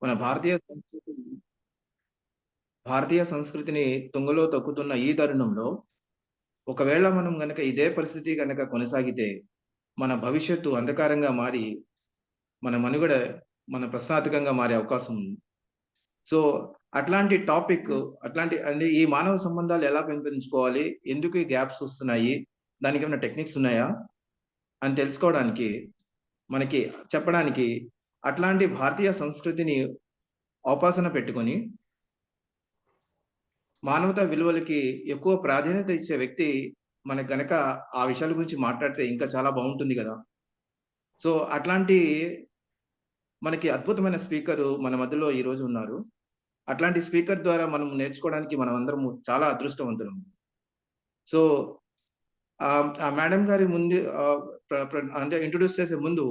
మన భారతీయ సంస్కృతిని తుంగలో తొక్కుతున్న ఈ తరుణంలో ఒకవేళ మనం గనక ఇదే పరిస్థితి గనక కొనసాగితే మన భవిష్యత్తు అంధకారంగా మారి మన మనుగడ మన ప్రశ్నార్థకంగా మారే అవకాశం ఉంది. సో అట్లాంటి టాపిక్ అట్లాంటి అంటే ఈ మానవ సంబంధాలు ఎలా పెంపొందించుకోవాలి? ఎందుకు ఈ గ్యాప్స్ వస్తున్నాయి? దానికి ఏమైనా టెక్నిక్స్ ఉన్నాయా? అని తెలుసుకోవడానికి మనకి చెప్పడానికి అట్లాంటి భారతీయ సంస్కృతిని అవపాసన పెట్టుకొని మానవతా విలువలకి ఎక్కువ ప్రాధాన్యత ఇచ్చే వ్యక్తి మనకు గనక ఆ విషయాల గురించి మాట్లాడితే ఇంకా చాలా బాగుంటుంది కదా. సో అట్లాంటి మనకి అద్భుతమైన స్పీకరు మన మధ్యలో ఈ రోజు ఉన్నారు. అట్లాంటి స్పీకర్ ద్వారా మనం నేర్చుకోవడానికి మనం అందరం చాలా అదృష్టవంతులం. సో ఆ మేడం గారి ముందు అంటే ఇంట్రొడ్యూస్ చేసే ముందు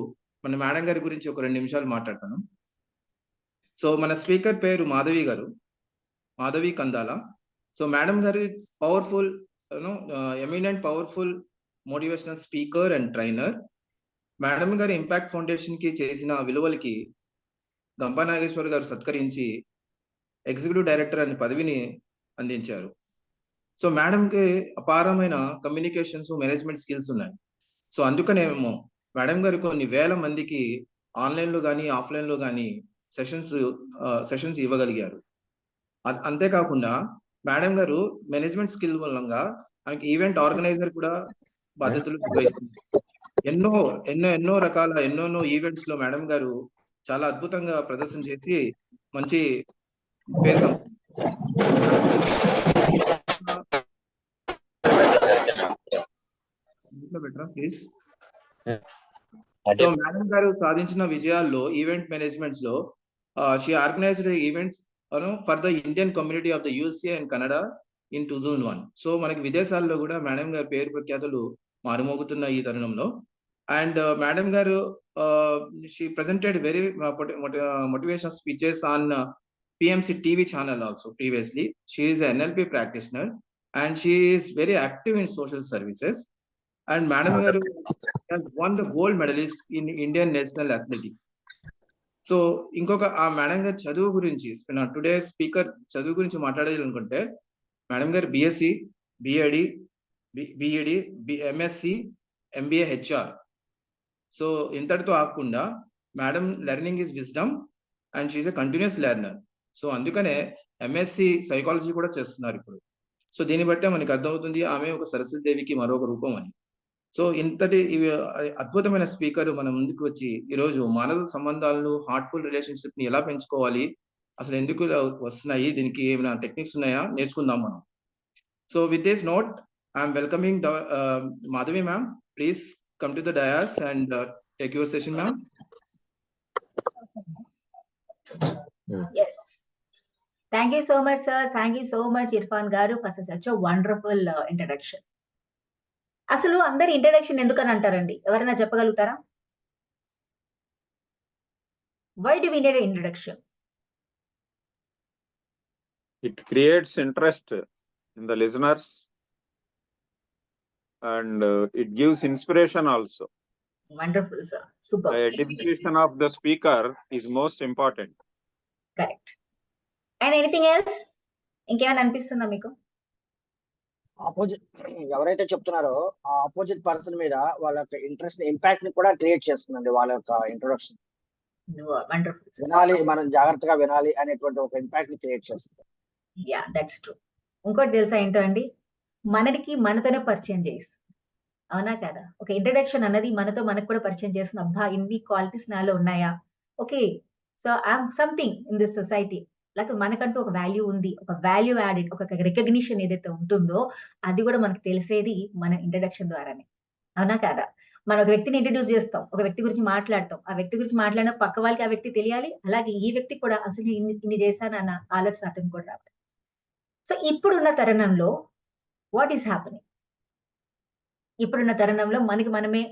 మన మేడం గారి గురించి ఒక 2 నిమిషాలు మాట్లాడతాను. సో మన స్పీకర్ పేరు మాధవి గారు, మాధవి కందాల. సో మేడం గారు powerful eminent powerful motivational speaker and trainer. Madam గారి ఇంపాక్ట్ ఫౌండేషన్ కి చేసిన విలువలకి గంపా నాగేశ్వర్ గారు సత్కరించి ఎగ్జిక్యూటివ్ డైరెక్టర్ అనే పదవిని అందించారు. సో మేడంకి అపారమైన కమ్యూనికేషన్స్ మేనేజ్మెంట్ స్కిల్స్ ఉన్నాయి. సో అందుకనేమో మేడం గారు కొన్ని వేల మందికి ఆన్లైన్లో కానీ ఆఫ్లైన్లో కానీ సెషన్స్ ఇవ్వగలిగారు. అంతేకాకుండా మేడం గారు మేనేజ్మెంట్ స్కిల్ మూలంగా ఆమెకి ఈవెంట్ ఆర్గనైజర్ కూడా బాధ్యతలు నిర్వహిస్తుంది. ఎన్నో ఎన్నో ఎన్నో రకాల ఎన్నెన్నో ఈవెంట్స్ లో మేడం గారు చాలా అద్భుతంగా ప్రదర్శన చేసి మంచి పేరు ప్లీజ్. సో మేడం గారు సాధించిన విజయాల్లో ఈవెంట్ మేనేజ్మెంట్స్ లో she organised events for the Indian community of the USA and Canada in 2001. So మనకి విదేశాల్లో కూడా మేడం గారి పేరు ప్రఖ్యాతులు మారుమోగుతున్న ఈ తరుణంలో అండ్ మేడం గారు she presented very motivational speeches on PMC TV channel also previously. She is an NLP practitioner and she is very active in social services. And Madam Garu has won the gold medalist in Indian national athletics. So ఇంకొక ఆ madam గారి చదువు గురించి today speaker చదువు గురించి మాట్లాడాలనుకుంటే madam గారు BSc, BEd, MSc, MBA HR. So ఇంతటితో ఆగకుండా madam learning is wisdom and she is a continuous learner. So అందుకనే MSc సైకాలజీ కూడా చేస్తున్నారు ఇప్పుడు. సో దీన్ని బట్టే మనకి అర్థమవుతుంది ఆమె ఒక సరస్వతి దేవికి మరొక రూపం అని. సో ఇంతటి అద్భుతమైన స్పీకర్ మన ముందుకు వచ్చి ఈరోజు మానవ సంబంధాలను హార్ట్ఫుల్ రిలేషన్షిప్ ని ఎలా పెంచుకోవాలి, అసలు ఎందుకు వస్తున్నాయి, దీనికి ఏమైనా టెక్నిక్స్ ఉన్నాయా నేర్చుకుందాం మనం. So with this note I'm welcoming Madhavi ma'am. Please come to the dais and take your session, ma'am. Yes. Thank you so much, sir. Thank you so much, Irfan Garu, for such a wonderful introduction. అసలు అందరి introduction ఎందుకని అంటారండి? ఎవరైనా చెప్పగలుగుతారా? Why do we need an introduction? It creates interest in the listeners. And it gives inspiration also. Wonderful, sir. Super. The edification of the speaker is most important. Correct. And anything else? ఇంకేమైనా అనిపిస్తుందా మీకు? Opposite ఎవరైతే చెప్తున్నారో ఆ opposite person మీద వాళ్ళ యొక్క interest impact ని కూడా క్రియేట్ చేస్తుందండి వాళ్ళ యొక్క ఇంట్రొడక్షన్. వినాలి, మనం జాగ్రత్తగా వినాలి అనేటువంటి ఒక ఇంపాక్ట్ ని క్రియేట్ చేస్తుంది. Yeah, that's true. ఇంకోటి తెలుసా ఏంటో అండి, మనతోనే పరిచయం చేస్తుంది. అవునా కదా? ఒక ఇంట్రడక్షన్ అన్నది మనకు కూడా పరిచయం చేస్తుంది. అబ్బా, ఇన్ని క్వాలిటీస్ నాలో ఉన్నాయా, okay, so I'm something in this society, లేకపోతే మనకంటూ ఒక వాల్యూ ఉంది, ఒక వాల్యూ యాడెడ్, ఒక రికగ్నిషన్ ఏదైతే ఉంటుందో అది కూడా మనకు తెలిసేది మన ఇంట్రడక్షన్ ద్వారానే. అవునా కదా? మనం ఒక వ్యక్తిని ఇంట్రడ్యూస్ చేస్తాం, ఒక వ్యక్తి గురించి మాట్లాడతాం, ఆ వ్యక్తి గురించి మాట్లాడిన పక్క వాళ్ళకి ఆ వ్యక్తి తెలియాలి, అలాగే ఈ వ్యక్తి కూడా అసలు ఇన్ని చేశానన్న ఆలోచన అతను కూడా రావాలి. సో ఇప్పుడున్న తరుణంలో వాట్ ఈస్ హ్యాపెనింగ్? ఇప్పుడున్న తరుణంలో మనమే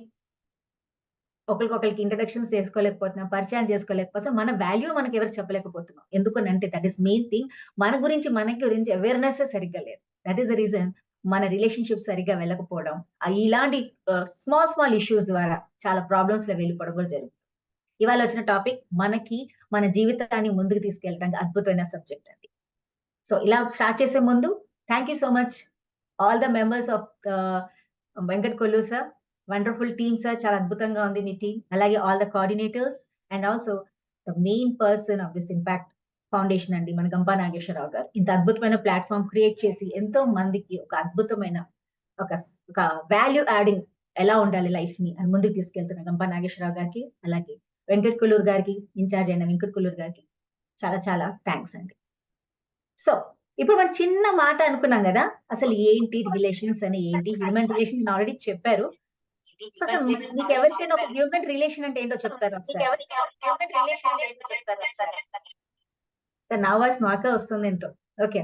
ఒకరికి ఇంట్రడక్షన్స్ చేసుకోలేకపోతున్నాం, పరిచయం చేసుకోలేకపోతే మన వాల్యూ మనకి ఎవరు చెప్పలేకపోతున్నాం. ఎందుకనంటే దట్ ఈస్ మెయిన్ థింగ్. మన గురించి అవేర్నెస్ సరిగ్గా లేదు. దట్ ఈస్ ద రీజన్ మన రిలేషన్షిప్ సరిగ్గా వెళ్ళకపోవడం, ఇలాంటి స్మాల్ ఇష్యూస్ ద్వారా చాలా ప్రాబ్లమ్స్ లో వెళ్ళిపోవడం కూడా జరుగుతుంది. ఇవాళ వచ్చిన టాపిక్ మనకి మన జీవితాన్ని ముందుకు తీసుకెళ్ళడానికి అద్భుతమైన సబ్జెక్ట్ అండి. సో ఇలా స్టార్ట్ చేసే ముందు thank you so much all the members of Venkat Kollu sir, wonderful team sir, చాలా అద్భుతంగా ఉంది మీ టీం. అలాగే all the coordinators and also the main person of this impact foundation అండి, మన గంపా నాగేశ్వరరావు గారు. ఇంత అద్భుతమైన ప్లాట్ఫామ్ క్రియేట్ చేసి ఎంతో మందికి ఒక అద్భుతమైన ఒక వాల్యూ యాడింగ్ ఎలా ఉండాలి లైఫ్ ని అని ముందుకు తీసుకెళ్తున్న గంపా నాగేశ్వరరావు గారికి, అలాగే వెంకట్ కొల్లూరు గారికి, ఇన్ఛార్జ్ అయిన వెంకట్ కొల్లూరు గారికి చాలా చాలా థ్యాంక్స్ అండి. సో ఇప్పుడు మనం చిన్న మాట అనుకున్నాం కదా, అసలు ఏంటి రిలేషన్స్ అని, ఏంటి హ్యూమన్ రిలేషన్ ఆల్రెడీ చెప్పారు. సో అసలు మీకు ఎవరికైనా ఒక హ్యూమన్ రిలేషన్ అంటే ఏంటో చెప్తారు ఒకసారి. సార్ నా వాయిస్ నాకే వస్తుంది ఏంటో. Okay,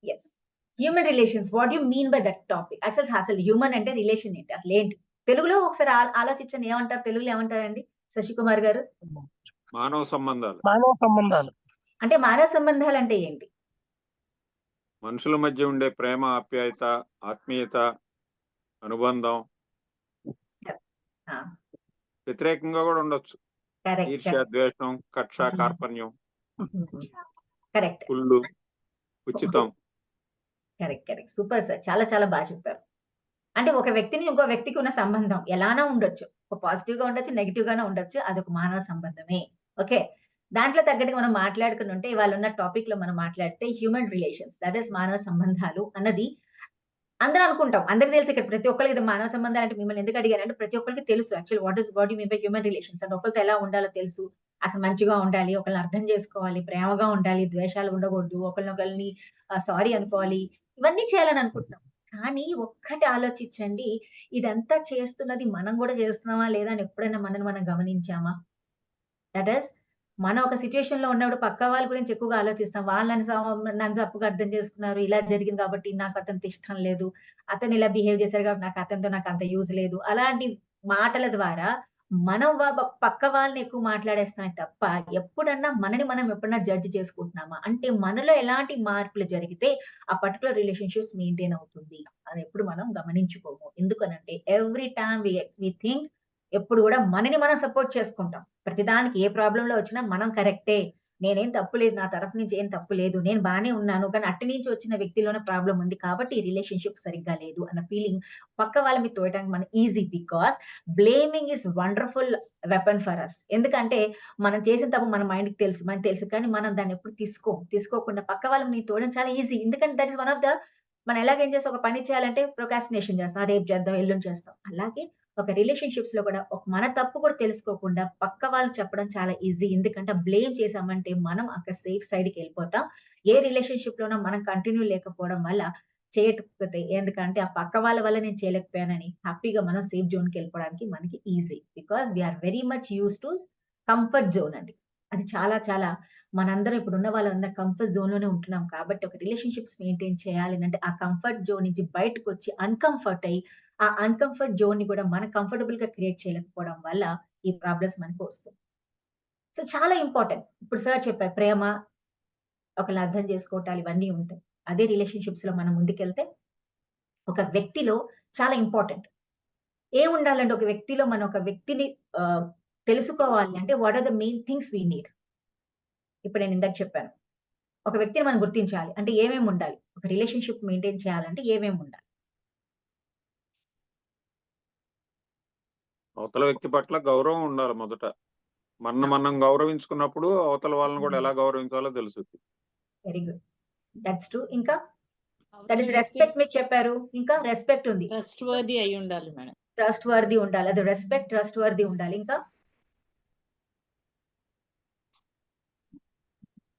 yes, human relations, what you mean by that topic? అసలు హ్యూమన్ అంటే రిలేషన్ ఏంటి, అసలు ఏంటి? తెలుగులో ఒకసారి ఆలోచించండి, ఏమంటారు తెలుగులో, ఏమంటారండి శశికుమార్ గారు? మానవ సంబంధాలు. అంటే మానవ సంబంధాలు అంటే ఏంటి? మనుషుల మధ్య ఉండే ప్రేమ, ఆప్యాయత, ఆత్మీయత, అనుబంధం. వ్యతిరేకంగా కూడా ఉండొచ్చు, ఈర్ష్య, ద్వేషం, కక్ష, కార్పణ్యం, కరెక్ట్, కుళ్ళు, ఉచితం. కరెక్ట్, సూపర్ సార్, చాలా చాలా బాగా చెప్పారు. అంటే ఒక వ్యక్తిని ఇంకో వ్యక్తికి ఉన్న సంబంధం ఎలానో ఉండొచ్చు, ఒక పాజిటివ్ గా ఉండొచ్చు, నెగిటివ్ గానే ఉండొచ్చు, అదొక మానవ సంబంధమే. ఓకే, దాంట్లో తగ్గట్టుగా మనం మాట్లాడుకుని ఉంటే, ఇవాళ ఉన్న టాపిక్ లో మనం మాట్లాడితే హ్యూమన్ రిలేషన్స్, దట్ ఈస్ మానవ సంబంధాలు అన్నది అందరూ అనుకుంటాం, అందరికి తెలుసు. ఇక్కడ ప్రతి ఒక్కరికి ఇది మానవ సంబంధాలు అంటే మిమ్మల్ని ఎందుకు అడిగారు అంటే ప్రతి ఒక్కరికి తెలుసు actual what you mean by human relations అంటే ఒకరితో ఎలా ఉండాలో తెలుసు, అసలు మంచిగా ఉండాలి, ఒకరిని అర్థం చేసుకోవాలి, ప్రేమగా ఉండాలి, ద్వేషాలు ఉండకూడదు, ఒకరిని సారీ అనుకోవాలి, ఇవన్నీ చేయాలని అనుకుంటున్నాం. కానీ ఒక్కటి ఆలోచించండి, ఇదంతా చేస్తున్నది మనం కూడా చేస్తున్నామా లేదా అని ఎప్పుడైనా మనం గమనించామా? దట్ ఈస్, మనం ఒక సిచ్యుయేషన్ లో ఉన్నప్పుడు పక్క వాళ్ళ గురించి ఎక్కువగా ఆలోచిస్తాం. వాళ్ళు నన్ను తప్పుగా అర్థం చేసుకున్నారు, ఇలా జరిగింది కాబట్టి నాకు అతనితో ఇష్టం లేదు, అతను ఇలా బిహేవ్ చేశారు కాబట్టి నాకు అంత యూజ్ లేదు, అలాంటి మాటల ద్వారా మనం పక్క వాళ్ళని ఎక్కువ మాట్లాడేస్తామే తప్ప, ఎప్పుడన్నా మనని మనం ఎప్పుడన్నా జడ్జ్ చేసుకుంటున్నామా? అంటే మనలో ఎలాంటి మార్పులు జరిగితే ఆ పర్టికులర్ రిలేషన్షిప్స్ మెయింటైన్ అవుతుంది అని ఎప్పుడు మనం గమనించుకోము. ఎందుకనంటే ఎవ్రీ టైమ్ వి థింక్, ఎప్పుడు కూడా మనని మనం సపోర్ట్ చేసుకుంటాం. ప్రతిదానికి ఏ ప్రాబ్లమ్ లో వచ్చినా మనం కరెక్టే, నేనేం తప్పు లేదు, నా తరఫు నుంచి ఏం తప్పు లేదు, నేను బానే ఉన్నాను, కానీ అటు నుంచి వచ్చిన వ్యక్తిలోనే ప్రాబ్లం ఉంది కాబట్టి ఈ రిలేషన్షిప్ సరిగ్గా లేదు అన్న ఫీలింగ్ పక్క వాళ్ళ మీద తోయడానికి మన easy. Because blaming is wonderful weapon for us. ఎందుకంటే మనం చేసిన తప్పు మన మైండ్ కి తెలుసు, కానీ మనం దాన్ని ఎప్పుడు తీసుకోకుండా పక్క వాళ్ళ మీద తోయడం చాలా ఈజీ. ఎందుకంటే that is one of the, మనం ఎలాగేం చేస్తాం, ఒక పని చేయాలంటే ప్రొకాస్టినేషన్ చేస్తాం, రేపు చేద్దాం, ఎల్లుండి చేస్తాం. అలాగే ఒక రిలేషన్షిప్స్ లో కూడా మన తప్పు కూడా తెలుసుకోకుండా పక్క వాళ్ళు చెప్పడం చాలా ఈజీ. ఎందుకంటే బ్లేమ్ చేసామంటే మనం అక్కడ సేఫ్ సైడ్ కి వెళ్ళిపోతాం. ఏ రిలేషన్షిప్ లోనో మనం కంటిన్యూ లేకపోవడం వల్ల చేయకపోతే, ఎందుకంటే ఆ పక్క వాళ్ళ వల్ల నేను చేయలేకపోయానని హ్యాపీగా మనం సేఫ్ జోన్ కి వెళ్ళిపోవడానికి మనకి easy. Because we are very much use to comfort zone అండి. అది చాలా చాలా, మనందరం ఇప్పుడు ఉన్న వాళ్ళందరూ కంఫర్ట్ జోన్ లోనే ఉంటున్నాం. కాబట్టి ఒక రిలేషన్షిప్స్ మెయింటైన్ చేయాలి అంటే ఆ కంఫర్ట్ జోన్ నుంచి బయటకు వచ్చి అన్కంఫర్ట్ అయ్యి, ఆ అన్కంఫర్ట్ జోన్ ని కూడా మనం కంఫర్టబుల్ గా క్రియేట్ చేయలేకపోవడం వల్ల ఈ ప్రాబ్లమ్స్ మనకు వస్తాయి. సో చాలా ఇంపార్టెంట్. ఇప్పుడు సార్ చెప్పారు, ప్రేమ, ఒకళ్ళు అర్థం చేసుకోవటాలు, ఇవన్నీ ఉంటాయి. అదే రిలేషన్షిప్స్ లో మనం ముందుకెళ్తే ఒక వ్యక్తిలో చాలా ఇంపార్టెంట్ ఉండాలంటే, ఒక వ్యక్తిలో మనం ఒక వ్యక్తిని తెలుసుకోవాలి అంటే what are the main things we need. ఇప్పుడు నేను ఇందాక చెప్పాను, ఒక వ్యక్తిని మనం గుర్తించాలి అంటే ఏమేమి ఉండాలి, ఒక రిలేషన్షిప్ మెయింటైన్ చేయాలంటే ఏమేమి ఉండాలి? అవతల వ్యక్తి పట్ల గౌరవం ఉండాలి మొదట. మనం గౌరవించుకున్నప్పుడు అవతల వాళ్ళని కూడా ఎలా గౌరవించాలో తెలుస్తుంది. Very good, that's true. ఇంకా దట్ ఈస్ రెస్పెక్ట్ మీరు చెప్పారు. ఇంకా రెస్పెక్ట్ ఉంది, ట్రస్ట్ వర్ది అయి ఉండాలి మేడం. ట్రస్ట్ వర్ది ఉండాలి. అది రెస్పెక్ట్, ట్రస్ట్ వర్ది ఉండాలి. ఇంకా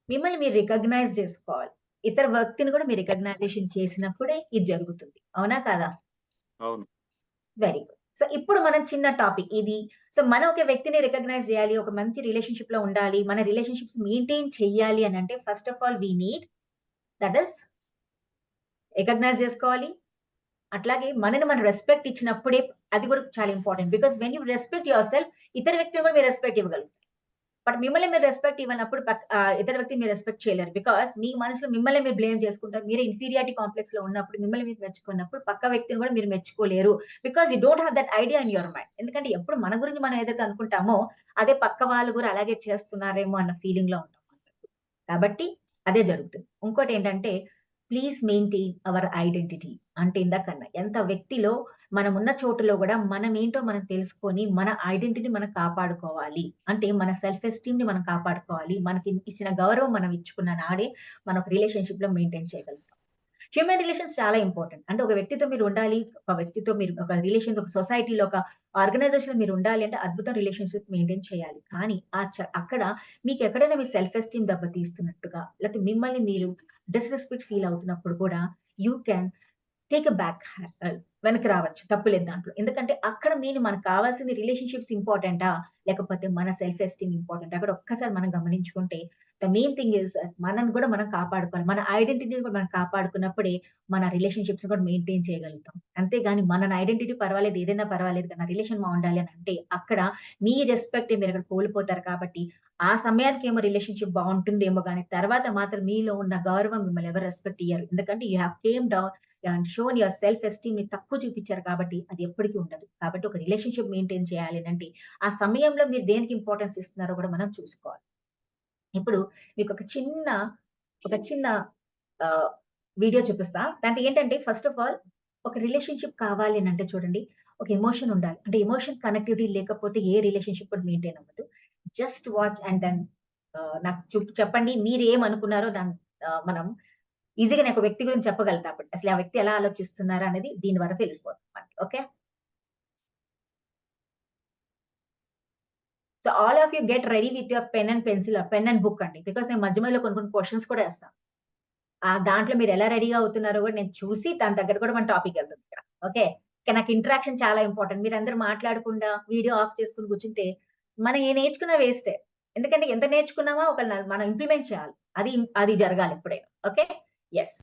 మిమ్మల్ని మీరు రికగ్నైజ్ చేసుకోవాలి. ఇతర వ్యక్తిని కూడా మీరు రికగ్నైజేషన్ చేసినప్పుడే ఇది జరుగుతుంది. అవునా కాదా? అవును. Very good. సో ఇప్పుడు మనం చిన్న టాపిక్ ఇది. సో మనం ఒక వ్యక్తిని రికగ్నైజ్ చేయాలి, ఒక మంచి రిలేషన్షిప్ లో ఉండాలి, మన రిలేషన్షిప్స్ మెయింటైన్ చేయాలి అని అంటే first of all we need, that is recognise చేసుకోవాలి. అట్లాగే మనని మనం రెస్పెక్ట్ ఇచ్చినప్పుడే, అది కూడా చాలా important. Because when you respect yourself, ఇతర వ్యక్తులు కూడా మీరు రెస్పెక్ట్ ఇవ్వగలుగుతారు. బట్ మిమ్మల్ని మీరు రెస్పెక్ట్ ఇవ్వనప్పుడు ఇతర వ్యక్తి మీరు రెస్పెక్ట్ చేయలేరు. బికాస్ మీ మనసులో మిమ్మల్ని మీరు బ్లేమ్ చేసుకుంటారు. మీరే ఇన్ఫీరియారిటీ కాంప్లెక్స్ లో ఉన్నప్పుడు మిమ్మల్ని మీరు మెచ్చుకున్నప్పుడు పక్క వ్యక్తిని కూడా మీరు మెచ్చుకోలేరు. Because you don't have that idea in your mind. ఎందుకంటే ఎప్పుడు మన గురించి మనం ఏదైతే అనుకుంటామో అదే పక్క వాళ్ళు కూడా అలాగే చేస్తున్నారేమో అన్న ఫీలింగ్ లో ఉంటాం. కాబట్టి అదే జరుగుతుంది. ఇంకోటి ఏంటంటే ప్లీజ్ మెయింటైన్ అవర్ ఐడెంటిటీ. అంటే ఇందాకన్నా ఎంత వ్యక్తిలో మనం ఉన్న చోటులో కూడా మనం ఏంటో మనం తెలుసుకొని మన ఐడెంటిటీ మనం కాపాడుకోవాలి. అంటే మన సెల్ఫ్ ఎస్టీమ్ ని మనం కాపాడుకోవాలి. మనకి ఇచ్చిన గౌరవం మనం ఇచ్చుకున్న నాడే మన ఒక రిలేషన్‌షిప్ లో మెయింటైన్ చేయగలుగుతాం. హ్యూమన్ రిలేషన్స్ చాలా ఇంపార్టెంట్. అంటే ఒక వ్యక్తితో మీరు ఉండాలి. ఒక వ్యక్తితో మీరు ఒక రిలేషన్, ఒక సొసైటీలో, ఒక ఆర్గనైజేషన్‌లో మీరు ఉండాలి అంటే అద్భుతం రిలేషన్‌షిప్ మెయింటైన్ చేయాలి. కానీ అక్కడ మీకు ఎక్కడైనా మీ సెల్ఫ్ ఎస్టీమ్ దెబ్బతీస్తున్నట్టుగా లేకపోతే మిమ్మల్ని మీరు డిస్‌రెస్పెక్ట్ ఫీల్ అవుతున్నప్పుడు కూడా you can take a back వెనక్కి రావచ్చు. తప్పులేదు దాంట్లో. ఎందుకంటే అక్కడ మనకు కావాల్సింది రిలేషన్‌షిప్స్ ఇంపార్టెంటా? లేకపోతే మన సెల్ఫ్ ఎస్టీమ్ ఇంపార్టెంటా? అక్కడ ఒక్కసారి మనం గమనించుకుంటే ద మెయిన్ థింగ్ ఈస్ మనల్ని కూడా మనం కాపాడుకోవాలి. మన ఐడెంటిటీని కూడా మనం కాపాడుకున్నప్పుడే మన రిలేషన్‌షిప్స్ కూడా మెయింటైన్ చేయగలుగుతాం. అంతేగాని మన ఐడెంటిటీ పర్వాలేదు, ఏదైనా పర్వాలేదు కానీ నా రిలేషన్ బాగుండాలి అని అంటే అక్కడ మీ రెస్పెక్ట్ మీరు అక్కడ కోల్పోతారు. కాబట్టి ఆ సమయానికేమో రిలేషన్‌షిప్ బావుంటుందేమో గానీ తర్వాత మాత్రం మీలో ఉన్న గౌరవం మిమ్మల్ని ఎవరు రెస్పెక్ట్ ఇయ్యరు. ఎందుకంటే you have came down and shown your self ఎస్టీమ్‌ని తక్కువ చూపించారు కాబట్టి అది ఎప్పటికి ఉండదు. కాబట్టి ఒక రిలేషన్‌షిప్ మెయింటైన్ చేయాలి అనంటే ఆ సమయంలో మీరు దేనికి ఇంపార్టెన్స్ ఇస్తున్నారో కూడా మనం చూసుకోవాలి. ఇప్పుడు మీకు ఒక చిన్న ఆహ్, వీడియో చూపిస్తా. దాంట్లో ఏంటంటే ఫస్ట్ ఆఫ్ ఆల్ ఒక రిలేషన్‌షిప్ కావాలి అనంటే చూడండి ఒక ఎమోషన్ ఉండాలి. అంటే ఎమోషన్ కనెక్టివిటీ లేకపోతే ఏ రిలేషన్‌షిప్ కూడా మెయింటైన్ అవ్వదు. జస్ట్ వాచ్ అండ్ దెన్ నాకు చెప్పండి మీరేమనుకున్నారో మనం ఈజీగా నేను ఒక వ్యక్తి గురించి చెప్పగలుగుతా అప్పుడు. అసలు ఆ వ్యక్తి ఎలా ఆలోచిస్తున్నారు అనేది దీని ద్వారా తెలిసిపోతుంది మనకి. Okay. So all of you get ready with your pen and book అండి. బికాస్ నేను మధ్య మధ్యలో కొన్ని క్వెషన్స్ కూడా ఏస్తాను. దాంట్లో మీరు ఎలా రెడీగా అవుతున్నారో కూడా నేను చూసి దాని తగ్గట్టు కూడా మన టాపిక్ వెళ్తుంది ఇక్కడ. ఓకే. నాకు ఇంటరాక్షన్ చాలా ఇంపార్టెంట్. మీరందరూ మాట్లాడకుండా వీడియో ఆఫ్ చేసుకొని కూర్చుంటే మనం నేర్చుకున్న వేస్టే. ఎందుకంటే ఎంత నేర్చుకున్నామో మనం ఇంప్లిమెంట్ చేయాలి. అది జరగాలి ఎప్పుడైనా. ఓకే. యెస్.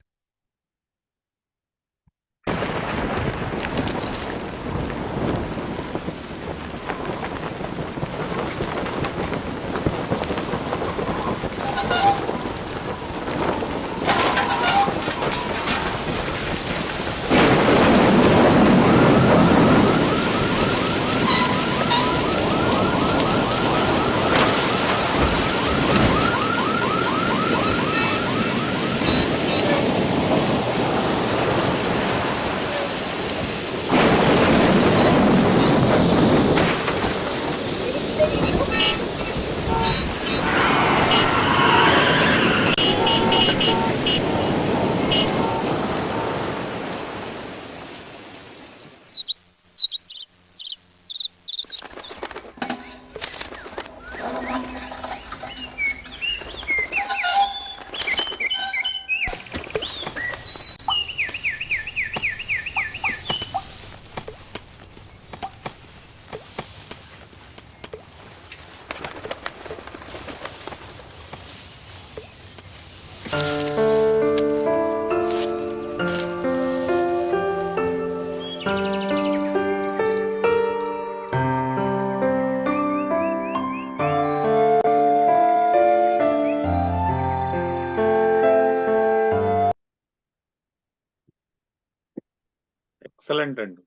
ఎక్సలెంట్ అండి.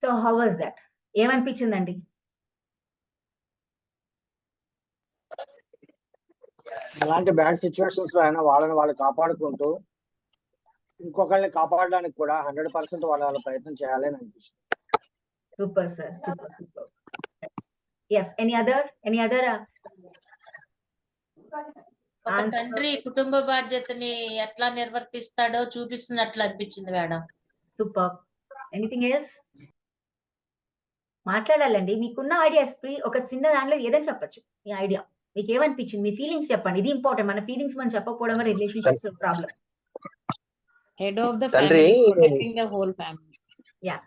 So how was that? ఏమనిపించిందండి? అలాంటి బ్యాడ్ సిచ్యువేషన్స్ లో అయినా వాళ్ళని వాళ్ళు కాపాడుకుంటూ ఇంకొకరిని కాపాడడానికి కూడా 100% వాళ్ళ ప్రయత్నం చేయాలి అని అనిపిస్తుంది. Super sir. Super. Yes. Any other? ఒక తండ్రి కుటుంబ బాధ్యతని ఎట్లా నిర్వర్తిస్తాడో చూపిస్తున్నట్లు అనిపించింది మేడం. సూపర్. Anything else? మాట్లాడాలండి. మీకున్న ఐడియాస్ ఒక చిన్న దాంట్లో ఏదైనా చెప్పొచ్చు. మీ ఐడియా. మీకేమనిపించింది? మీ ఫీలింగ్స్ చెప్పండి. ఇది ఇంపార్టెంట్. మన ఫీలింగ్స్ మనం చెప్పకపోవడం వల్ల relationships problem. Head of the తండ్రి family protecting the whole family. Yeah!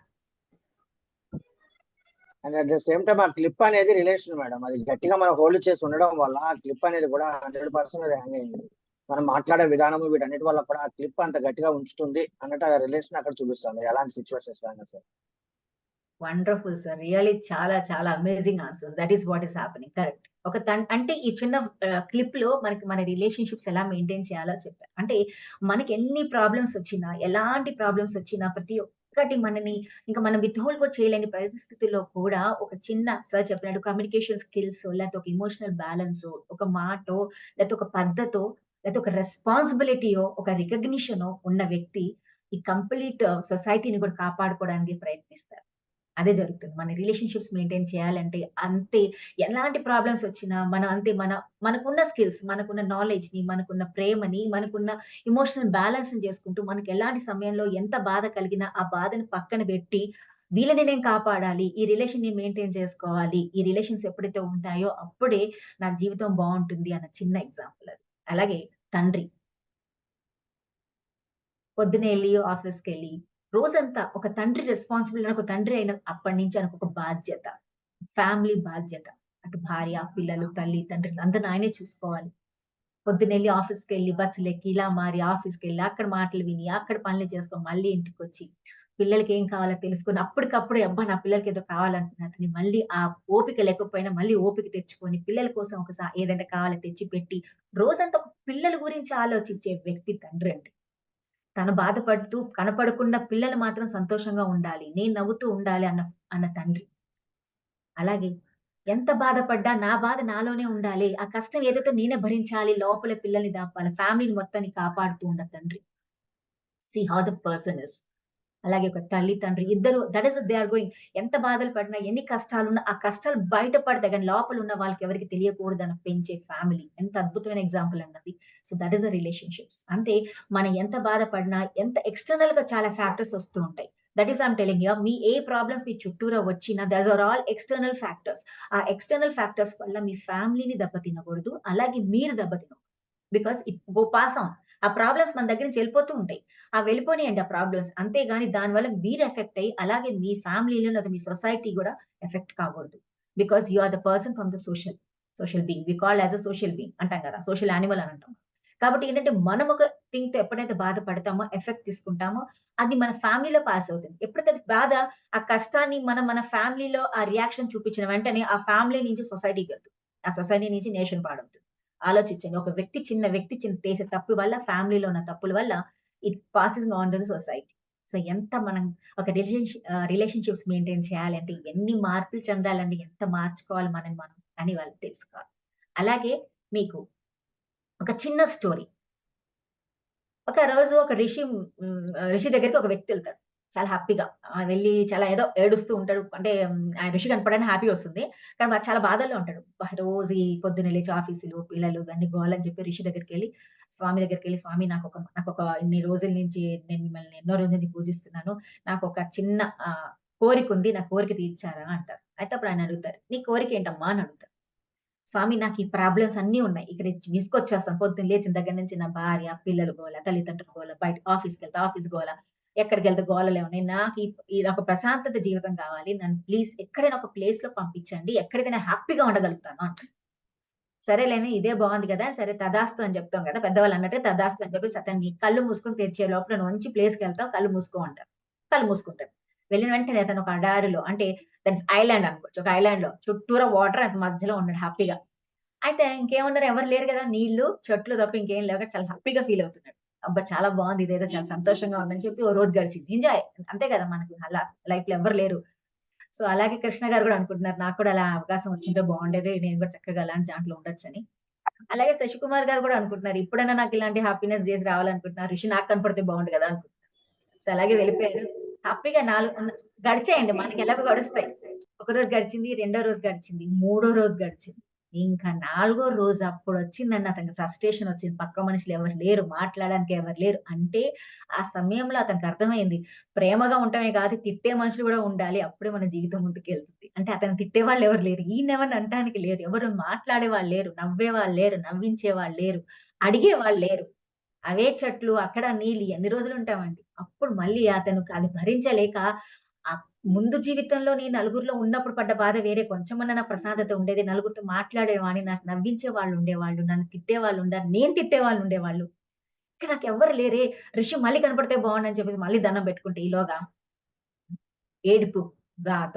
And at the same time ఆ క్లిప్ అనేది రిలేషన్ మేడం. అది గట్టిగా మనం హోల్డ్ చేసి ఉండడం వల్ల ఆ క్లిప్ అనేది కూడా 100% అది హ్యాంగ్ అయింది. మనం మాట్లాడే విధానము వీటన్నిటి వల్ల కూడా ఆ క్లిప్ అంత గట్టిగా ఉంచుతుంది అన్నట్టు ఆ రిలేషన్ అక్కడ చూపిస్తుంది. ఎలాంటి సిచ్యువేషన్స్ అయినా సరే. Wonderful sir. రియల్లీ చాలా చాలా amazing answers. That is what is happening. Correct. అంటే ఈ చిన్న క్లిప్‌లో మనకి మన రిలేషన్‌షిప్స్ ఎలా మెయింటైన్ చేయాలో చెప్పారు. అంటే మనకి ఎన్ని ప్రాబ్లమ్స్ వచ్చినా, ఎలాంటి ప్రాబ్లమ్స్ వచ్చినా ప్రతి ఒక్కటి మనని ఇంకా మనం విత్‌హోల్డ్ కూడా చేయలేని పరిస్థితిలో కూడా ఒక చిన్న సార్ చెప్పినట్టు కమ్యూనికేషన్ స్కిల్సో, లేకపోతే ఒక ఎమోషనల్ బ్యాలెన్సో, ఒక మాటో, లేకపోతే ఒక పద్ధతో, లేకపోతే ఒక రెస్పాన్సిబిలిటీయో, ఒక రికగ్నిషనో ఉన్న వ్యక్తి ఈ కంప్లీట్ సొసైటీని కూడా కాపాడుకోవడానికి ప్రయత్నిస్తారు. అదే జరుగుతుంది. మన రిలేషన్‌షిప్స్ మెయింటైన్ చేయాలంటే అంతే ఎలాంటి ప్రాబ్లమ్స్ వచ్చినా మనం అంతే మనకున్న స్కిల్స్, మనకున్న నాలెడ్జ్‌ని, మనకున్న ప్రేమని, మనకున్న ఎమోషనల్ బ్యాలెన్స్‌ని చేసుకుంటూ మనకి ఎలాంటి సమయంలో ఎంత బాధ కలిగినా ఆ బాధని పక్కన పెట్టి వీళ్ళని నేను కాపాడాలి. ఈ రిలేషన్‌ని మెయింటైన్ చేసుకోవాలి. ఈ రిలేషన్స్ ఎప్పుడైతే ఉంటాయో అప్పుడే నా జీవితం బావుంటుంది అన్న చిన్న ఎగ్జాంపుల్ అది. అలాగే తండ్రి పొద్దున్నే ఎళ్లి ఆఫీస్‌కెళ్ళి రోజంతా ఒక తండ్రి రెస్పాన్సిబుల్ ఒక తండ్రి అయిన అప్పటి నుంచి ఆయనకొక బాధ్యత. ఫ్యామిలీ బాధ్యత. అటు భార్య, పిల్లలు, తల్లి, తండ్రులు అందరిని ఆయనే చూసుకోవాలి. పొద్దునెళ్లి ఆఫీస్‌కెళ్ళి బస్సులెక్కి ఇలా మారి ఆఫీస్‌కెళ్ళి అక్కడ మాటలు విని, అక్కడ పనులు చేసుకొని మళ్ళీ ఇంటికొచ్చి పిల్లలకి ఏం కావాలో తెలుసుకొని అప్పటికప్పుడే అబ్బా! నా పిల్లలకి ఏదో కావాలంటున్నారని మళ్ళీ ఆ ఓపిక లేకపోయినా మళ్ళీ ఓపిక తెచ్చుకొని పిల్లల కోసం ఏదైనా కావాలో తెచ్చి పెట్టి రోజంతా ఒక పిల్లల గురించి ఆలోచించే వ్యక్తి తండ్రి అండి. తను బాధపడుతూ కనపడకుండా పిల్లలు మాత్రం సంతోషంగా ఉండాలి. నేను నవ్వుతూ ఉండాలి అన్న తండ్రి. అలాగే ఎంత బాధపడ్డా నా బాధ నాలోనే ఉండాలి. ఆ కష్టం ఏదైతే నేనే భరించాలి. లోపల పిల్లల్ని దాపాలి. ఫ్యామిలీని మొత్తాన్ని కాపాడుతూ ఉన్న తండ్రి. See how the person is. అలాగే ఒక తల్లి, తండ్రి ఇద్దరు that is they are going ఎంత బాధలు పడినా, ఎన్ని కష్టాలున్నా, ఆ కష్టాలు బయట పడతాయి గానీ లోపల ఉన్న వాళ్ళకి ఎవరికీ తెలియకూడదని పెంచే ఫ్యామిలీ. ఎంత అద్భుతమైన ఎగ్జాంపుల్ అండి అది. So that is the relationships. అంటే మనం ఎంత బాధపడినా, ఎంత ఎక్స్‌టర్నల్‌గా చాలా ఫ్యాక్టర్స్ వస్తూ ఉంటాయి. That is I am telling you. మీ ఏ ప్రాబ్లమ్స్ మీ చుట్టూరా వచ్చినా those are all external factors. ఆ ఎక్స్‌టర్నల్ ఫ్యాక్టర్స్ వల్ల మీ ఫ్యామిలీని దెబ్బతినకూడదు. అలాగే మీరు దెబ్బతినకూడదు. Because it go pass on. ఆ ప్రాబ్లమ్స్ మన దగ్గర నుంచి వెళ్ళిపోతూ ఉంటాయి. వెళ్ళిపోనియండి ఆ ప్రాబ్లమ్స్. అంతేగాని దానివల్ల మీరు ఎఫెక్ట్ అయ్యి, అలాగే మీ ఫ్యామిలీలో లేదా మీ సొసైటీ గూడా ఎఫెక్ట్ కాకూడదు. Because you are the person from the social being. We called as a social being అంటాం గదా! సోషల్ యానిమల్ అని అంటాం. కాబట్టి ఏంటంటే మనం ఒక థింగ్‌తో ఎప్పుడైతే బాధపడతామో, ఎఫెక్ట్ తీసుకుంటామో అది మన ఫ్యామిలీలో పాస్ అవుతుంది. ఎప్పుడైతే అది బాధ ఆ కష్టాన్ని మనం మన ఫ్యామిలీలో ఆ రియాక్షన్ చూపించిన వెంటనే ఆ ఫ్యామిలీ నుంచి సొసైటీకి వెళ్తుంది. ఆ సొసైటీ నుంచి నేషన్ పాడవుతుంది. ఆలోచించండి. ఒక చిన్న వ్యక్తి చేసే తప్పు వల్ల ఫ్యామిలీలో ఉన్న తప్పుల వల్ల it passing on to the society. So ఎంత మనం ఒక రిలేషన్‌షిప్స్ మెయింటైన్ చేయాలంటే ఎన్ని మార్పులు చెందాలండి, ఎంత మార్చుకోవాలి మనల్ని మనం అని వాళ్ళకి తెలుసుకోవాలి. అలాగే మీకు ఒక చిన్న స్టోరీ. ఒక రోజు ఒక ఋషి దగ్గరికి ఒక వ్యక్తి ఎళ్తాడు. చాలా హ్యాపీగా. వెళ్లి చాలా ఏదో ఏడుస్తూ ఉంటాడు. అంటే ఆ ఋషి కనపడగానే హ్యాపీ వస్తుంది. కానీ వాడు చాలా బాధల్లో ఉంటాడు. రోజు ఈ పొద్దున్నే లేచి ఆఫీసులు, పిల్లలు ఇవన్నీ గోలని చెప్పి ఋషి దగ్గరికెళ్లి స్వామి నాకొక ఇన్ని రోజుల నుంచి నేను మిమ్మల్ని ఎన్నో రోజుల నుంచి పూజిస్తున్నాను. నాకొక చిన్న కోరికుంది. నా కోరిక తీర్చారా అంటారు. అయితే అప్పుడు ఆయన అడుగుతారు. నీ కోరిక ఏంటమ్మా అని అడుగుతారు. స్వామి నాకు ఈ ప్రాబ్లమ్స్ అన్నీ ఉన్నాయి. ఇక్కడ విసుగొచ్చేస్తాను. పొద్దున్న లేచిన దగ్గర నుంచి నా భార్య, పిల్లలు గోల, తల్లిదండ్రుల గోల, బయట ఆఫీస్‌కెళ్తే ఆఫీస్ గోల, ఎక్కడికెళ్తే గోలలే ఉన్నాయి. నాకు ప్రశాంతత జీవితం కావాలి. నన్ను ప్లీజ్ ఎక్కడైనా ఒక ప్లేస్‌లో పంపించండి. ఎక్కడైతే నేను హ్యాపీగా ఉండగలుగుతాను అంటాడు. సరేలేండి ఇదే బావుంది గదా! సరే తదాస్తు అని చెప్తాం గదా! పెద్దవాళ్ళు అన్నట్టే తదాస్తు అని చెప్పేసి అతన్ని కళ్ళు మూసుకొని తెరిచే లోపల నువ్వు మంచి ప్లేస్‌కెళ్తావు. కళ్ళు మూసుకో అంటారు. కళ్ళు మూసుకుంటాడు. వెళ్ళిన వెంటనే అతను ఒక ఎడారిలో అంటే దట్ ఇస్ ఐలాండ్ అనుకోవచ్చు. ఒక ఐలాండ్‌లో చుట్టూరా వాటర్ అతను మధ్యలో ఉన్నాడు హ్యాపీగా. అయితే ఇంకేమున్నారు ఎవరు లేరు గదా! నీళ్లు, చెట్లు తప్ప ఇంకేం లేవు కదా! చాలా హ్యాపీగా ఫీల్ అవుతున్నాడు. అబ్బా! చాలా బావుంది. ఇదేదో చాలా సంతోషంగా ఉందని చెప్పి ఓ రోజు గడిచింది. ఎంజాయ్ అంతే కదా! మనకి అలా లైఫ్‌లో ఎవ్వరు లేరు. సో, అలాగే కృష్ణ గారు గూడా అనుకుంటున్నారు. నాకు కూడా అలా అవకాశం వచ్చుంటే బావుండేది. నేను కూడా చక్కగా అలాంటి దాంట్లో ఉండొచ్చని. అలాగే శశికుమార్ గారు గూడా అనుకుంటున్నారు. ఇప్పుడైనా నాకు ఇలాంటి హ్యాపీనెస్ డేస్ రావాలనుకుంటున్నారు. ఋషి నాకు కనపడితే బావుండు గదా! అనుకుంటున్నారు. సో, అలాగే వెళ్ళిపోయారు. హ్యాపీగా గడిచాయండి. మనకి ఎలాగో గడుస్తాయి. ఒక రోజు గడిచింది, రెండో రోజు గడిచింది, మూడో రోజు గడిచింది. ఇంకా నాలుగో రోజు అప్పుడొచ్చిందండి అతనికి ఫ్రస్ట్రేషన్ వచ్చింది. పక్క మనుషులు ఎవరు లేరు, మాట్లాడడానికి ఎవరు లేరు. అంటే ఆ సమయంలో అతనికి అర్థమైంది. ప్రేమగా ఉండటమే కాదు, తిట్టే మనుషులు గూడా ఉండాలి. అప్పుడే మన జీవితం ముందుకెళ్తుంది. అంటే అతన్ని తిట్టేవాళ్ళు ఎవరు లేరు. ఈయనెవరిని అనటానికి లేరు. ఎవరు మాట్లాడేవాళ్ళు లేరు, నవ్వేవాళ్ళు లేరు, నవ్వించేవాళ్ళు లేరు, అడిగేవాళ్ళు లేరు. అవే చెట్లు, అక్కడ నీళ్ళు ఎన్ని రోజులుంటామండి. అప్పుడు మళ్ళీ అతను అది భరించలేక ఆ ముందు జీవితంలో నేను నలుగురిలో ఉన్నప్పుడు పడ్డ బాధ వేరే. కొంచెమన్నా నా ప్రశాంతత ఉండేది. నలుగురితో మాట్లాడేవాడిని. నాకు నవ్వించే వాళ్ళు ఉండేవాళ్ళు. నన్ను తిట్టేవాళ్ళు ఉండారు. నేను తిట్టేవాళ్ళు ఉండేవాళ్ళు. ఇక్కడ నాకెవ్వరు లేరే! రిషి మళ్ళీ కనపడితే బావుండు అని చెప్పేసి మళ్ళీ దండం పెట్టుకుంటే ఈలోగా ఏడుపు.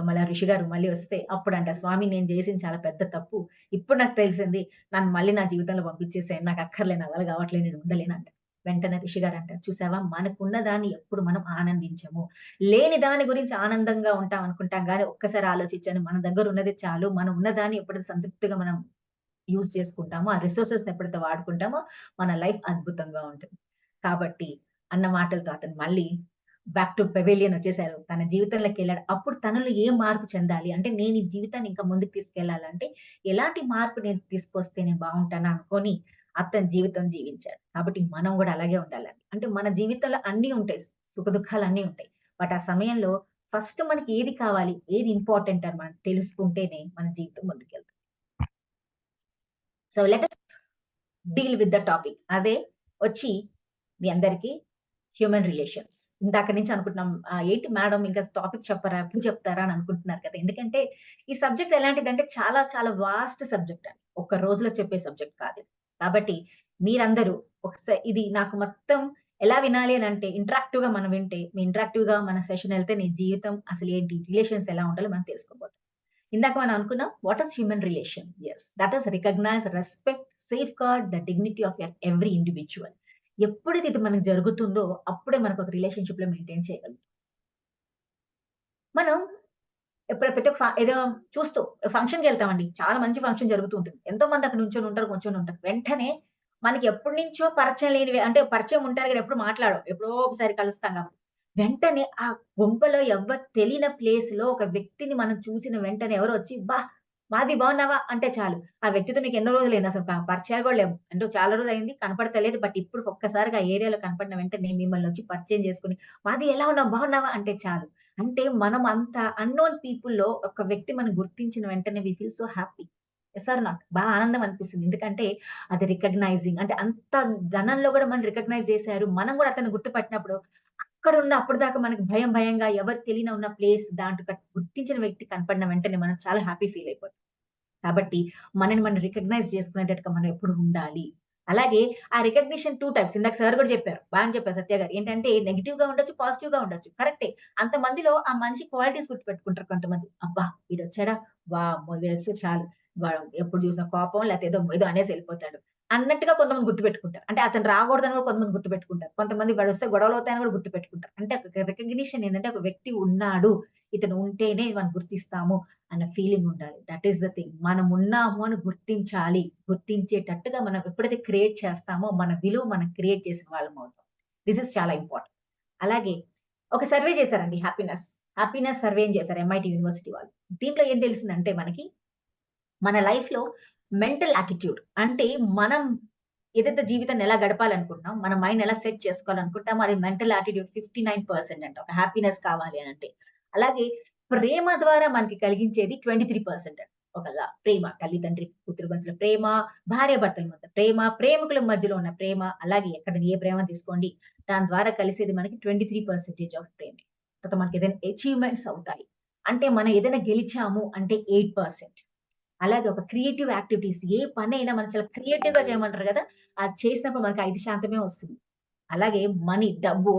మళ్ళా ఋషి గారు మళ్ళీ వస్తే అప్పుడంట, "స్వామి నేను చేసింది చాలా పెద్ద తప్పు. ఇప్పుడు నాకు తెలిసింది. నన్ను మళ్ళీ నా జీవితంలో పంపించేసేయండి. నాకు అక్కర్లే. నా వల్ల కావట్లేదు. నేను ఉండలేనంట." వెంటనే ఋషి గారు అంటారు, "చూసావా మనకున్న దాన్ని ఎప్పుడు మనం ఆనందించము. లేని దాని గురించి ఆనందంగా ఉంటాం అనుకుంటాం గానీ, ఒక్కసారి ఆలోచించండి మన దగ్గర ఉన్నది చాలు. మనం ఉన్నదాన్ని ఎప్పుడైతే సంతృప్తిగా మనం యూజ్ చేసుకుంటామో, ఆ రిసోర్సెస్‌ని ఎప్పుడైతే వాడుకుంటామో మన లైఫ్ అద్భుతంగా ఉంటుంది." కాబట్టి అన్న మాటలతో అతను మళ్ళీ బ్యాక్ టు పెవిలియన్ వచ్చేసారు. తన జీవితంలోకెళ్ళాడు. అప్పుడు తనలో ఏ మార్పు చెందాలి? అంటే నేను ఈ జీవితాన్ని ఇంకా ముందుకు తీసుకెళ్ళాలంటే ఎలాంటి మార్పు నేను తీసుకొస్తే నేను బావుంటాను అనుకోని అతని జీవితం జీవించాడు. కాబట్టి మనం గూడా అలాగే ఉండాలండి. అంటే మన జీవితంలో అన్నీ ఉంటాయి. సుఖదుఖాలు అన్నీ ఉంటాయి. బట్ ఆ సమయంలో ఫస్ట్ మనకి ఏది కావాలి? ఏది ఇంపార్టెంట్ అని మనం తెలుసుకుంటేనే మన జీవితం ముందుకెళ్తుంది. So let us deal with the topic. అదే వచ్చి మీ అందరికి హ్యూమన్ రిలేషన్స్. ఇందాక నుంచి అనుకుంటున్నాం. ఏంటి మేడం ఇంకా టాపిక్ చెప్పరా? ఎప్పుడు చెప్తారా? అని అనుకుంటున్నారు కదా! ఎందుకంటే ఈ సబ్జెక్ట్ ఎలాంటిదంటే చాలా చాలా వాస్ట్ సబ్జెక్ట్ అండి. ఒక్క రోజులో చెప్పే సబ్జెక్ట్ కాదిది. కాబట్టి మీరందరూ ఇది నాకు మొత్తం ఎలా వినాలి అనంటే ఇంటరాక్టివ్‌గా మనం వింటే, మీ ఇంటరాక్టివ్‌గా మన సెషన్ ఎళ్తే నీ జీవితం అసలేంటి? రిలేషన్స్ ఎలా ఉండాలో మనం తెలుసుకోబోతున్నాం. ఇందాక మనం అనుకున్నాం what is human relation? Yes. That is recognise, respect, safeguard the dignity of every individual. ఎప్పుడైతే ఇది మనకు జరుగుతుందో అప్పుడే మనకు ఒక రిలేషన్‌షిప్‌లో మెయింటైన్ చేయగలుగుతాం. మనం ప్రతి ఒక్క ఏదో చూస్తూ ఫంక్షన్‌కెళ్తామండి. చాలా మంచి ఫంక్షన్ జరుగుతూ ఉంటుంది. ఎంతో మంది అక్కడ కూర్చొని ఉంటారు. వెంటనే మనకి ఎప్పటినుంచో పరిచయం లేనివి అంటే పరిచయం ఉంటారు గానీ ఎప్పుడు మాట్లాడం. ఎప్పుడో ఒకసారి కలుస్తాం కాబట్టి. వెంటనే ఆ గుంపులో ఎవ్వరు తెలియని ప్లేస్‌లో ఒక వ్యక్తిని మనం చూసిన వెంటనే ఎవరో వచ్చి మాధవి బాగున్నావా? అంటే చాలు. ఆ వ్యక్తితో మీకు ఎన్నో రోజులైంది అసలు పరిచయాలు కూడా లేవు. అంటే చాలా రోజులయింది కనపడతలేదు. బట్ ఇప్పుడు ఒక్కసారిగా ఆ ఏరియాలో కనపడిన వెంటనే మిమ్మల్ని వచ్చి పరిచయం చేసుకొని, మాధవి ఎలా ఉన్నావు? బాగున్నావా? అంటే చాలు. అంటే మనం అంత అన్నోన్ పీపుల్‌లో ఒక వ్యక్తి మనం గుర్తించిన వెంటనే we feel so happy. Yes or not? ఆనందం అనిపిస్తుంది. ఎందుకంటే అది రికగ్నైజింగ్ అంటే అంత జనంలో గూడా మనం రికగ్నైజ్ చేశారు. మనం గూడా అతన్ని గుర్తుపట్టినప్పుడు అక్కడున్న అప్పటిదాకా మనకు భయంగా ఎవరు తెలియని ఉన్న ప్లేస్ దాంట్లో గుర్తించిన వ్యక్తి కనపడిన వెంటనే మనం చాలా హ్యాపీ ఫీల్ అయిపోతాం. కాబట్టి మనని మనం రికగ్నైజ్ చేసుకునేటట్టుగా మనం ఎప్పుడు ఉండాలి. అలాగే ఆ రికగ్నిషన్ 2 టైప్స్ ఇందాక సార్ కూడా చెప్పారు. బాగానే చెప్పారు సత్య గారు. ఏంటంటే నెగెటివ్‌గా ఉండొచ్చు, పాజిటివ్‌గా ఉండొచ్చు. కరెక్టే. అంతమందిలో ఆ మనిషి క్వాలిటీస్ గుర్తుపెట్టుకుంటారు కొంతమంది. అబ్బా! వీడొచ్చాడా? వామ్మో! వీడొస్తే చాలు. వాడు ఎప్పుడు చూసినా కోపం లేతే ఏదో అనేసి ఎళ్ళిపోతాడు. అన్నట్టుగా కొంతమంది గుర్తుపెట్టుకుంటారు. అంటే అతను రాకూడదని కూడా కొంతమంది గుర్తుపెట్టుకుంటారు. కొంతమంది వాడొస్తే గొడవలవుతాయని కూడా గుర్తుపెట్టుకుంటారు. అంటే ఒక రికగ్నిషన్ ఏంటంటే ఒక వ్యక్తి ఉన్నాడు. ఇతను ఉంటేనే మనం గుర్తిస్తాము అన్న ఫీలింగ్ ఉండాలి. That is the thing. మనం ఉన్నాము అని గుర్తించాలి. గుర్తించేటట్టుగా మనం ఎప్పుడైతే క్రియేట్ చేస్తామో మన విలువ మనం క్రియేట్ చేసిన వాళ్ళం అవుతాం. దిస్ ఇస్ చాలా ఇంపార్టెంట్. అలాగే ఒక సర్వే చేశారండి హ్యాపీనెస్. హ్యాపీనెస్ సర్వే చేశారు ఎంఐటీ యూనివర్సిటీ వాళ్ళు. దీంట్లో ఏం తెలిసిందంటే మనకి మన లైఫ్‌లో మెంటల్ యాటిట్యూడ్ అంటే మనం ఏదైతే జీవితాన్ని ఎలా గడపాలనుకుంటున్నాం, మన మైండ్ ఎలా సెట్ చేసుకోవాలనుకుంటామో అది మెంటల్ యాటిట్యూడ్ 59% అంట. ఒక హ్యాపీనెస్ కావాలి అనంటే. అలాగే ప్రేమ ద్వారా మనకి కలిగించేది 23% అంట. ప్రేమ తల్లిదండ్రి, కూతురు మధ్యలో ప్రేమ, భార్యాభర్తల మధ్య ప్రేమ, ప్రేమికుల మధ్యలో ఉన్న ప్రేమ, అలాగే ఎక్కడ ఏ ప్రేమ తీసుకోండి. దాని ద్వారా కలిసేది మనకి 23% ఆఫ్ ప్రేమే. తర్వాత మనకి ఏదైనా అచీవ్‌మెంట్స్ అవుతాయి. అంటే మనం ఏదైనా గెలిచాము అంటే 8%. అలాగే ఒక క్రియేటివ్ యాక్టివిటీస్ ఏ పనైనా మనం చాలా క్రియేటివ్‌గా చేయమంటారు గదా! అది చేసినప్పుడు మనకి 5% వస్తుంది. అలాగే మనీ, డబ్బు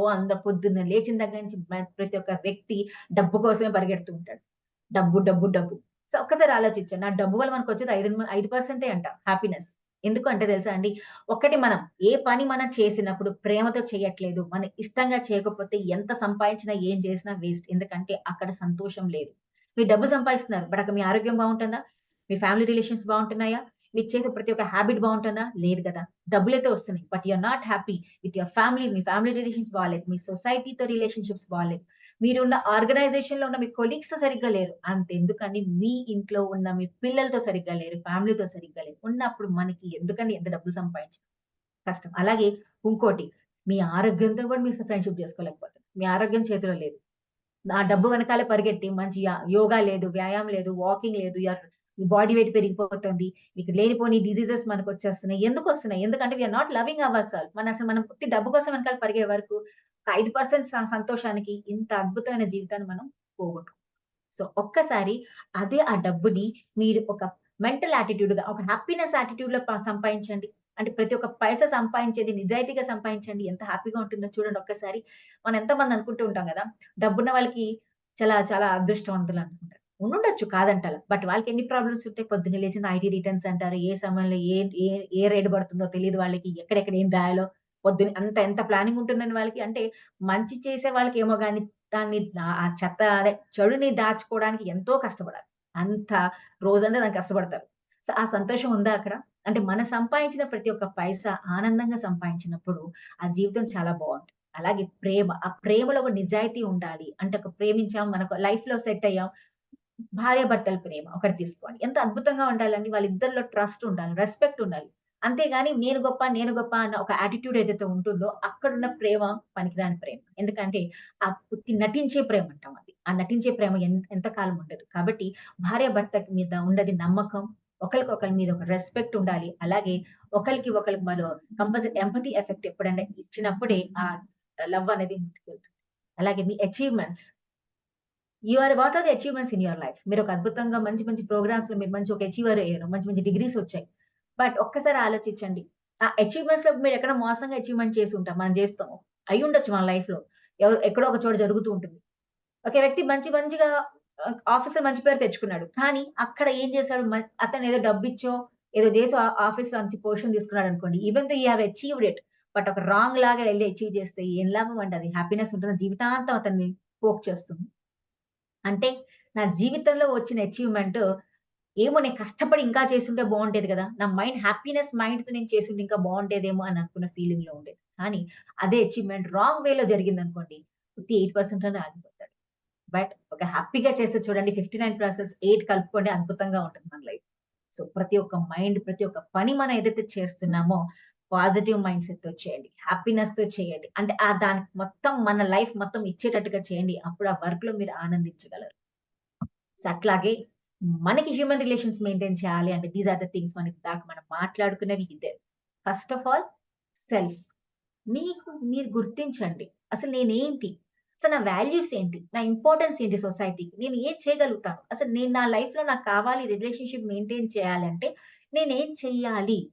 పొద్దున్న లేచిన దగ్గర నుంచి ప్రతి ఒక్క వ్యక్తి డబ్బు కోసమే పరిగెడుతూ ఉంటాడు. డబ్బు. సో, ఒక్కసారి ఆలోచించండి. నా డబ్బు వల్ల మనకొచ్చేది 5% అంట హ్యాపీనెస్. ఎందుకు అంటే తెలుసా అండి? ఒకటి మనం ఏ పని మనం చేసినప్పుడు ప్రేమతో చేయట్లేదు. మన ఇష్టంగా చేయకపోతే ఎంత సంపాదించినా, ఏం చేసినా వేస్ట్. ఎందుకంటే అక్కడ సంతోషం లేదు. మీరు డబ్బు సంపాదిస్తున్నారు. బట్ అక్కడ మీ ఆరోగ్యం బావుంటుందా? మీ ఫ్యామిలీ రిలేషన్స్ బావుంటున్నాయా? మీరు చేసే ప్రతి ఒక్క హాబిట్ బావుంటుందా? లేదు గదా! డబ్బులైతే వస్తున్నాయి. But you are not happy with your family. మీ ఫ్యామిలీ రిలేషన్స్ బాలేదు. మీ సొసైటీతో రిలేషన్‌షిప్స్ బాలేదు. మీరున్న ఆర్గనైజేషన్‌లో ఉన్న మీ కొలీగ్స్ సరిగ్గా లేరు. అంతెందుకండి మీ ఇంట్లో ఉన్న మీ పిల్లలతో సరిగ్గా లేరు. ఫ్యామిలీతో సరిగ్గా లేరు. ఉన్నప్పుడు మనకి ఎందుకండి ఎంత డబ్బులు సంపాదించడం? కష్టం. అలాగే ఇంకోటి మీ ఆరోగ్యంతో కూడా మీరు ఫ్రెండ్‌షిప్ చేసుకోలేకపోతున్నారు. మీ ఆరోగ్యం చేతిలో లేదు. ఆ డబ్బు వెనకాలే పరిగెట్టి మంచి యోగా లేదు, వ్యాయామం లేదు, వాకింగ్ లేదు. మీ బాడీ వెయిట్ పెరిగిపోతుంది. మీకు లేనిపోని డిసీజెస్ మనకొచ్చేస్తున్నాయి. ఎందుకొస్తున్నాయి? ఎందుకంటే we are not loving our self. మనం ఉత్తి డబ్బు కోసం వెనకాల పరిగే వరకు ఒక 5% సంతోషానికి ఇంత అద్భుతమైన జీవితాన్ని మనం పోగొట్టు. సో ఒక్కసారి అదే ఆ డబ్బుని మీరు ఒక మెంటల్ యాటిట్యూడ్‌గా, ఒక హ్యాపీనెస్ యాటిట్యూడ్‌లో సంపాదించండి. అంటే ప్రతి ఒక్క పైసా సంపాదించేది నిజాయితీగా సంపాదించండి. ఎంత హ్యాపీగా ఉంటుందో చూడండి ఒక్కసారి. మనం ఎంతమంది అనుకుంటూ ఉంటాం గదా! డబ్బున్న వాళ్ళకి చాలా చాలా అదృష్టవంతులు అనుకుంటారు. ఉండుండొచ్చు కాదంటల. బట్ వాళ్ళకి ఎన్ని ప్రాబ్లమ్స్ ఉంటాయి. పొద్దున్నే లేచిన ఐటీ రిటర్న్స్ అంటారు. ఏ సమయంలో ఏ ఏ ఏ రేట్ పడుతుందో తెలీదు వాళ్ళకి. ఎక్కడెక్కడ ఏం దాయాలో పొద్దున ఎంత ప్లానింగ్ ఉంటుందని వాళ్ళకి. అంటే మంచి చేసే వాళ్ళకేమో గాని దాన్ని ఆ చెత్త అదే చెడుని దాచుకోవడానికి ఎంతో కష్టపడాలి. అంత రోజంతా దానికి కష్టపడతారు. సో, ఆ సంతోషం ఉందా అక్కడ? అంటే మనం సంపాదించిన ప్రతి ఒక్క పైసా ఆనందంగా సంపాదించినప్పుడు ఆ జీవితం చాలా బావుంటుంది. అలాగే ప్రేమ. ఆ ప్రేమలో ఒక నిజాయితీ ఉండాలి. అంటే ఒక ప్రేమించాం, మనకు లైఫ్‌లో సెట్ అయ్యాం. భార్యాభర్తల ప్రేమ ఒకటి తీసుకోండి. ఎంత అద్భుతంగా ఉండాలండి. వాళ్ళిద్దరిలో ట్రస్ట్ ఉండాలి. రెస్పెక్ట్ ఉండాలి. అంతేగాని నేను గొప్ప అన్న ఒక యాటిట్యూడ్ ఏదైతే ఉంటుందో అక్కడున్న ప్రేమ పనికిరాని ప్రేమ. ఎందుకంటే ఆ ఉత్తి నటించే ప్రేమ అంటాం అది. ఆ నటించే ప్రేమ ఎంత కాలం ఉండదు. కాబట్టి భార్యాభర్త మీద ఉండది నమ్మకం. ఒకళ్ళకొకళ్ళ మీద ఒక రెస్పెక్ట్ ఉండాలి. అలాగే ఒకళ్ళకి ఒకళ్ళకి మరో కంపల్సరీ ఎంపథీ ఎఫెక్ట్ ఎప్పుడైనా ఇచ్చినప్పుడే ఆ లవ్ అనేది ముందుకెళ్తుంది. అలాగే మీ achievements what are the achievements in your life? మీరొక అద్భుతంగా మంచి మంచి ప్రోగ్రామ్స్‌లో మీరు మంచి ఒక అచీవర్ అయ్యారు. మంచి మంచి డిగ్రీస్ వచ్చాయి. బట్ ఒక్కసారి ఆలోచించండి. ఆ అచీవ్‌మెంట్స్‌లో మీరెక్కడో మోసంగా అచీవ్‌మెంట్ చేసుంటాం. మనం చేస్తాం. అయ్యుండొచ్చు మన లైఫ్‌లో. ఎక్కడో ఒక చోట జరుగుతూ ఉంటుంది. ఒక వ్యక్తి మంచిగా ఆఫీస్‌లో మంచి పేరు తెచ్చుకున్నాడు. కానీ అక్కడ ఏం చేశాడు? అతను ఏదో డబ్బిచ్చో, ఏదో చేసో ఆఫీస్‌లో మంచి పొజిషన్ తీసుకున్నాడనుకోండి. Even though he have achieved it. But ఒక రాంగ్ లాగా ఎళ్లి అచీవ్ చేస్తే ఏం లాభం అండి అది? హ్యాపీనెస్ ఉంటుందా? జీవితాంతం అతన్ని పోక్ చేస్తుంది. అంటే నా జీవితంలో వచ్చిన అచీవ్‌మెంట్ ఏమో నేను కష్టపడి ఇంకా చేసుంటే బావుండేది గదా! నా మైండ్‌తో నేను చేసుంటే ఇంకా బావుండేదేమో అని అనుకున్న ఫీలింగ్‌లో ఉండేది. కానీ అదే అచీవ్‌మెంట్ రాంగ్ వేలో జరిగిందనుకోండి, ఉత్తి 8% లోనే ఆగిపోతాడు. బట్ ఒక హ్యాపీగా చేస్తే చూడండి 59+8 కలుపుకోండి అద్భుతంగా ఉంటుంది మన లైఫ్. సో, ప్రతి ఒక్క పని మనం ఏదైతే చేస్తున్నామో పాజిటివ్ మైండ్‌సెట్‌తో చేయండి. హ్యాపీనెస్‌తో చేయండి. అంటే దానికి మొత్తం మన లైఫ్ మొత్తం ఇచ్చేటట్టుగా చేయండి. అప్పుడు ఆ వర్క్‌లో మీరు ఆనందించగలరు. సో, అట్లాగే మనకి హ్యూమన్ రిలేషన్స్ మెయింటైన్ చేయాలి అంటే దీస్ ఆర్ ద థింగ్స్ మనకి దాకా మనం మాట్లాడుకున్నవి ఇదే. First of all self. మీకు మీరు గుర్తించండి. అసలు నేనేంటి? అసలు నా వాల్యూస్ ఏంటి? నా ఇంపార్టెన్స్ ఏంటి సొసైటీకి? నేను ఏం చేయగలుగుతాను? అసలు నేను నా లైఫ్‌లో నాకు కావాలి రిలేషన్‌షిప్ మెయింటైన్ చేయాలంటే నేనేం చెయ్యాలి?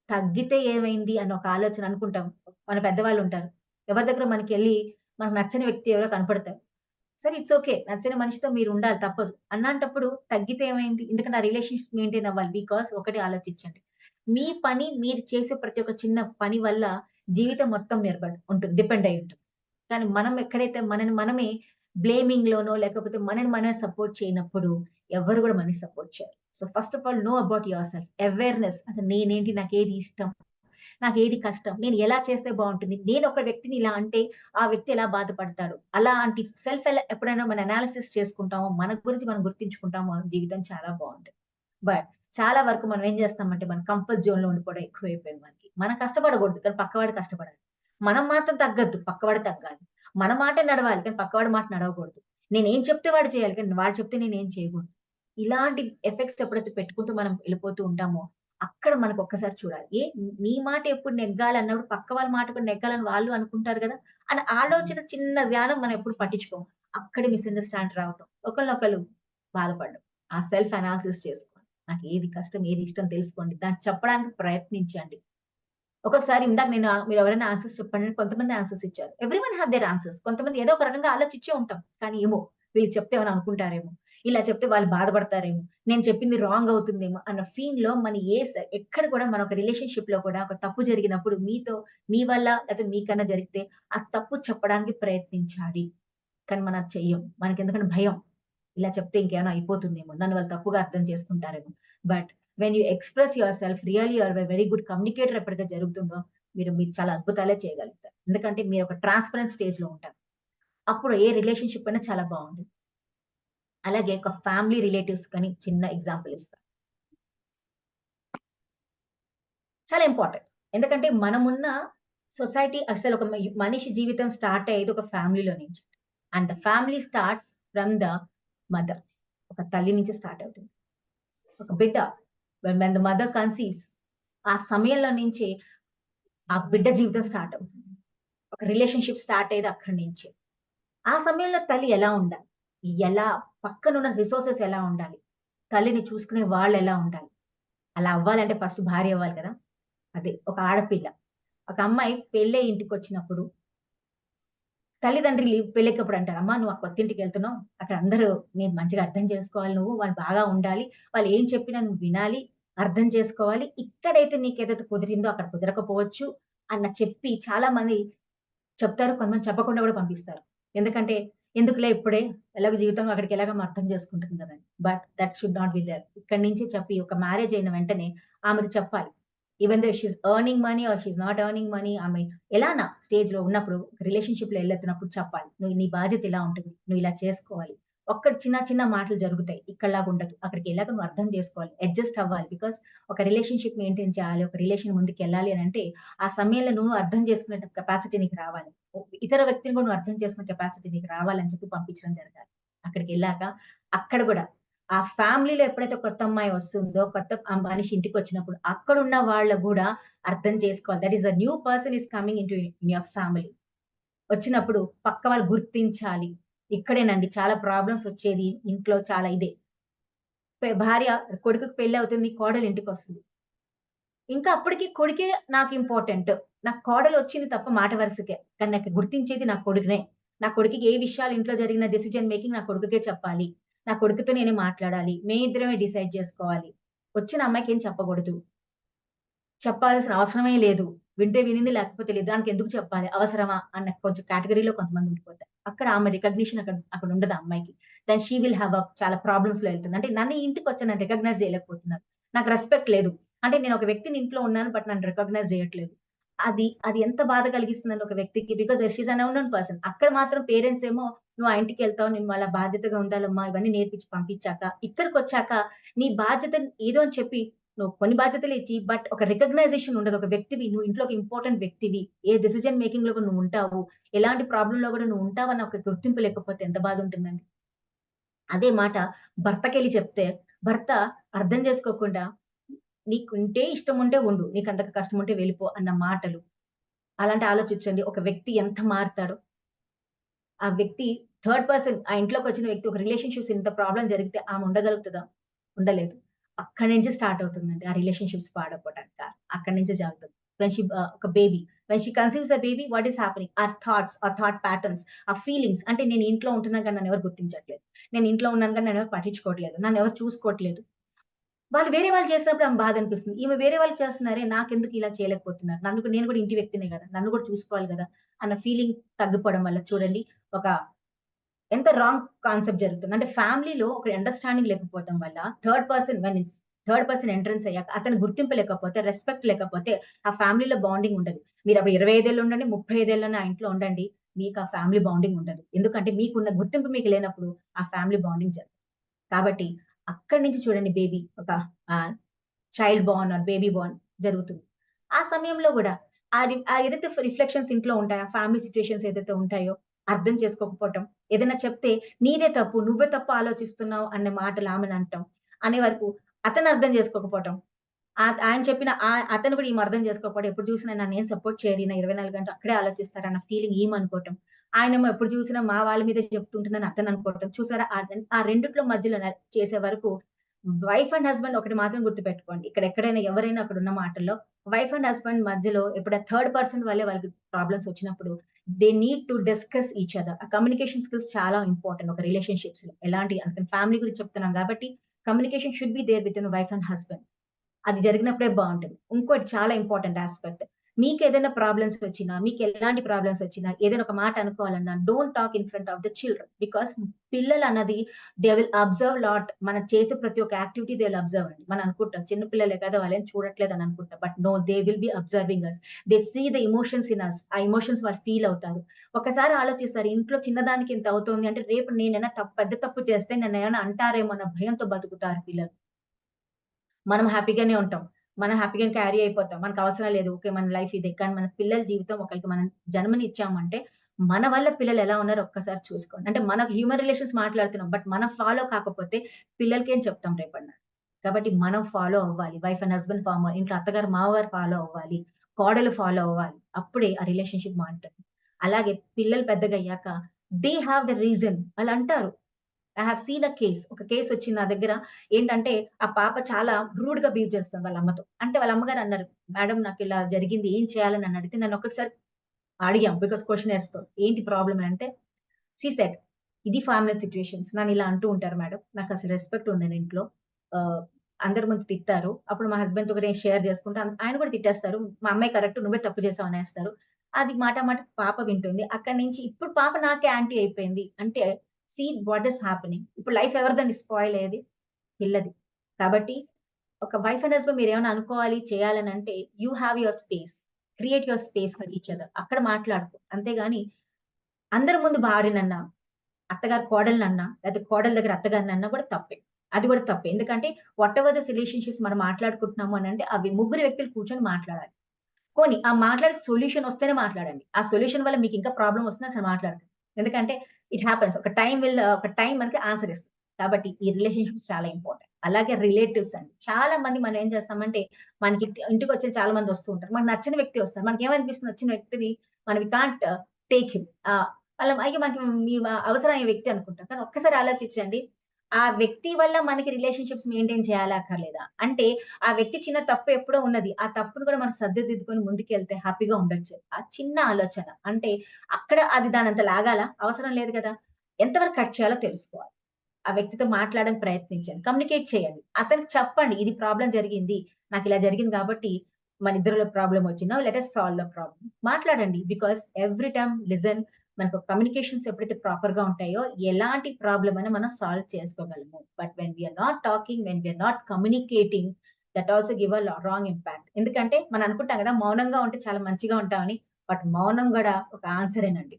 తగ్గితే ఏమైంది అని ఒక ఆలోచన అనుకుంటాం. మన పెద్దవాళ్ళుంటారు. ఎవరి దగ్గర మనకెళ్ళి మనకు నచ్చని వ్యక్తి ఎవరో కనపడతారు. సరే ఇట్స్ ఓకే. నచ్చిన మనిషితో మీరుండాలి తప్పదు. అన్నాంటప్పుడు తగ్గితే ఏమైంది? ఎందుకంటే ఆ రిలేషన్‌షిప్ మెయింటైన్ అవ్వాలి. బికాజ్ ఒకటే ఆలోచించండి. మీ పని మీరు చేసే ప్రతి ఒక్క చిన్న పని వల్ల జీవితం మొత్తం ఉంటుంది. డిపెండ్ అయ్యి ఉంటుంది. కానీ మనం ఎక్కడైతే మనని మనమే బ్లేమింగ్‌లోనో లేకపోతే మనని మనమే సపోర్ట్ చేయనప్పుడు ఎవ్వరు గూడా మనని సపోర్ట్ చేయరు. So, first of all know about your self. Awareness అంటే నేనేంటి? నాకేది ఇష్టం? నాకేది కష్టం? నేను ఎలా చేస్తే బావుంటుంది? నేను ఒక వ్యక్తిని ఇలా అంటే, ఆ వ్యక్తి ఎలా బాధపడతాడు? అలాంటి ఎప్పుడైనా మనం అనాలిసిస్ చేసుకుంటామో, మన గురించి మనం గుర్తించుకుంటామో జీవితం చాలా బావుంటది. బట్ చాలా వరకు మనం ఏం చేస్తామంటే, మన కంఫర్ట్ జోన్‌లో ఉండిపోవడం ఎక్కువైపోయింది మనకి. మనం కష్టపడకూడదు. కానీ పక్కవాడు కష్టపడాలి. మనం మాత్రం తగ్గొద్దు. పక్కవాడు తగ్గాలి. మన మాటే నడవాలి. కానీ పక్కవాడి మాట నడవకూడదు. నేనేం చెప్తే వాడు చేయాలి. కానీ వాడు చెప్తే నేనేం చేయకూడదు. ఇలాంటి ఎఫెక్ట్స్ ఎప్పుడైతే పెట్టుకుంటూ మనం వెళ్ళిపోతూ ఉంటామో, అక్కడ మనకు ఒక్కసారి చూడాలి. నీ మాట ఎప్పుడు నెగ్గాలన్నప్పుడు పక్క వాళ్ళ మాట కూడా నెగ్గాలని వాళ్ళు అనుకుంటారు గదా! అని ఆలోచన చిన్న ధ్యానం మనం ఎప్పుడు పట్టించుకోము. అక్కడే మిస్‌అండర్‌స్టాండ్ రావటం. ఒకళ్ళనొకళ్ళు బాధపడడం. ఆ సెల్ఫ్ అనాలిసిస్ చేసుకోండి. నాకు ఏది కష్టం, ఏది ఇష్టం తెలుసుకోండి. దాన్ని చెప్పడానికి ప్రయత్నించండి. ఒక్కొక్కసారి ఇందాక మీరు ఎవరైనా ఆన్సర్స్ చెప్పండి అని కొంతమంది ఆన్సర్స్ ఇచ్చారు. Everyone have their answers. కొంతమంది ఏదో ఒక రకంగా ఆలోచించే ఉంటాం. కానీ ఏమో వీళ్ళకి చెప్తే ఏమైనా అనుకుంటారేమో, ఇలా చెప్తే వాళ్ళు బాధపడతారేమో, నేను చెప్పింది రాంగ్ అవుతుందేమో అన్న ఫీల్‌లో మన ఎక్కడ కూడా మన ఒక రిలేషన్‌షిప్‌లో కూడా ఒక తప్పు జరిగినప్పుడు మీ వల్ల లేకపోతే మీకన్నా జరిగితే ఆ తప్పు చెప్పడానికి ప్రయత్నించాలి. కానీ మనం అది చెయ్యం. మనకెందుకంటే భయం. ఇలా చెప్తే ఇంకేమైనా అయిపోతుందేమో, నన్ను వాళ్ళు తప్పుగా అర్థం చేసుకుంటారేమో. But when you express your self really you are very good communicator ఎప్పుడైతే జరుగుతుందో, మీరు చాలా అద్భుతాలే చేయగలుగుతారు. ఎందుకంటే మీరు ఒక ట్రాన్స్‌పరెంట్ స్టేజ్‌లో ఉంటారు. అప్పుడు ఏ రిలేషన్‌షిప్ అయినా చాలా బావుంటుంది. అలాగే ఒక ఫ్యామిలీ రిలేటివ్స్ కని చిన్న ఎగ్జాంపుల్ ఇస్తా. చాలా ఇంపార్టెంట్. ఎందుకంటే మనమున్న సొసైటీ అసలు ఒక మనిషి జీవితం స్టార్ట్ అయ్యేది ఒక ఫ్యామిలీలో నుంచి. And the family starts from the mother. ఒక తల్లి నుంచి స్టార్ట్ అవుతుంది. ఒక బిడ్డ వెన్ ద మదర్ కన్సీవ్స్ ఆ సమయంలో నుంచే ఆ బిడ్డ జీవితం స్టార్ట్ అవుతుంది. ఒక రిలేషన్‌షిప్ స్టార్ట్ అయ్యేది అక్కడి నుంచే. ఆ సమయంలో తల్లి ఎలా ఉండాలి? ఎలా పక్కనున్న రిసోర్సెస్ ఎలా ఉండాలి? తల్లిని చూసుకునే వాళ్ళెలా ఉండాలి? అలా అవ్వాలంటే ఫస్ట్ భార్య అవ్వాలి కదా! అదే ఒక ఆడపిల్ల. ఒక అమ్మాయి పెళ్ళై ఇంటికొచ్చినప్పుడు తల్లిదండ్రులు పెళ్ళెక్కప్పుడు అంటారు, "అమ్మా నువ్వు ఆ కొత్తింటికెళ్తున్నావు. అక్కడ అందరూ నేను మంచిగా అర్థం చేసుకోవాలి నువ్వు. వాళ్ళు బాగా ఉండాలి. వాళ్ళు ఏం చెప్పినా నువ్వు వినాలి. అర్థం చేసుకోవాలి. ఇక్కడైతే నీకేదైతే కుదిరిందో అక్కడ కుదరకపోవచ్చు" అన్న చెప్పి చాలా మంది చెప్తారు. కొంతమంది చెప్పకుండా కూడా పంపిస్తారు. ఎందుకంటే, ఎందుకులే ఇప్పుడే ఎలాగో జీవితంలో అక్కడికి ఎలాగో ఆమె అర్థం చేసుకుంటుంది కదని. But that should not be there. ఇక్కడి నుంచి చెప్పి ఒక మ్యారేజ్ అయిన వెంటనే ఆమెకు చెప్పాలి. Even though she is earning money or she is not earning money ఆమె ఎలానా స్టేజ్‌లో ఉన్నప్పుడు రిలేషన్‌షిప్‌లో ఎళ్ళెత్తినప్పుడు చెప్పాలి. నువ్వు నీ బాధ్యత ఇలా ఉంటుంది. నువ్వు ఇలా చేసుకోవాలి. ఒక్కటి చిన్న చిన్న మాటలు జరుగుతాయి. ఇక్కడిలాగా ఉండదు. అక్కడికి ఎళ్ళాక నువ్వు అర్థం చేసుకోవాలి. అడ్జస్ట్ అవ్వాలి. బికాస్ ఒక రిలేషన్‌షిప్ మెయింటైన్ చేయాలి. ఒక రిలేషన్ ముందుకెళ్ళాలి అనంటే ఆ సమయంలో నువ్వు అర్థం చేసుకునే కెపాసిటీ నీకు రావాలి. ఇతర వ్యక్తిని కూడా నువ్వు అర్థం చేసుకునే కెపాసిటీ నీకు రావాలని చెప్పి పంపించడం జరగాలి. అక్కడికెళ్ళాక అక్కడ కూడా ఆ ఫ్యామిలీలో ఎప్పుడైతే కొత్త అమ్మాయి వస్తుందో, కొత్త మనిషి ఇంటికొచ్చినప్పుడు అక్కడున్న వాళ్ళు గూడా అర్థం చేసుకోవాలి. That is a new person is coming into in your family. వచ్చినప్పుడు పక్క వాళ్ళు గుర్తించాలి. ఇక్కడేనండి చాలా ప్రాబ్లమ్స్ వచ్చేది. ఇంట్లో చాలా ఇదే. భార్య కొడుకుకి పెళ్లవుతుంది. కోడలు ఇంటికొస్తుంది. ఇంకా అప్పటికి కొడుకే నాకు ఇంపార్టెంట్. నాకు కోడలొచ్చింది తప్ప మాట వరుసకే. కానీ నాకు గుర్తించేది నా కొడుకునే. నా కొడుకుకి ఏ విషయాలు ఇంట్లో జరిగిన డెసిషన్ మేకింగ్ నా కొడుకుకే చెప్పాలి. నా కొడుకుతో నేనే మాట్లాడాలి. మేమిద్దరమే డిసైడ్ జేసుకోవాలి. వచ్చిన అమ్మాయికేం చెప్పకూడదు. చెప్పాల్సిన అవసరమే లేదు. వింటే వినింది లేకపోతే లేదు. దానికెందుకు చెప్పాలి? అవసరమా? అన్న కొంచెం కేటగరీలో కొంతమంది ఉండిపోతారు. అక్కడ ఆమె రికగ్నిషన్ అక్కడ ఉండదు ఆ అమ్మాయికి. దెన్ షీ విల్ హావ్ చాలా ప్రాబ్లమ్స్‌లో ఎళ్తుంది. అంటే నన్ను ఇంటికొచ్చి నన్ను రికగ్నైజ్ చేయలేకపోతున్నారు. నాకు రెస్పెక్ట్ లేదు. అంటే నేను ఒక వ్యక్తిని ఇంట్లో ఉన్నాను. బట్ నన్ను రికగ్నైజ్ చేయట్లేదు. అది ఎంత బాధ కలిగిస్తుందండి ఒక వ్యక్తికి. Because she is an unknown person. అక్కడ మాత్రం పేరెంట్స్ ఏమో "నువ్వు ఆ ఇంటికెళ్తావు. నేను వాళ్ళ బాధ్యతగా ఉండాలమ్మా" ఇవన్నీ నేర్పించి పంపించాక, ఇక్కడికొచ్చాక నీ బాధ్యత ఏదో అని చెప్పి నువ్వు కొన్ని బాధ్యతలు ఇచ్చి బట్ ఒక రికగ్నైజేషన్ ఉండదు. ఒక వ్యక్తివి నువ్వు ఇంట్లో ఒక ఇంపార్టెంట్ వ్యక్తివి. ఏ డెసిషన్ మేకింగ్‌లో కూడా నువ్వు ఉంటావు. ఎలాంటి ప్రాబ్లమ్‌లో కూడా నువ్వు ఉంటావన్న ఒక గుర్తింపు లేకపోతే ఎంత బాధ ఉంటుందండి. అదే మాట భర్తకెళ్ళి చెప్తే, భర్త అర్థం చేసుకోకుండా నీకుంటే ఇష్టముంటే ఉండు. నీకంతకు కష్టముంటే వెళ్ళిపో అన్న మాటలు. అలాంటి ఆలోచించండి. ఒక వ్యక్తి ఎంత మారతాడో. ఆ వ్యక్తి థర్డ్ పర్సన్ ఆ ఇంట్లోకొచ్చిన వ్యక్తి ఒక రిలేషన్‌షిప్స్ ఇంత ప్రాబ్లమ్ జరిగితే ఆమె ఉండగలుగుతదా? ఉండలేదు. అక్కడి నుంచి స్టార్ట్ అవుతుందండి. ఆ రిలేషన్‌షిప్స్ పాడైపోవటానికి కారణం. అక్కడి నుంచే జరుగుతుంది. ఒక baby when she conceives a baby what is happening? Our thoughts, ఆ థాట్ ప్యాటర్న్స్, ఆ ఫీలింగ్స్ అంటే నేను ఇంట్లో ఉంటున్నా గాని నన్నెవరు గుర్తించట్లేదు. నేను ఇంట్లో ఉన్నాను గాని నన్నెవరు పట్టించుకోవట్లేదు. నన్నెవరు చూసుకోవట్లేదు. వాళ్ళు వేరే వాళ్ళు చేసినప్పుడు ఆమె బాధనిపిస్తుంది. ఈమె వేరే వాళ్ళు చేస్తున్నారే నాకెందుకు ఇలా చేయలేకపోతున్నారు? నేను కూడా ఇంటి వ్యక్తినే గదా! నన్ను కూడా చూసుకోవాలి గదా! అన్న ఫీలింగ్ తగ్గిపోవడం వల్ల చూడండి ఒక ఎంత రాంగ్ కాన్సెప్ట్ జరుగుతుంది. అంటే ఫ్యామిలీలో ఒక అండర్‌స్టాండింగ్ లేకపోవటం వల్ల థర్డ్ పర్సన్ ఎంట్రన్స్ అయ్యాక అతని గుర్తింపు లేకపోతే, రెస్పెక్ట్ లేకపోతే ఆ ఫ్యామిలీలో బాండింగ్ ఉండదు. మీరప్పుడు 25 ఏళ్ళు ఉండండి, 35 ఏళ్ళన్నా ఆ ఇంట్లో ఉండండి. మీకు ఆ ఫ్యామిలీ బాండింగ్ ఉండదు. ఎందుకంటే మీకున్న గుర్తింపు మీకు లేనప్పుడు ఆ ఫ్యామిలీ బాండింగ్ జరగదు. కాబట్టి అక్కడి నుంచి చూడండి బేబీ ఒక ah, child born or baby born జరుగుతుంది. ఆ సమయంలో గూడా ఏదైతే రిఫ్లెక్షన్స్ ఇంట్లో ఉంటాయో, ఆ ఫ్యామిలీ సిట్యుయేషన్స్ ఏదైతే ఉంటాయో అర్థం చేసుకోకపోవటం. ఏదైనా చెప్తే నీదే తప్పు, నువ్వే తప్పు ఆలోచిస్తున్నావు అనే మాటలు ఆమెని అనటం. అనే వరకు అతను అర్థం చేసుకోకపోవటం. ఆయన చెప్పిన అతను కూడా ఈమె అర్థం చేసుకోకపోవడం. ఎప్పుడు చూసినా నన్నేం సపోర్ట్ చేయరు. ఈయన 24 గంటలు అక్కడే ఆలోచిస్తారన్న ఫీలింగ్ ఈమె అనుకోవటం. ఆయనేమో ఎప్పుడు చూసినా మా వాళ్ళ మీదే చెప్తుంటుందని అతను అనుకోవటం. చూసారా? ఆ రెండిట్లో మధ్యలో చేసే వరకు వైఫ్ అండ్ హస్బాండ్ ఒకటి మాత్రం గుర్తుపెట్టుకోండి. ఎక్కడైనా ఎవరైనా అక్కడున్న మాటల్లో వైఫ్ అండ్ హస్బాండ్ మధ్యలో ఎప్పుడైనా థర్డ్ పర్సన్ వల్లే వాళ్ళకి ప్రాబ్లమ్స్ వచ్చినప్పుడు they need to discuss each other. ఆ కమ్యూనికేషన్ స్కిల్స్ చాలా ఇంపార్టెంట్ ఒక రిలేషన్‌షిప్స్‌లో. ఎలాంటి అంటే ఫ్యామిలీ గురించి చెప్తున్నాం కాబట్టి communication should be there between wife and husband. అది జరిగినప్పుడే బావుంటుంది. ఇంకోటి చాలా ఇంపార్టెంట్ యాస్పెక్ట్. మీకేదైనా ప్రాబ్లమ్స్ వచ్చినా, మీకెలాంటి ప్రాబ్లమ్స్ వచ్చినా, ఏదైనా ఒక మాట అనుకోవాలన్నా don't talk in front of the children. Because పిల్లలన్నది దే విల్ అబ్జర్వ్ లాట్. మనం చేసే ప్రతి ఒక్క యాక్టివిటీ దే విల్ అబ్జర్వ్ అండి. మనం అనుకుంటాం చిన్న పిల్లలే కదా! వాళ్ళేం చూడట్లేదని అనుకుంటాం. But no they will be observing us. They see the emotions in us. ఆ ఎమోషన్స్ వాళ్ళు ఫీల్ అవుతారు. ఒకసారి ఆలోచిస్తారు ఇంట్లో చిన్నదానికి ఇంత అవుతోంది అంటే రేపు నేనైనా పెద్ద తప్పు చేస్తే నన్నేమైనా అంటారేమో అన్న భయంతో బతుకుతారు పిల్లలు. మనం హ్యాపీగానే ఉంటాం. మనం హ్యాపీగానే క్యారీ అయిపోతాం. మనకవసరం లేదు. ఓకే. మన లైఫ్ ఇదే. కానీ మన పిల్లల జీవితం ఒకళ్ళకి మనం జన్మనిచ్చామంటే, మన వల్ల పిల్లలు ఎలా ఉన్నారో ఒక్కసారి చూసుకోండి. అంటే మనకు హ్యూమన్ రిలేషన్స్ మాట్లాడుతున్నాం. బట్ మనం ఫాలో కాకపోతే పిల్లలకేం చెప్తాం రేపటినాడు. కాబట్టి మనం ఫాలో అవ్వాలి. వైఫ్ అండ్ హస్బాండ్ ఇంట్లో అత్తగారు, మామగారు ఫాలో అవ్వాలి. కోడలు ఫాలో అవ్వాలి. అప్పుడే ఆ రిలేషన్‌షిప్ బావుంటది. అలాగే పిల్లలు పెద్దగయ్యాక దే హావ్ ద రీజన్ వాళ్ళంటారు. ఐ హావ్ సీన్ ఒక కేస్ వచ్చింది నా దగ్గర. ఏంటంటే ఆ పాప చాలా రూడ్‌గా బిహేవ్ చేస్తుంది వాళ్ళ అమ్మతో. అంటే వాళ్ళ అమ్మగారు అన్నారు, "మేడం నాకు ఇలా జరిగింది. ఏం చేయాలని?" నన్ను అడిగితే నన్ను ఒక్కసారి అడిగాం. బికాస్ క్వెషన్ ఏస్తాం. ఏంటి ప్రాబ్లమ్ అంటే షీ సెడ్, "ఇది ఫ్యామిలీ సిట్యుయేషన్స్. నన్ను ఇలా అంటూ ఉంటారు మేడం. నాకు అసలు రెస్పెక్ట్ ఉండదు ఇంట్లో. ఆహ్, అందరి ముందు తిట్టారు. అప్పుడు మా హస్బెండ్‌తో కూడా నేను షేర్ చేసుకుంటే ఆయన కూడా తిట్టేస్తారు. మా అమ్మాయి కరెక్ట్. నువ్వే తప్పు చేసావు" అనేస్తారు. అది మాట మాటకి పాప వింటుంది. అక్కడి నుంచి ఇప్పుడు పాప నాకే యాంటీ అయిపోయింది. అంటే సీ వాట్ ఈస్ హ్యాపెనింగ్. ఇప్పుడు లైఫ్ ఎవరిదండి స్పాయిల్ అయ్యేది? పిల్లది. కాబట్టి ఒక వైఫ్ అండ్ హస్బాండ్ మీరేమైనా అనుకోవాలి, చేయాలని అంటే you have your space. Create your space for each other. అక్కడ మాట్లాడుకో. అంతేగాని అందరి ముందు భార్యనన్నా, అత్తగారు కోడలినన్నా, లేకపోతే కోడలి దగ్గర అత్తగారినన్నా కూడా తప్పే. అది కూడా తప్పే. ఎందుకంటే వాటెవర్ దిస్ రిలేషన్‌షిప్స్ మనం మాట్లాడుకుంటున్నాము అనంటే అవి ముగ్గురు వ్యక్తులు కూర్చొని మాట్లాడాలి. పోనీ ఆ మాట్లాడే సొల్యూషన్ వస్తేనే మాట్లాడండి. ఆ సొల్యూషన్ వల్ల మీకు ఇంకా ప్రాబ్లమ్ వస్తుందా అసలు మాట్లాడకండి. ఎందుకంటే ఇట్ హ్యాపెన్స్. ఒక టైం మనకి ఆన్సర్ ఇస్తుంది. కాబట్టి ఈ రిలేషన్‌షిప్స్ చాలా ఇంపార్టెంట్. అలాగే రిలేటివ్స్ అండి. చాలా మంది మనం ఏం చేస్తామంటే మనకి ఇంటికొచ్చే చాలా మంది వస్తూ ఉంటారు. మనకు నచ్చని వ్యక్తి వస్తారు. మనకేమనిపిస్తుంది నచ్చిన వ్యక్తిని మనం వి కాంట్ టేక్ హిమ్. అయ్యో! మనకి మీ అవసరమైన వ్యక్తి అనుకుంటాం. కానీ ఒక్కసారి ఆలోచించండి. ఆ వ్యక్తి వల్ల మనకి రిలేషన్‌షిప్స్ మెయింటైన్ చేయాలా అక్కర్లేదా? అంటే ఆ వ్యక్తి చిన్న తప్పు ఎప్పుడో ఉన్నది. ఆ తప్పును కూడా మనం సరిదిద్దుకొని ముందుకెళ్తే హ్యాపీగా ఉండొచ్చు. ఆ చిన్న ఆలోచన. అంటే అక్కడ అది దానంత లాగాలా? అవసరం లేదు కదా! ఎంతవరకు కట్ చేయాలో తెలుసుకోవాలి. ఆ వ్యక్తితో మాట్లాడడానికి ప్రయత్నించండి. కమ్యూనికేట్ చేయండి. అతనికి చెప్పండి. ఇది ప్రాబ్లమ్ జరిగింది. నాకిలా జరిగింది కాబట్టి మన ఇద్దరిలో ప్రాబ్లమ్ వచ్చింది. Now let us solve the problem. మాట్లాడండి. బికాజ్ ఎవ్రీ టైమ్ లిజన్ మనకు కమ్యూనికేషన్స్ ఎప్పుడైతే ప్రాపర్‌గా ఉంటాయో ఎలాంటి ప్రాబ్లమ్ అయినా మనం సాల్వ్ చేసుకోగలము. But when we are not talking, when we are not communicating that also give a wrong impact. ఎందుకంటే మనం అనుకుంటాం కదా! మౌనంగా ఉంటే చాలా మంచిగా ఉంటామని. బట్ మౌనం గూడా ఒక ఆన్సరేనండి.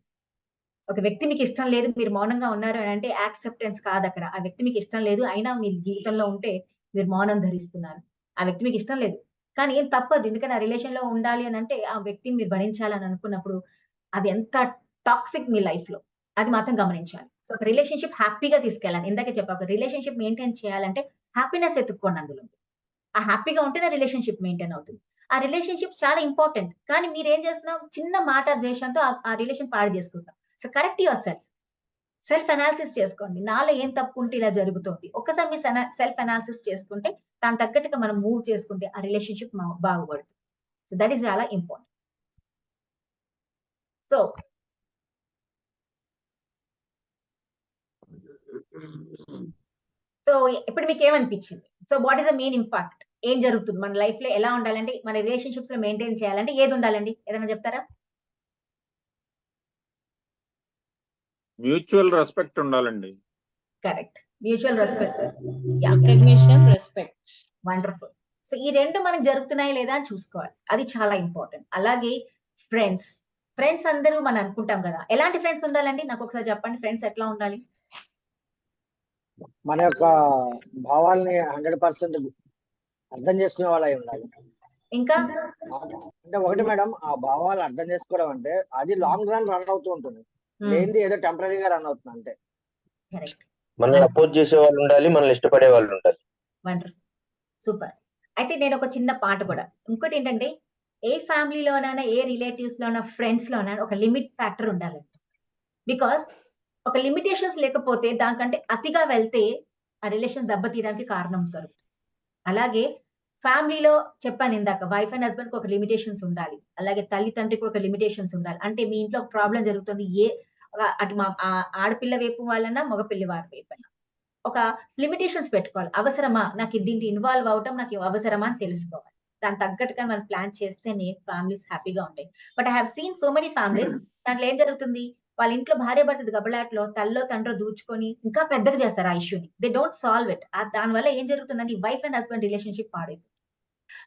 ఒక వ్యక్తి మీకిష్టం లేదు. మీరు మౌనంగా ఉన్నారు అనంటే యాక్సెప్టెన్స్ కాదక్కడ. ఆ వ్యక్తి మీకిష్టం లేదు. అయినా మీ జీవితంలో ఉంటే మీరు మౌనం ధరిస్తున్నారు. ఆ వ్యక్తి మీకిష్టం లేదు. కానీ ఏం తప్పదు. ఎందుకంటే ఆ రిలేషన్‌లో ఉండాలి అనంటే ఆ వ్యక్తిని మీరు భరించాలని అనుకున్నప్పుడు అది ఎంత టాక్సిక్ మీ లైఫ్‌లో అది మాత్రం గమనించాలి. సో, ఒక రిలేషన్‌షిప్ హ్యాపీగా తీసుకెళ్ళాలి. ఇందాకే చెప్పా. ఒక రిలేషన్‌షిప్ మెయింటైన్ చేయాలంటే హ్యాపీనెస్ ఎతుక్కోండి అందులో. ఆ హ్యాపీగా ఉంటేనే రిలేషన్‌షిప్ మెయింటైన్ అవుతుంది. ఆ రిలేషన్‌షిప్ చాలా ఇంపార్టెంట్. కానీ మీరేం చేస్తున్నాం చిన్న మాట ద్వేషంతో ఆ రిలేషన్ పాడు చేసుకుంటాం. So, correct your self. Self analysis చేసుకోండి. నాలో ఏం తప్పుంటే ఇలా జరుగుతోంది. ఒక్కసారి మీ సెల్ఫ్ అనాలిసిస్ చేసుకుంటే దానికి తగ్గట్టుగా మనం మూవ్ చేసుకుంటే ఆ రిలేషన్‌షిప్ బాగుపడుతుంది. సో, దట్ ఈస్ చాలా ఇంపార్టెంట్. సో సో, ఇప్పుడు మీకేమనిపించింది? So, what is the main impact? ఏం జరుగుతుంది? మన లైఫ్‌లో ఎలా ఉండాలంటే, మన రిలేషన్‌షిప్స్‌లో మెయింటైన్ చేయాలంటే ఏదుండాలండి? ఏదైనా చెప్తారా? మ్యూచువల్ రెస్పెక్ట్ ఉండాలండి. Correct. Mutual respect. Yeah! Recognition, respect. Wonderful. So, ఈ 2 మనకు జరుగుతున్నాయా లేదా అని చూసుకోవాలి. అది చాలా ఇంపార్టెంట్. అలాగే ఫ్రెండ్స్. ఫ్రెండ్స్ అందరూ మనం అనుకుంటాం గదా! ఎలాంటి ఫ్రెండ్స్ ఉండాలండి? నాకొకసారి చెప్పండి. ఫ్రెండ్స్ ఎట్లా ఉండాలి? మన యొక్క భావాల్ని 100% అర్థం చేసుకునే వాళ్ళై ఉండాలి. ఇంకా? అంటే ఒకటి మేడం, ఆ భావాలు అర్థం చేసుకోవడం అంటే అది లాంగ్ రన్ అవుతూ ఉంటుంది. హ్మ్. లేనిది ఏదో టెంపరరీగా రన్ అవుతుంది అంతే. కరెక్ట్. మనల్ని అపోజ్ చేసే వాళ్ళు ఉండాలి. మనల్ని ఇష్టపడే వాళ్ళు ఉండాలి. వండర్‌ఫుల్. సూపర్. అయితే నేనొక చిన్న పాట కూడా. ఇంకోటేంటంటే, ఏ ఫ్యామిలీలోనైనా, ఏ రిలేటివ్స్‌లోనో, ఫ్రెండ్స్‌లోనైనా ఒక లిమిట్ ఫ్యాక్టర్ ఉండాలండి. బికాజ్ ఒక లిమిటేషన్స్ లేకపోతే దానికంటే అతిగా వెళ్తే ఆ రిలేషన్ దెబ్బతీయడానికి కారణం దొరుకుతుంది. అలాగే ఫ్యామిలీలో చెప్పానిందాక వైఫ్ అండ్ హస్బాండ్‌కి ఒక లిమిటేషన్స్ ఉండాలి. అలాగే తల్లి, తండ్రికి ఒక లిమిటేషన్స్ ఉండాలి. అంటే మీ ఇంట్లో ఒక ప్రాబ్లమ్ జరుగుతుంది. అటు ఆడపిల్ల వైపు వాళ్ళన్నా, మగ పిల్లివారి వైపైనా. ఒక లిమిటేషన్స్ పెట్టుకోవాలి. అవసరమా? నాకు దీంట్లో ఇన్వాల్వ్ అవ్వటం నాకు అవసరమా అని తెలుసుకోవాలి. దానికి తగ్గట్టుగా మనం ప్లాన్ చేస్తేనే ఫ్యామిలీస్ హ్యాపీగా ఉంటాయి. But I have scene so many families దాంట్లో ఏం జరుగుతుంది? వాళ్ళ ఇంట్లో భార్యాభర్తల దెబ్బలాటలో తల్లో, తండ్రో దూర్చుకొని ఇంకా పెద్దగా చేస్తారు ఆ ఇష్యూని. They don't solve it. దానివల్ల ఏం జరుగుతుందంటే వైఫ్ అండ్ హస్బాండ్ రిలేషన్‌షిప్ పాడైపోతుంది.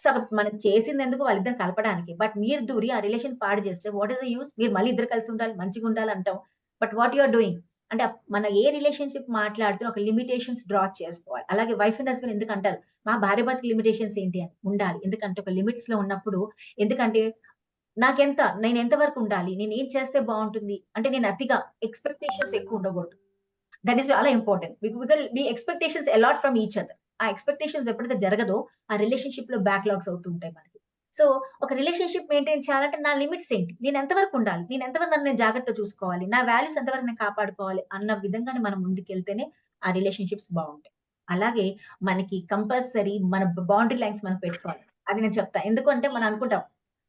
సో, అక్కడ మనం చేసిందెందుకు వాళ్ళిద్దరిని కలపడానికి. బట్ మీరు దూరి ఆ రిలేషన్ పాడు చేస్తే వాట్ ఈస్ ద యూజ్? మీరు మళ్ళీ ఇద్దరు కలిసి ఉండాలి, మంచిగుండాలి అంటాం. But what you are doing? అంటే మన ఏ రిలేషన్‌షిప్ మాట్లాడుతున్నా ఒక లిమిటేషన్స్ డ్రా చేసుకోవాలి. అలాగే వైఫ్ అండ్ హస్బాండ్ ఎందుకంటారు, మా భార్య భర్తల లిమిటేషన్స్ ఏంటి అని ఉండాలి. ఎందుకంటే ఒక లిమిట్స్‌లో ఉన్నప్పుడు ఎందుకంటే నేను ఎంత వరకు ఉండాలి? నేనేం చేస్తే బావుంటుంది? అంటే నేను అతిగా ఎక్స్‌పెక్టేషన్స్ ఎక్కువ ఉండకూడదు. దట్ ఈస్ చాలా important. We expectations a lot from each other. ఆ ఎక్స్‌పెక్టేషన్స్ ఎప్పుడైతే జరగదో, ఆ రిలేషన్‌షిప్‌లో బ్యాక్‌లాగ్స్ అవుతూ ఉంటాయి మనకి. సో, ఒక రిలేషన్‌షిప్ మెయింటైన్ చేయాలంటే నా లిమిట్స్ ఏంటి? నేను ఎంత వరకు ఉండాలి? నేను ఎంత వరకు నన్ను నేను జాగ్రత్తగా చూసుకోవాలి? నా వాల్యూస్ ఎంత వరకు నేను కాపాడుకోవాలి? అన్న విధంగానే మనం ముందుకెళ్తేనే ఆ రిలేషన్షిప్స్ బాగుంటాయి. అలాగే మనకి కంపల్సరీ మన బౌండరీ లైన్స్ మనం పెట్టుకోవాలి. అది నేను చెప్తా. ఎందుకంటే మనం అనుకుంటాం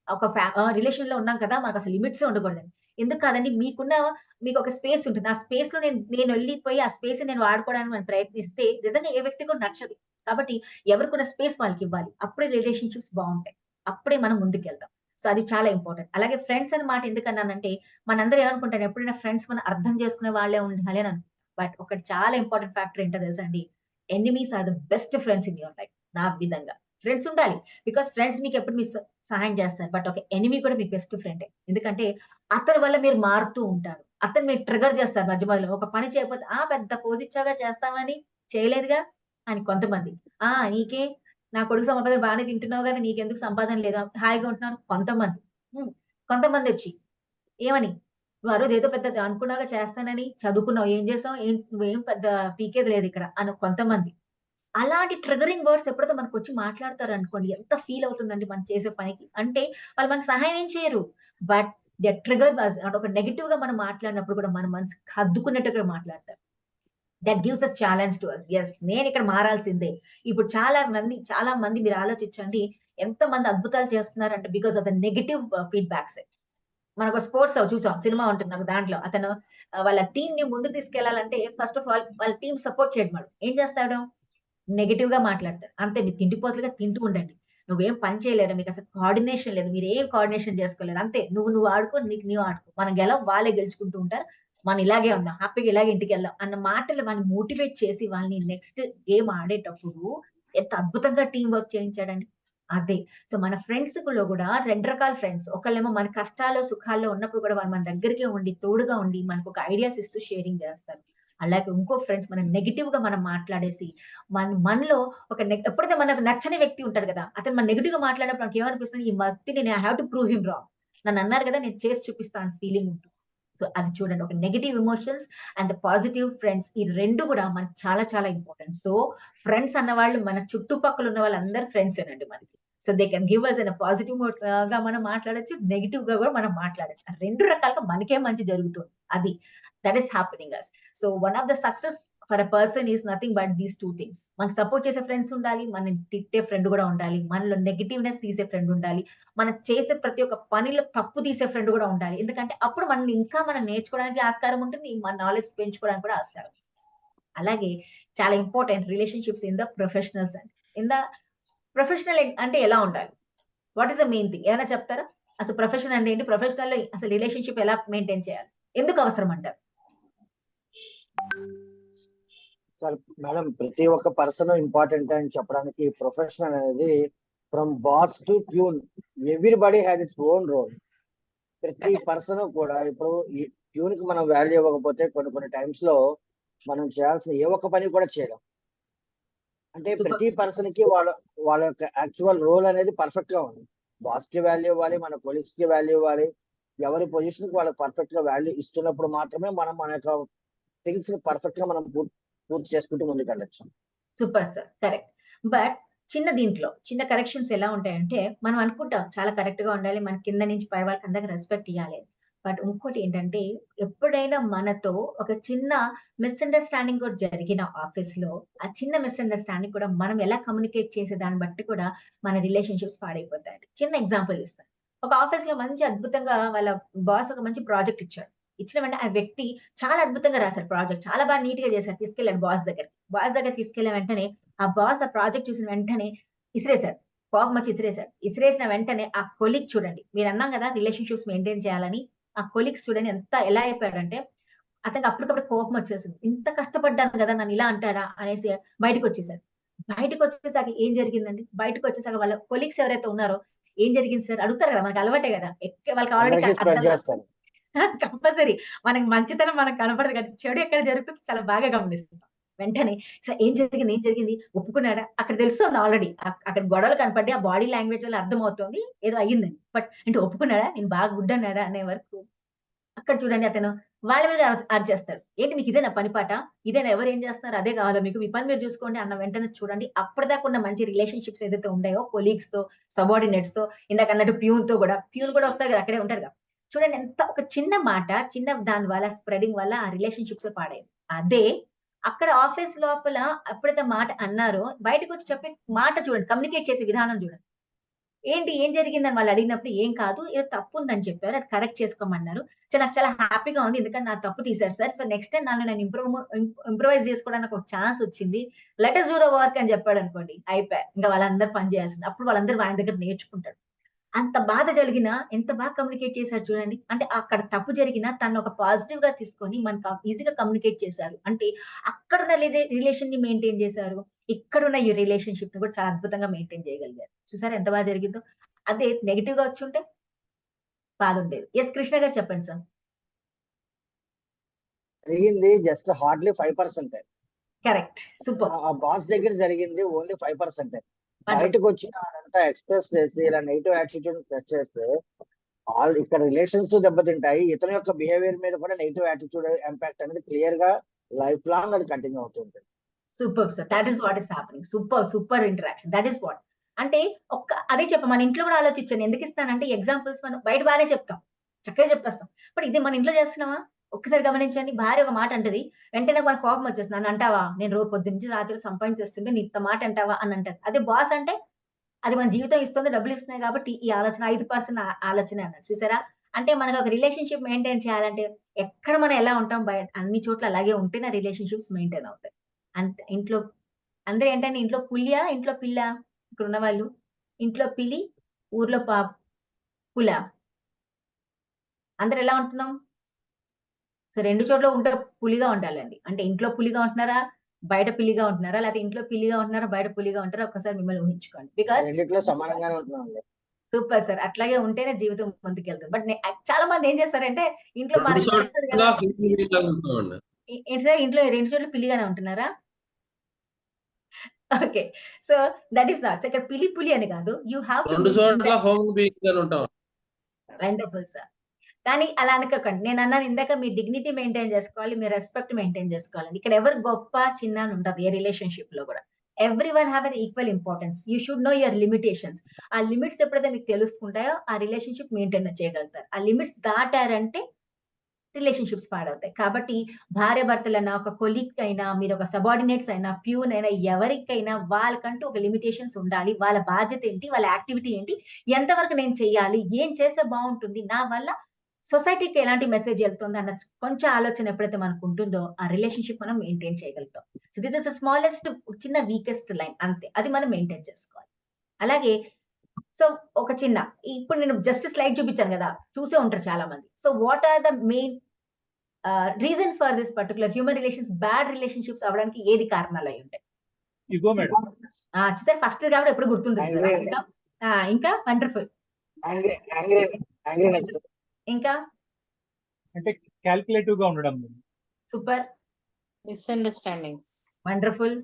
ఒక రిలేషన్ లో ఉన్నాం కదా, మనకు అసలు లిమిట్స్ ఉండకూడదని. ఎందుకు కాదండి, మీకు ఒక స్పేస్ ఉంటుంది. ఆ స్పేస్ లో నేను వెళ్ళిపోయి ఆ స్పేస్ నేను వాడుకోవడానికి మనం ప్రయత్నిస్తే నిజంగా ఏ వ్యక్తి కూడా నచ్చదు. కాబట్టి ఎవరికున్న స్పేస్ వాళ్ళకి ఇవ్వాలి. అప్పుడే రిలేషన్షిప్స్ బాగుంటాయి. అప్పుడే మనం ముందుకెళ్తాం. సో అది చాలా ఇంపార్టెంట్. అలాగే ఫ్రెండ్స్ అనే మాట ఎందుకన్నానంటే, మనందరూ ఏమనుకుంటారు, ఎప్పుడైనా ఫ్రెండ్స్ మనం అర్థం చేసుకునే వాళ్ళే ఉండాలి అని అనుకుంటాం. బట్ ఒకటి చాలా ఇంపార్టెంట్ ఫ్యాక్టర్ ఏంటో తెలుసా అండి? Enemies are the best friends in your life. నా విధంగా ఫ్రెండ్స్ ఉండాలి. బికాస్ ఫ్రెండ్స్ మీకు ఎప్పుడు మీ సహాయం చేస్తారు. బట్ ఒక ఎనిమీ కూడా మీకు బెస్ట్ ఫ్రెండే. ఎందుకంటే అతని వల్ల మీరు మారుతూ ఉంటారు. అతను మీరు ట్రిగ్గర్ చేస్తారు మధ్య మధ్యలో. ఒక పని చేయకపోతే, పెద్ద పోజిచ్చాగా చేస్తావని, చేయలేదుగా అని కొంతమంది. నీకే నా కొడుకు సంపాదన బాగానే తింటున్నావు కదా! నీకెందుకు సంపాదన లేదా? హాయిగా ఉంటున్నాను కొంతమంది. హ్మ్. కొంతమందొచ్చి ఏమని? "నువ్వు ఆ రోజు ఏదో పెద్ద అనుకున్నావుగా చేస్తానని, చదువుకున్నావు. ఏం చేసావు? నువ్వేం పెద్ద పీకేది లేదిక్కడ" అని కొంతమంది. అలాంటి ట్రిగ్గరింగ్ వర్డ్స్ ఎప్పుడైతే మనకొచ్చి మాట్లాడతారనుకోండి, ఎంత ఫీల్ అవుతుందండి మనం చేసే పనికి. అంటే వాళ్ళు మనకు సహాయం ఏం చేయరు. బట్ దే ఆర్ ట్రిగ్గర్డ్ అస్. అంటే ఒక నెగెటివ్‌గా మనం మాట్లాడినప్పుడు కూడా మన మనసుకి హద్దుకున్నట్టుగా మాట్లాడతారు. That gives us challenge to us. Yes, నేనిక్కడ మారాల్సిందే. ఇప్పుడు చాలా మంది మీరు ఆలోచించండి. ఎంతమంది అద్భుతాలు చేస్తున్నారంటే బికాస్ ఆఫ్ ద నెగెటివ్ ఫీడ్‌బ్యాక్సే. మనకు స్పోర్ట్స్ చూసాం. సినిమా ఉంటుంది ఒక దాంట్లో. అతను వాళ్ళ టీమ్‌ని ముందుకు తీసుకెళ్లాలంటే ఫస్ట్ ఆఫ్ ఆల్ వాళ్ళ టీమ్ సపోర్ట్ చేయడు వాడు. ఏం చేస్తాడు? నెగెటివ్‌గా మాట్లాడతారు. అంతే, మీరు తిండిపోతులుగా తింటూ ఉండండి. నువ్వేం పని చేయలేరు. మీకసలు కోఆర్డినేషన్ లేదు. మీరేం కోఆర్డినేషన్ చేసుకోలేరు. అంతే, నువ్వు ఆడుకో, నీవు ఆడుకో. మనం వాళ్ళే గెలుచుకుంటూ ఉంటారు. మనం ఇలాగే ఉందాం. హ్యాపీగా ఇలాగే ఇంటికెళ్దాం అన్న మాటలు వాళ్ళని మోటివేట్ చేసి వాళ్ళని నెక్స్ట్ గేమ్ ఆడేటప్పుడు ఎంత అద్భుతంగా టీమ్ వర్క్ చేయించాడండి. అదే. సో, మన ఫ్రెండ్స్‌లో గూడా 2 రకాల ఫ్రెండ్స్. ఒకళ్ళేమో మన కష్టాల్లో, సుఖాల్లో ఉన్నప్పుడు కూడా వాళ్ళు మన దగ్గరికే ఉండి, తోడుగా ఉండి, మనకొక ఐడియాస్ ఇస్తూ షేరింగ్ జేస్తారు. అలాగే ఇంకో ఫ్రెండ్స్ మనం నెగెటివ్‌గా మనం మాట్లాడేసి, మనలో ఎప్పుడైతే మనకు నచ్చని వ్యక్తి ఉంటాడు గదా, అతను మన నెగెటివ్‌గా మాట్లాడినప్పుడు మనకేమనిపిస్తుంది, ఈ వ్యక్తిని I have to prove him wrong. నన్నన్నారు గదా, నేను చేసి చూపిస్తా అని ఫీలింగ్ ఉంటుంది. సో, అది చూడండి. ఒక negative emotions and the positive friends, ఈ 2 గూడా మనకు చాలా చాలా ఇంపార్టెంట్. సో, ఫ్రెండ్స్ అన్నవాళ్ళు మన చుట్టుపక్కల ఉన్న వాళ్ళందరూ ఫ్రెండ్సేనండి మనకి. So, they can give us in a positive గా మనం మాట్లాడొచ్చు. నెగెటివ్‌గా గూడా మనం మాట్లాడొచ్చు. ఆ 2 రకాలుగా మనకే మంచి జరుగుతుంది. అది. That is happening us. So, one of the success for a person is nothing but these 2 things. మనకు సపోర్ట్ చేసే ఫ్రెండ్స్ ఉండాలి. మనల్ని తిట్టే ఫ్రెండ్ గూడా ఉండాలి. మనలో నెగెటివ్‌నెస్ తీసే ఫ్రెండ్ ఉండాలి. మనం చేసే ప్రతి ఒక్క పనిలో తప్పు తీసే ఫ్రెండ్ గూడా ఉండాలి. ఎందుకంటే అప్పుడు మనం నేర్చుకోవడానికి ఆస్కారం ఉంటుంది. మన నాలెడ్జ్ పెంచుకోవడానికి కూడా ఆస్కారం. అలాగే చాలా important relationships in the professionals అండి. ఇన్ ద ప్రొఫెషనల్ అంటే ఎలా ఉండాలి? What is the main thing? ఏమైనా చెప్తారా? అసలు ప్రొఫెషన్ అంటే ఏంటి? ప్రొఫెషనల్‌లో అసలు రిలేషన్‌షిప్ ఎలా మెయింటైన్ చేయాలి? ఎందుకు అవసరం అంటారు? సార్ మేడం, ప్రతి ఒక్క పర్సన్ ఇంపార్టెంట్ అని చెప్పడానికి ప్రొఫెషనల్ అనేది from boss to peon everybody had its own role. ప్రతి పర్సన్ కూడా ఇప్పుడు ఈ ప్యూన్ కి మనం వాల్యూ ఇవ్వకపోతే కొన్ని టైమ్స్ లో మనం చేయాల్సిన ఏ ఒక్క పని కూడా చేయలేం. అంటే ప్రతి పర్సన్ కి వాళ్ళ యొక్క యాక్చువల్ రోల్ అనేది పర్ఫెక్ట్ గా ఉంది. బాస్ కి వాల్యూ ఇవ్వాలి, మన కొలీగ్స్ కి వాల్యూ ఇవ్వాలి. ఎవరి పొజిషన్ కి వాళ్ళకి పర్ఫెక్ట్ గా వాల్యూ ఇస్తున్నప్పుడు మాత్రమే మనం మన యొక్క థింగ్స్ ని పర్ఫెక్ట్ గా మనం పూర్తి చేసుకుంటూ ముందుకెళ్ళచ్చు. Super sir. కరెక్ట్. బట్ చిన్న కరెక్షన్స్ ఎలా ఉంటాయంటే, మనం అనుకుంటాం చాలా కరెక్ట్‌గా ఉండాలి. మన కింద నుంచి పై వాళ్ళకి అందరికి రెస్పెక్ట్ ఇయ్యాలి. బట్ ఇంకోటి ఏంటంటే, ఎప్పుడైనా మనతో ఒక చిన్న మిస్‌అండర్‌స్టాండింగ్ కూడా జరిగిన ఆఫీస్‌లో, ఆ చిన్న మిస్‌అండర్‌స్టాండింగ్ కూడా మనం ఎలా కమ్యూనికేట్ చేసే దాన్ని బట్టి కూడా మన రిలేషన్‌షిప్స్ పాడైపోతాయండి. చిన్న ఎగ్జాంపుల్ ఇస్తాను. ఒక ఆఫీస్‌లో మంచి అద్భుతంగా వాళ్ళ బాస్ ఒక మంచి ప్రాజెక్ట్ ఇచ్చాడు. ఇచ్చిన వెంటనే ఆ వ్యక్తి చాలా అద్భుతంగా రాసారు ప్రాజెక్ట్. చాలా బాగా నీట్‌గా చేశారు. తీసుకెళ్ళాడు బాస్ దగ్గరికి. బాస్ దగ్గరికి తీసుకెళ్ళిన వెంటనే ఆ బాస్ ఆ ప్రాజెక్ట్ చూసిన వెంటనే ఇసిరేసాడు. కోపమొచ్చి ఇసిరేసాడు. ఇసిరేసిన వెంటనే ఆ కొలీగ్ చూడండి. మీరన్నాం గదా, రిలేషన్‌షిప్స్ మెయింటైన్ చేయాలని. ఆ కొలీగ్స్ చూడండి ఎలా అయిపోయాడంటే, అతనికి అప్పటికప్పుడు కోపమొచ్చేసింది. ఇంత కష్టపడ్డాను గదా, నన్ను ఇలా అంటాడా అనేసి బయటికొచ్చేసాడు. బయటికొచ్చేసాక ఏం జరిగిందండి? బయటికొచ్చేసాక వాళ్ళ కొలీగ్స్ ఎవరైతే ఉన్నారో, "ఏం జరిగింది సార్?" అడుగుతారు గదా, మనకు అలవాటే గదా. వాళ్ళకి ఆల్రెడీ అందరికీ స్ప్రెడ్ చేస్తారు. కంపల్సరీ. మనకి మంచితనం మనకు కనపడదు కానీ, చెడు ఎక్కడ జరుగుతుందో చాలా బాగా గమనిస్తాం. వెంటనే ఏం జరిగింది? ఏం జరిగింది? ఒప్పుకున్నాడా? అక్కడ తెలుస్తుంది ఆల్రెడీ. అక్కడ గొడవలు కనపడ్డాయి. ఆ బాడీ లాంగ్వేజ్ వల్ల అర్థమవుతుంది ఏదో అయ్యిందని. బట్ అంటే ఒప్పుకున్నాడా? నేను బాగా గుడ్ అన్నాడా అనే వరకు అక్కడ చూడండి అతను వాళ్ళ మీద అరిచేస్తాడు. ఏంటి మీకు ఇదేనా పని పాట? ఇదేనా ఎవరేం చేస్తున్నారు అదే కావాలా మీకు? మీ పని మీరు చూసుకోండి అన్న వెంటనే చూడండి అప్పటిదాకా ఉన్న మంచి రిలేషన్‌షిప్స్ ఏదైతే ఉన్నాయో కొలీగ్స్‌తో, సబార్డినేట్స్‌తో, ఇందాకన్నట్టు ప్యూన్ కూడా వస్తాడు కదా, అక్కడే ఉంటాడుగా. చూడండి ఎంత ఒక చిన్న మాట, చిన్న దాని వల్ల స్ప్రెడింగ్ వల్ల ఆ రిలేషన్‌షిప్సే పాడయ్యాయి. అదే అక్కడ ఆఫీస్ లోపల ఎప్పుడైతే మాట అన్నారో బయటకు వచ్చి చెప్పే మాట చూడండి, కమ్యూనికేట్ చేసే విధానం చూడండి. ఏంటి ఏం జరిగిందని వాళ్ళు అడిగినప్పుడు ఏం కాదు, ఏదో తప్పు ఉందని చెప్పారు. అది కరెక్ట్ చేసుకోమన్నారు. సో, నాకు చాలా హ్యాపీగా ఉంది. ఎందుకంటే నా తప్పు తీశారు సార్. సో, నెక్స్ట్ టైమ్ నన్ను నేను ఇంప్రూవైజ్ చేసుకోవడానికి ఒక ఛాన్స్ వచ్చింది. Let us do the work అని చెప్పాడనుకోండి. అయిపాయే. ఇంకా వాళ్ళందరూ పని చేయాల్సింది. అప్పుడు వాళ్ళందరూ ఆయన దగ్గర నేర్చుకుంటారు. అంత బాధ జరిగినా ఎంత బాగా కమ్యూనికేట్ చేశారు చూడండి. అంటే అక్కడ తప్పు జరిగినా తను ఒక పాజిటివ్‌గా తీసుకొని మనకు ఈజీగా కమ్యూనికేట్ చేశారు. అంటే అక్కడున్న రిలేషన్‌ని మెయింటైన్ చేశారు. ఇక్కడున్న ఈ రిలేషన్‌షిప్‌ని కూడా చాలా అద్భుతంగా మెయింటైన్ చేయగలిగారు. చూసారా ఎంత బాగా జరిగిందో? అదే నెగెటివ్‌గా వచ్చుంటే బాధుండేది. యెస్ కృష్ణ గారు చెప్పండి సార్. జరిగింది జస్ట్ హార్డ్లీ 5%. కరెక్ట్. సూపర్. ఆ బాస్ దగ్గర జరిగింది ఓన్లీ 5%. వండర్ఫుల్. బయటకు వచ్చి అదంతా ఎక్స్‌ప్రెస్ చేసి ఇలా నెగెటివ్ యాటిట్యూడ్ ప్రెస్ చేస్తే ఇక్కడ రిలేషన్స్ దెబ్బతింటాయి. ఇతని యొక్క బిహేవియర్ మీద కూడా నెగెటివ్ యాటిట్యూడ్ ఇంపాక్ట్ అనేది క్లియర్ గా లైఫ్ లాంగ్ అది కంటిన్యూ అవుతుంటుంది. Super sir. That is what is happening. Super interaction. That is what. అంటే అదే మన ఇంట్లో కూడా ఆలోచించండి. ఎందుకు ఇస్తానంటే ఎగ్జాంపుల్స్ మనం బయట బానే చెప్తాం. చక్కగా చెప్పేస్తాం. బట్ ఇది మన ఇంట్లో చేస్తున్నామా? ఒక్కసారి గమనించండి. భార్య ఒక మాట అంటది. వెంటనే మనకు కోపం వచ్చేస్తుంది. నన్ను అంటావా? నేను రోజు పొద్దున్నుంచి రాత్రి సంపాదించేస్తుంటే నీ ఇంత మాట అంటావా అని అంటది. అదే బాస్ అంటే అది మన జీవితం ఇస్తుంది, డబ్బులు ఇస్తున్నాయి కాబట్టి ఈ ఆలోచన 5% ఆలోచనే అన్నది. చూసారా? అంటే మనకు ఒక రిలేషన్‌షిప్ మెయింటైన్ చేయాలంటే ఎక్కడ మనం ఎలా ఉంటాం అన్ని చోట్ల అలాగే ఉంటేనే రిలేషన్‌షిప్స్ మెయింటైన్ అవుతాయి. అంతే. ఇంట్లో అందరూ ఏంటంటే ఇంట్లో పులియా? ఇంట్లో పిల్లా? ఇక్కడున్న వాళ్ళు. ఇంట్లో పిలి, ఊర్లో పులా? అందరూ ఎలా ఉంటున్నాం? సో 2 చోట్ల ఉంటే పులిగా ఉండాలండి. అంటే ఇంట్లో పులిగా ఉంటున్నారా? బయట పిల్లిగా ఉంటున్నారా? లేకపోతే ఇంట్లో పిల్లిగా ఉంటున్నారా? బయట పులిగా ఉంటున్నారా? ఒక్కసారి మిమ్మల్ని ఊహించుకోండి. బికాజ్ రెండిట్లో సమానంగానే ఉంటున్నామండి. Super sir. అట్లాగే ఉంటేనే జీవితం ముందుకెళ్తది. బట్ చాలా మంది ఏం చేస్తారంటే ఇంట్లో 2 మనకు నడుస్తది చోట్ల కదా! పిల్లిలాగా ఉంటున్నామండి. ఏంటి సార్ ఇంట్లో 2 చోట్ల పిల్లిగానే ఉంటున్నారా? Okay. So that is not. So ఇక్కడ పిలి, పులి అని కాదు. యూ హావ్ టు 2 చోట్ల హోమ్ బీయింగ్ గానే ఉంటాం. Wonderful sir. కానీ అలా అనుకోకండి. నేనన్నాను ఇందాక మీ డిగ్నిటీ మెయింటైన్ చేసుకోవాలి. మీ రెస్పెక్ట్ మెయింటైన్ చేసుకోవాలండి. ఇక్కడ ఎవరు గొప్ప, చిన్న అని ఉండదు ఏ రిలేషన్‌షిప్‌లో గూడా. Everyone have an equal importance. You should know your limitations. ఆ లిమిట్స్ ఎప్పుడైతే మీకు తెలుసుకుంటాయో ఆ రిలేషన్‌షిప్ మెయింటైన్ చేయగలుగుతారు. ఆ లిమిట్స్ దాటారంటే రిలేషన్‌షిప్స్ పాడవుతాయి. కాబట్టి భార్యాభర్తలైనా, ఒక కొలీగ్ అయినా, మీరొక సబార్డినేట్స్ అయినా, ప్యూన్ అయినా ఎవరికైనా వాళ్ళకంటూ ఒక లిమిటేషన్స్ ఉండాలి. వాళ్ళ బాధ్యత ఏంటి? వాళ్ళ యాక్టివిటీ ఏంటి? ఎంతవరకు నేను చెయ్యాలి? ఏం చేస్తే బావుంటుంది? నా వల్ల సొసైటీకి ఎలాంటి మెసేజ్ ఎళ్తుంది అన్న కొంచెం ఆలోచన ఎప్పుడైతే మనకుంటుందో, ఆ రిలేషన్‌షిప్ మనం మెయింటైన్ చేయగలుగుతాం. So, this is the smallest చిన్న వీకెస్ట్ లైన్ అంతే. అది మనం మెయింటైన్ చేసుకోవాలి. అలాగే సో, ఒక చిన్న ఇప్పుడు నేను జస్ట్ స్లైడ్ చూపించాను గదా! చూసే ఉంటారు చాలా మంది. So, what are the main reason for this particular human bad relationships అవ్వడానికి ఏది కారణాలయ్యుంటాయి? ఇగో మేడం. చూసారా ఫస్ట్ కాబట్టి ఎప్పుడు గుర్తుంటుంది కదా! యాంగ్రీ ఇంకా వండర్‌ఫుల్. Angry angry angriness. ఇంకా అంటే క్యాలిక్యులేటివ్ గా ఉండడం. సూపర్. మిస్‌అండర్‌స్టాండింగ్స్. వండర్‌ఫుల్.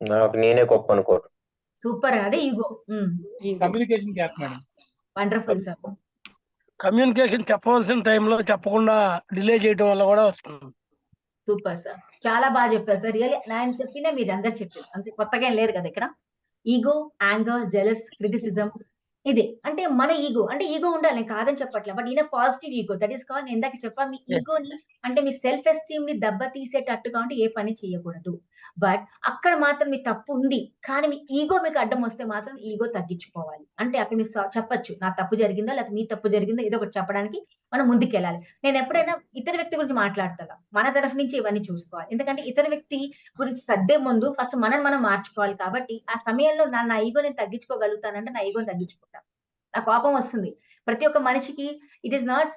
నాకు నేనే గొప్ప అనుకోవడం. సూపర్. అదే ego. Communication gap madam. Wonderful sir. Communication చెప్పవలసిన టైంలో చెప్పకుండా డిలే చేయడం వల్ల కూడా వస్తుంది. Super sir. చాలా బాగా చెప్పారు సార్. రియల్లీ నేను చెప్పినా మీరందరూ చెప్పారు. అంతే కొత్తగా ఏం లేదు కదా ఇక్కడ. ఈగో, యాంగర్, జెలస్, క్రిటిసిజం ఇదే. అంటే మన ఈగో అంటే ఈగో ఉండాలి. నేను కాదని చెప్పట్లే. But in a positive ego. That is called నేను ఇందాక చెప్పా మీ ఈగోని అంటే మీ సెల్ఫ్ ఎస్టీమ్‌ని దెబ్బతీసేటట్టుగా ఉంటే ఏ పని చేయకూడదు. బట్ అక్కడ మాత్రం మీ తప్పు ఉంది. కానీ మీ ఈగో మీకు అడ్డం వస్తే మాత్రం ఈగో తగ్గించుకోవాలి. అంటే అక్కడ మీరు చెప్పొచ్చు. నా తప్పు జరిగిందో లేకపోతే మీ తప్పు జరిగిందో ఏదో ఒకటి చెప్పడానికి మనం ముందుకెళ్ళాలి. నేను ఎప్పుడైనా ఇతర వ్యక్తి గురించి మాట్లాడతాను. మన తరఫు నుంచి ఇవన్నీ చూసుకోవాలి. ఎందుకంటే ఇతర వ్యక్తి గురించి సర్దే ముందు ఫస్ట్ మనల్ని మనం మార్చుకోవాలి. కాబట్టి ఆ సమయంలో నా ఈగో నేను తగ్గించుకోగలుగుతానంటే నా ఈగోని తగ్గించుకుంటాను. నాకు కోపం వస్తుంది. ప్రతి ఒక్క మనిషికి ఇట్స్ నాట్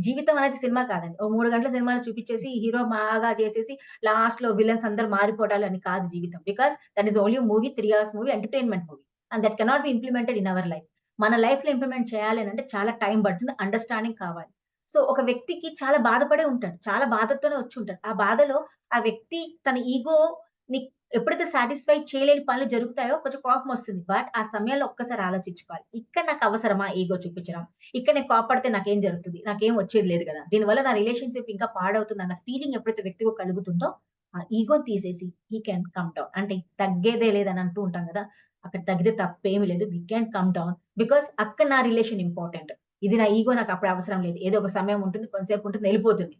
జీవితం అనేది సినిమా కాదండి. ఓ 3 గంటల సినిమాలో చూపించేసి హీరో బాగా చేసేసి లాస్ట్‌లో విలన్స్ అందరూ మారిపోవడాలు అని కాదు జీవితం. Because that is only movie 3 hours movie entertainment movie. And that cannot be implemented in our life. మన లైఫ్‌లో ఇంప్లిమెంట్ చేయాలి అనంటే చాలా టైం పడుతుంది. అండర్‌స్టాండింగ్ కావాలి. సో ఒక వ్యక్తికి చాలా బాధపడే ఉంటాడు. చాలా బాధతోనే వచ్చుంటాడు. ఆ బాధలో ఆ వ్యక్తి తన ఈగోని ఎప్పుడైతే సాటిస్ఫై చేయలేని పనులు జరుగుతాయో కొంచెం కోపం వస్తుంది. బట్ ఆ సమయంలో ఒక్కసారి ఆలోచించుకోవాలి. ఇక్కడ నాకు అవసరమా ఈగో చూపించడం? ఇక్కడ నేను కోపడితే నాకేం జరుగుతుంది? నాకేం వచ్చేది లేదు కదా! దీనివల్ల నా రిలేషన్‌షిప్ ఇంకా పాడవుతుంది అన్న ఫీలింగ్ ఎప్పుడైతే వ్యక్తికి కలుగుతుందో ఆ ఈగోని తీసేసి హి క్యాన్ కమ్ డౌన్. అంటే తగ్గేదే లేదని అంటూ ఉంటాం కదా! అక్కడ తగ్గితే తప్పేమి లేదు. We can come down. Because అక్కడ నా రిలేషన్ ఇంపార్టెంట్. ఇది నా ఈగో నాకు అప్పుడు అవసరం లేదు. ఏదో ఒక సమయం ఉంటుంది. కొంతసేపు ఉంటుంది. ఎళ్ళిపోతుంది.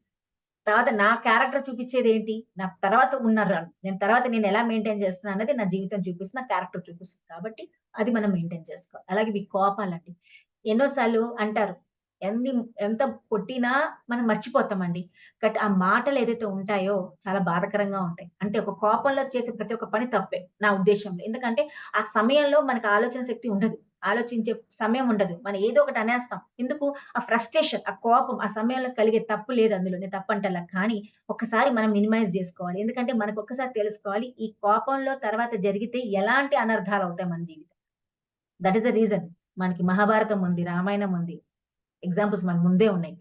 తర్వాత నా క్యారెక్టర్ చూపించేది ఏంటి? నా తర్వాత ఉన్న నేను ఎలా మెయింటైన్ చేస్తున్నా అన్నది నా జీవితం చూపిస్తుంది. నా క్యారెక్టర్ చూపిస్తుంది. కాబట్టి అది మనం మెయింటైన్ చేసుకోవాలి. అలాగే మీ కోపాలండి. ఎన్నో సార్లు అంటారు. ఎంత కొట్టినా మనం మర్చిపోతామండి. ఆ మాటలు ఏదైతే ఉంటాయో చాలా బాధాకరంగా ఉంటాయి. అంటే ఒక కోపంలో చేసే ప్రతి ఒక్క పని తప్పే నా ఉద్దేశంలో. ఎందుకంటే ఆ సమయంలో మనకు ఆలోచన శక్తి ఉండదు. ఆలోచించే సమయం ఉండదు. మనం ఏదో ఒకటి అనేస్తాం. ఎందుకు? ఆ ఫ్రస్ట్రేషన్, ఆ కోపం ఆ సమయంలో కలిగే తప్పు లేదు అందులో. నేను తప్పంటలా. కానీ ఒక్కసారి మనం మినిమైజ్ జేసుకోవాలి. ఎందుకంటే మనకు ఒక్కసారి తెలుసుకోవాలి. ఈ కోపంలో తర్వాత జరిగితే ఎలాంటి అనర్థాలవుతాయి మన జీవితం. That is the reason. మనకి మహాభారతం ఉంది, రామాయణం ఉంది. ఎగ్జాంపుల్స్ మన ముందే ఉన్నాయి.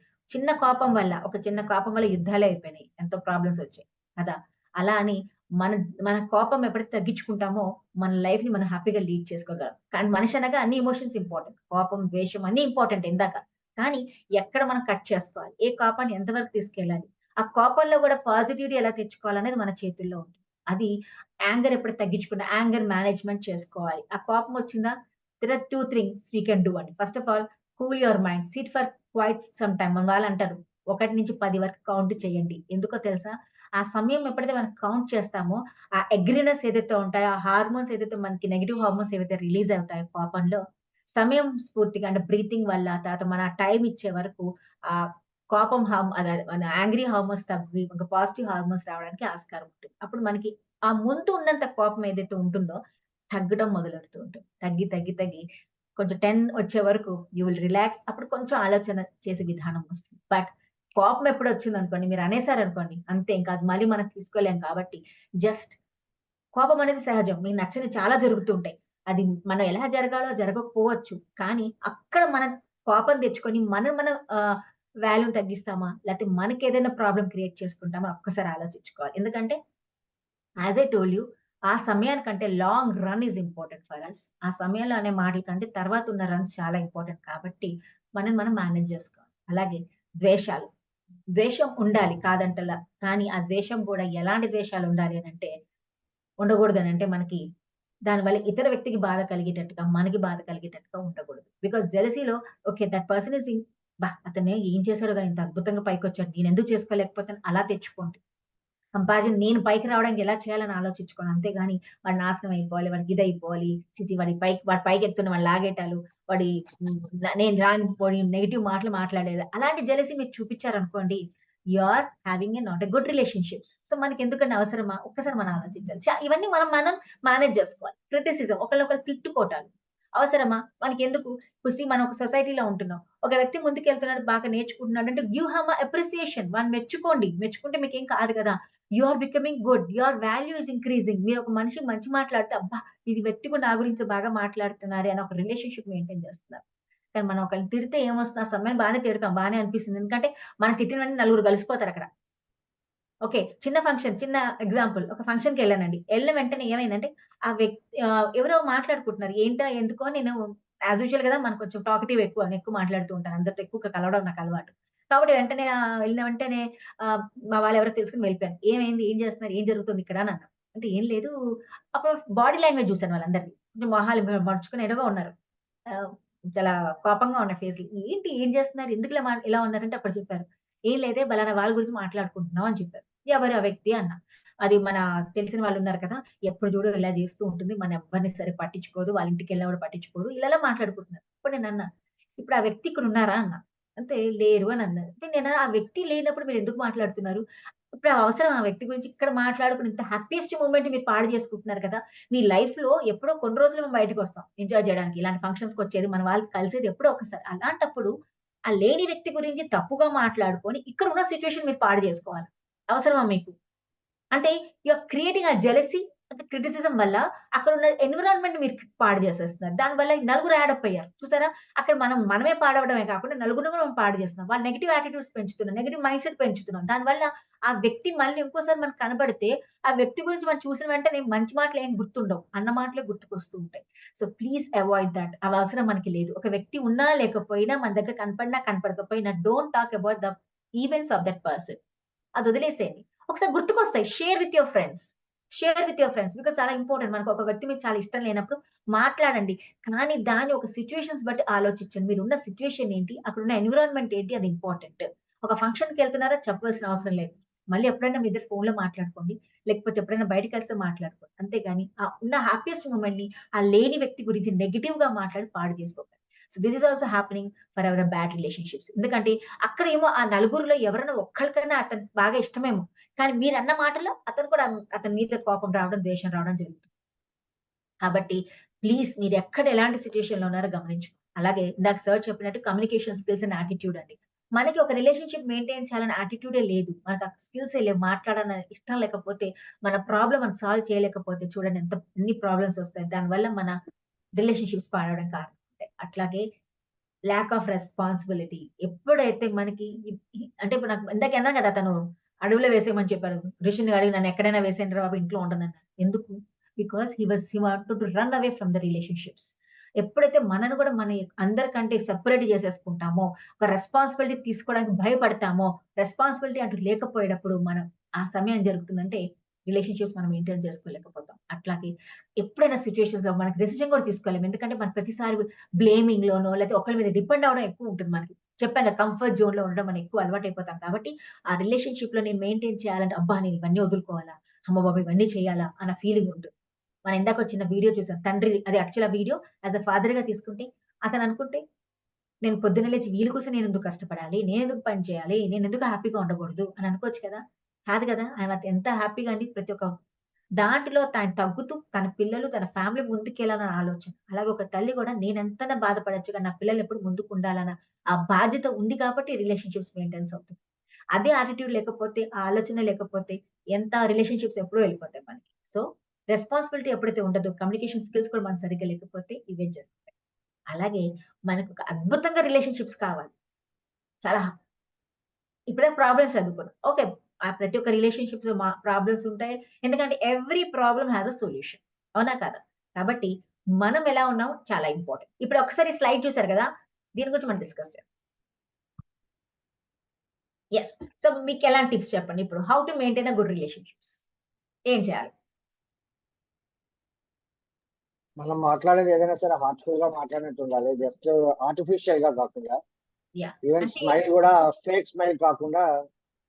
ఒక చిన్న కోపం వల్ల యుద్ధాలే అయిపోయినాయి. ఎంతో ప్రాబ్లమ్స్ వచ్చాయి కదా! అలా అని మన మన కోపం ఎప్పుడైతే తగ్గించుకుంటామో మన లైఫ్‌ని మనం హ్యాపీగా లీడ్ చేసుకోగలం. కానీ మనిషి అనగా అన్ని ఎమోషన్స్ ఇంపార్టెంట్. కోపం, ద్వేషం అన్నీ ఇంపార్టెంట్ ఇందాక. కానీ ఎక్కడ మనం కట్ చేసుకోవాలి? ఏ కోపాన్ని ఎంతవరకు తీసుకెళ్ళాలి? ఆ కోపంలో కూడా పాజిటివిటీ ఎలా తెచ్చుకోవాలనేది మన చేతుల్లో ఉంటుంది. అది యాంగర్ ఎప్పుడు తగ్గించుకున్న యాంగర్ మేనేజ్‌మెంట్ చేసుకోవాలి. ఆ కోపం వచ్చిందా? There are 2 things we can do అండి. First of all cool your mind. Sit for quite some time. మన వాళ్ళంటారు 1-10 వరకు కౌంట్ చేయండి. ఎందుకో తెలుసా? ఆ సమయం ఎప్పుడైతే మనం కౌంట్ చేస్తామో, ఆ అగ్రీనెస్ ఏదైతే ఉంటాయో, ఆ హార్మోన్స్ ఏదైతే మనకి నెగెటివ్ హార్మోన్స్ ఏవైతే రిలీజ్ అవుతాయో కోపంలో, సమయం స్ఫూర్తిగా అంటే బ్రీతింగ్ వల్ల, తర్వాత మన టైమ్ ఇచ్చే వరకు ఆ కోపం మన యాంగ్రీ హార్మోన్స్ తగ్గి, ఒక పాజిటివ్ హార్మోన్స్ రావడానికి ఆస్కారం ఉంటుంది. అప్పుడు మనకి ఆ ముందు ఉన్నంత కోపం ఏదైతే ఉంటుందో తగ్గడం మొదలెడుతూ ఉంటుంది. తగ్గి, తగ్గి, తగ్గి కొంచెం 10 వచ్చే వరకు యూ విల్ రిలాక్స్. అప్పుడు కొంచెం ఆలోచన చేసే విధానం వస్తుంది. బట్ కోపం ఎప్పుడొచ్చిందనుకోండి, మీరు అనేసారనుకోండి, అంతే ఇంకా అది మళ్ళీ మనం తీసుకోలేం కాబట్టి జస్ట్ కోపం అనేది సహజం. మీకు నచ్చనివి చాలా జరుగుతూ ఉంటాయి. అది మనం ఎలా జరగాలో జరగకపోవచ్చు. కానీ అక్కడ మనం కోపం తెచ్చుకొని మనం వాల్యూని తగ్గిస్తామా? లేకపోతే మనకేదైనా ప్రాబ్లమ్ క్రియేట్ చేసుకుంటామా? ఒక్కసారి ఆలోచించుకోవాలి. ఎందుకంటే యాస్ ఐ టోల్డ్ యూ ఆ సమయానికంటే long run is important for us. ఆ సమయంలో అనే మాటల కంటే తర్వాత ఉన్న రన్స్ చాలా ఇంపార్టెంట్ కాబట్టి మనం మేనేజ్ చేసుకోవాలి. అలాగే ద్వేషాలు. ద్వేషం ఉండాలి కాదంటలా. కానీ ఆ ద్వేషం కూడా ఎలాంటి ద్వేషాలు ఉండాలి అనంటే ఉండకూడదనంటే మనకి దానివల్ల ఇతర వ్యక్తికి బాధ కలిగేటట్టుగా, మనకి బాధ కలిగేటట్టుగా ఉండకూడదు. బికాస్ జెలసీలో ఓకే. దట్ పర్సన్ ఈస్ అతను ఏం చేశాడో గాని ఇంత అద్భుతంగా పైకొచ్చాడు. నేనెందుకు చేసుకోలేకపోతాను అలా తెచ్చుకోండి. కంపారిజన్ నేను పైకి రావడానికి ఎలా చేయాలని ఆలోచించుకోను. అంతేగాని వాడు నాశనం అయిపోవాలి, వాడికి ఇదయిపోవాలి, వాడు పైకెత్తున్న వాడిని లాగేటాలు, వాడి నేను రాని పోని నెగెటివ్ మాటలు మాట్లాడేది. అలాంటి జెలసీ మీరు చూపించారనుకోండి, you are having not a good relationships. So మనకెందుకండి అవసరమా? ఒక్కసారి మనం ఆలోచించాలి. ఇవన్నీ మనం మేనేజ్ జేసుకోవాలి. క్రిటిసిజం ఒకళ్ళనొకళ్ళు తిట్టుకోవటాలు అవసరమా? మనకెందుకు? ఇప్పుడు మనం ఒక సొసైటీలో ఉంటున్నాం. ఒక వ్యక్తి ముందుకెళ్తున్నాడు, బాగా నేర్చుకుంటున్నాడు అంటే గివ్ హిమ్ అప్రిసియేషన్. వాడిని మెచ్చుకోండి. మెచ్చుకుంటే మీకేం కాదు గదా! You are becoming good. Your value is increasing. మీరు ఒక మనిషి మంచి మాట్లాడితే, అబ్బా! ఇది వ్యక్తి కూడా నా గురించి బాగా మాట్లాడుతున్నారే అని ఒక రిలేషన్‌షిప్ మెయింటైన్ చేస్తున్నారు. కానీ మనం ఒకళ్ళని తిడితే ఏమొస్తుంది? ఆ సమయాన్ని బానే తిడతాం. బానే అనిపిస్తుంది. ఎందుకంటే మనం తిట్టిన వెంటనే నలుగురు కలిసిపోతారక్కడ. ఓకే. చిన్న ఎగ్జాంపుల్. ఒక ఫంక్షన్‌కెళ్ళానండి. ఎళ్ళిన వెంటనే ఏమైందంటే, ఎవరో మాట్లాడుకుంటున్నారు. ఏంటా? ఎందుకో నేను యాజ్ యూజువల్ గదా! మనం కొంచెం టాకటివ్ ఎక్కువ. నేను ఎక్కువ మాట్లాడుతూ ఉంటాను. అందరితో ఎక్కువగా కలవడం నాకు అలవాటు. కాబట్టి వెంటనే ఎళ్ళిన వెంటనే మా వాళ్ళెవరో తెలుసుకొని వెళ్ళిపోయాను. ఏమైంది? ఏం చేస్తున్నారు? ఏం జరుగుతుంది ఇక్కడ? అని అన్నారు. అంటే ఏం లేదు. అప్పుడు బాడీ లాంగ్వేజ్ చూసాను వాళ్ళందరిది. కొంచెం మొహాలు మడుచుకొని ఎర్రగా ఉన్నారు. ఆహ్, చాలా కోపంగా ఉన్నాయి ఫేస్‌లు. ఏంటి? ఏం చేస్తున్నారు? ఎందుకిలా ఇలా ఉన్నారంటే అప్పుడు చెప్పారు. "ఏం లేదే పలానా వాళ్ళ గురించి మాట్లాడుకుంటున్నాం" అని చెప్పారు. ఎవరు ఆ వ్యక్తి అన్నా. అది మన తెలిసిన వాళ్ళున్నారు కదా! ఎప్పుడు చూడు ఇలా చేస్తూ ఉంటుంది. మన ఎవ్వరిని సరిగ్గా పట్టించుకోదు. వాళ్ళ ఇంటికెళ్ళినా కూడా పట్టించుకోదు. ఇలా మాట్లాడుకుంటున్నారు. అప్పుడు నేనన్నా, "ఇప్పుడు ఆ వ్యక్తి ఇక్కడ ఉన్నారా?" అన్నా. అంటే "లేరు" అని అన్నారు. అయితే నేను ఆ వ్యక్తి లేనప్పుడు మీరెందుకు మాట్లాడుతున్నారు? ఇప్పుడు అవసరం ఆ వ్యక్తి గురించి ఇక్కడ మాట్లాడుకొని ఇంత హ్యాపీయెస్ట్ మూమెంట్ మీరు పాడు చేసుకుంటున్నారు కదా! మీ లైఫ్‌లో ఎప్పుడో కొన్ని రోజులు మేము బయటకొస్తాం ఎంజాయ్ చేయడానికి. ఇలాంటి ఫంక్షన్స్‌కొచ్చేది మన వాళ్ళు కలిసేది ఎప్పుడో ఒకసారి. అలాంటప్పుడు ఆ లేని వ్యక్తి గురించి తప్పుగా మాట్లాడుకొని ఇక్కడ ఉన్న సిట్యుయేషన్ మీరు పాడు చేసుకోవాలి. అవసరమా మీకు? అంటే యూ ఆర్ క్రియేటింగ్ ఆ జెలసీ క్రిటిసిజం వల్ల అక్కడున్న ఎన్విరాన్మెంట్ మీరు పాడు చేసేస్తున్నారు. దానివల్ల నలుగురు యాడప్ అయ్యారు. చూసారా? అక్కడ మనమే పాడవడమే కాకుండా నలుగురిని కూడా మనం పాడు చేస్తున్నాం. వాళ్ళు నెగెటివ్ యాటిట్యూడ్స్ పెంచుతున్నాం. నెగెటివ్ మైండ్‌సెట్ పెంచుతున్నాం. దానివల్ల ఆ వ్యక్తి మళ్ళీ ఇంకోసారి మనకు కనపడితే, ఆ వ్యక్తి గురించి మనం చూసిన వెంటనే మంచి మాటలు ఏం గుర్తుండవు. అన్న మాటలే గుర్తుకొస్తూ ఉంటాయి. So please avoid that. అవి అవసరం మనకి లేదు. ఒక వ్యక్తి ఉన్నా లేకపోయినా మన దగ్గర కనపడినా కనపడకపోయినా don't talk about the events of that person. అది వదిలేసేయండి. ఒకసారి గుర్తుకొస్తాయి. Share with your friends. Share with your friends. Because చాలా ఇంపార్టెంట్. మనకు ఒక వ్యక్తి మీద చాలా ఇష్టం లేనప్పుడు మాట్లాడండి. కానీ దాన్ని ఒక సిట్యుయేషన్స్ బట్టి ఆలోచించండి. మీరున్న సిట్యుయేషన్ ఏంటి? అక్కడున్న ఎన్విరాన్మెంట్ ఏంటి? అది ఇంపార్టెంట్. ఒక ఫంక్షన్‌కి వెళ్తున్నారా చెప్పవలసిన అవసరం లేదు. మళ్ళీ ఎప్పుడైనా మీ ఇద్దరు ఫోన్‌లో మాట్లాడుకోండి. లేకపోతే ఎప్పుడైనా బయట కలిసి మాట్లాడుకోండి. అంతేగాని ఉన్న హ్యాపీయెస్ట్ మొమెంట్‌ని ఆ లేని వ్యక్తి గురించి నెగెటివ్‌గా మాట్లాడి పాడు చేసుకోకండి. So, this is also happening for hour bad relationships. ఎందుకంటే అక్కడేమో ఆ నలుగురిలో ఎవరైనా ఒక్కళ్ళకైనా అతనికి బాగా ఇష్టమేమో. కానీ మీరన్న మాటలో అతను కూడా అతని మీద కోపం రావడం, ద్వేషం రావడం జరుగుతుంది. కాబట్టి ప్లీజ్ మీరెక్కడ ఎలాంటి సిట్యుయేషన్‌లో ఉన్నారో గమనించుకోండి. అలాగే ఇందాక సార్ చెప్పినట్టు కమ్యూనికేషన్ స్కిల్స్ అండ్ యాటిట్యూడ్ అండి. మనకి ఒక రిలేషన్‌షిప్ మెయింటైన్ చేయాలనే యాటిట్యూడే లేదు. మనకు ఆ స్కిల్సే లేవు. మాట్లాడాలని ఇష్టం లేకపోతే, మన ప్రాబ్లమ్ మనం సాల్వ్ చేయలేకపోతే చూడండి ఎన్ని ప్రాబ్లమ్స్ వస్తాయి. దానివల్ల మన రిలేషన్‌షిప్స్ పాడవడం కారణం. అట్లాగే ల్యాక్ ఆఫ్ రెస్పాన్సిబిలిటీ. ఎప్పుడైతే మనకి అంటే ఇప్పుడు నాకు ఇందాక అన్నాను కదా! తను అడవిలో వేసేయమని చెప్పారు. ఋషిని అడిగి నన్ను ఎక్కడైనా వేసేయండిరా బాబు ఇంట్లో ఉండనన్నాడు. ఎందుకు? Because he wanted to run away from the relationships. ఎప్పుడైతే మనను కూడా మన అందరికంటే సెపరేట్ చేసేసుకుంటామో, ఒక రెస్పాన్సిబిలిటీ తీసుకోవడానికి భయపడతామో, రెస్పాన్సిబిలిటీ అంటూ లేకపోయేటప్పుడు మనం ఆ సమయం జరుగుతుందంటే రిలేషన్‌షిప్స్ మనం మెయింటైన్ చేసుకోలేకపోతాం. అట్లాగే ఎప్పుడైనా సిట్యుయేషన్స్‌లో మనకు డెసిషన్ కూడా తీసుకోలేము. ఎందుకంటే మనం ప్రతిసారి బ్లేమింగ్‌లోనో లేకపోతే ఒకళ్ళ మీద డిపెండ్ అవ్వడం ఎక్కువ ఉంటుంది మనకి. చెప్పాను కదా! కంఫర్ట్ జోన్‌లో ఉండడం మనం ఎక్కువ అలవాటైపోతాం కాబట్టి, ఆ రిలేషన్‌షిప్‌లో నేను మెయింటైన్ చేయాలంటే, అబ్బా! నేను ఇవన్నీ వదులుకోవాలా? అమ్మ బాబోయ్! ఇవన్నీ చేయాలా? అన్న ఫీలింగ్ ఉంటుంది. మనం ఇందాక ఒక చిన్న వీడియో చూసాం. తండ్రి అది యాక్చువల్ ఆ వీడియో యాస్ ఎ ఫాదర్‌గా తీసుకుంటే, అతను అనుకుంటే నేను పొద్దున్నే లేచి వీళ్ళ కోసం నేనెందుకు కష్టపడాలి? నేనెందుకు పని చేయాలి? నేనెందుకు హ్యాపీగా ఉండకూడదు? అని అనుకోవచ్చు కదా! కాదు కదా! ఆయన ఎంత హ్యాపీగా అండి ప్రతి ఒక్క దాంట్లో తాను తగ్గుతూ తన పిల్లలు, తన ఫ్యామిలీ ముందుకెళ్ళాలన్న ఆలోచన. అలాగే ఒక తల్లి కూడా నేనెంతైనా బాధపడొచ్చు కానీ నా పిల్లలు ఎప్పుడు ముందుకుండాలన్న ఆ బాధ్యత ఉంది కాబట్టి రిలేషన్‌షిప్స్ మెయింటెన్స్ అవుతాయి. అదే యాటిట్యూడ్ లేకపోతే, ఆ ఆలోచన లేకపోతే ఎంత రిలేషన్‌షిప్స్ ఎప్పుడో వెళ్ళిపోతాయి మనకి. సో, రెస్పాన్సిబిలిటీ ఎప్పుడైతే ఉండదో, కమ్యూనికేషన్ స్కిల్స్ కూడా మనకు సరిగ్గా లేకపోతే ఇవే జరుగుతాయి. అలాగే మనకొక అద్భుతంగా రిలేషన్‌షిప్స్ కావాలి. చాలా ఇప్పుడే ప్రాబ్లమ్స్ చదువుకున్నాం. ఓకే. ప్రతి ఒక్క రిలేషన్‌షిప్స్‌లో ప్రాబ్లమ్స్ ఉంటాయి. ఎందుకంటే every problem has a solution. అవునా కాదా? కాబట్టి మనం ఎలా ఉన్నాం చాలా ఇంపార్టెంట్. ఇప్పుడు ఒక్కసారి స్లైడ్ చూసారు కదా! దీని గురించి మనం డిస్కస్ చేద్దాం. యెస్. సో, మీకెలాంటి టిప్స్ చెప్పండి ఇప్పుడు? How to maintain a good relationships? ఏం చేయాలి? మనం మాట్లాడేది ఏదైనా సరే హార్ట్‌ఫుల్‌గా మాట్లాడినట్టు ఉండాలి. జస్ట్ ఆర్టిఫిషియల్‌గా కాకుండా, యాహ్! ఈవెన్ అంటే స్మైల్ కూడా ఫేక్ స్మైల్ కాకుండా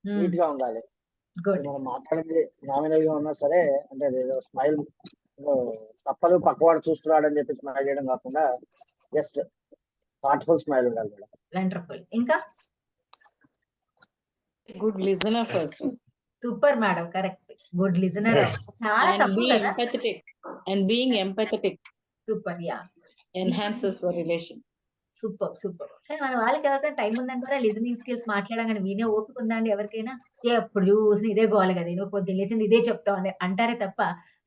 హ్మ్. నీట్‌గా ఉండాలి. అది గుడ్. మనం మాట్లాడేది నామినల్‌గా ఉన్నా సరే, అంటే అదేదో స్మైల్ ఏదో తప్పదు పక్కవాడు చూస్తున్నాడని చెప్పి స్మైల్ చేయడం కాకుండా, జస్ట్ హార్ట్‌ఫుల్ స్మైల్ ఉండాలి మేడం. వండర్‌ఫుల్. ఇంకా? Good listener first. Super madam. Correct. Good listener అవ్వాలి. చాలా And తక్కువ be కదా! empathetic. And being empathetic super. Yeah! enhances the relation. Super. Super. కానీ మన వాళ్ళకి ఎవరికైనా టైం ఉందంటారా? లిజనింగ్ స్కిల్స్ మాట్లాడగానే వినే ఓపిక ఉందా అండి ఎవరికైనా? ఎప్పుడు చూసినా ఇదే గోల గదా! నువ్వు పొద్దున్న లేచింది ఇదే చెప్తావు అని అంటారే తప్ప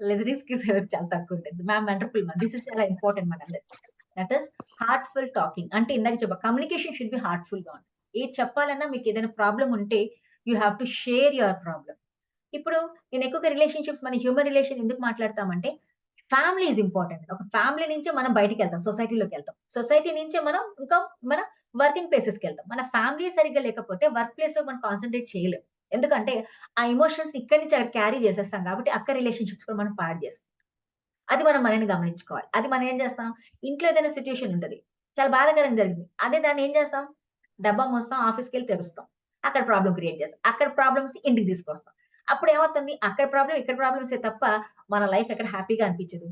లిజనింగ్ స్కిల్స్ ఎవరికి చాలా తక్కువ ఉంటుంది. Ma'am wonderful ma'am. This is చాలా ఇంపార్టెంట్ మనందరికి. That is heartful talking. అంటే ఇందాక చెప్పా కమ్యూనికేషన్ షుడ్ బి హార్ట్‌ఫుల్‌గా ఉండాలి. ఏది చెప్పాలన్నా మీకు ఏదైనా ప్రాబ్లమ్ ఉంటే you have to share your problem. ఇప్పుడు నేను ఎక్కువగా రిలేషన్‌షిప్స్ మన హ్యూమన్ రిలేషన్ ఎందుకు మాట్లాడతామంటే ఫ్యామిలీ ఈజ్ ఇంపార్టెంట్. ఒక ఫ్యామిలీ నుంచే మనం బయటికెళ్తాం. సొసైటీలోకెళ్తాం. సొసైటీ నుంచే మనం ఇంకా మన వర్కింగ్ ప్లేసెస్‌కెళ్తాం. మన ఫ్యామిలీ సరిగ్గా లేకపోతే వర్క్ ప్లేస్‌లో మనం కాన్సంట్రేట్ చేయలేం. ఎందుకంటే ఆ ఎమోషన్స్ ఇక్కడి నుంచి అక్కడ క్యారీ చేసేస్తాం కాబట్టి అక్కడ రిలేషన్‌షిప్స్ కూడా మనం పాడు చేస్తాం. అది మనం మనల్ని గమనించుకోవాలి. అది మనం ఏం చేస్తాం, ఇంట్లో ఏదైనా సిట్యుయేషన్ ఉంటది. చాలా బాధాకరంగా జరిగింది. అదే దాన్ని ఏం చేస్తాం, డబ్బా మోస్తాం, ఆఫీస్‌కెళ్ళి తెరుస్తాం. అక్కడ ప్రాబ్లమ్ క్రియేట్ చేస్తాం. అక్కడ ప్రాబ్లమ్స్ ఇంటికి తీసుకొస్తాం. అప్పుడు ఏమవుతుంది, అక్కడ ప్రాబ్లమ్, ఇక్కడ ప్రాబ్లమ్సే తప్ప మన లైఫ్ ఎక్కడ హ్యాపీగా అనిపించదు.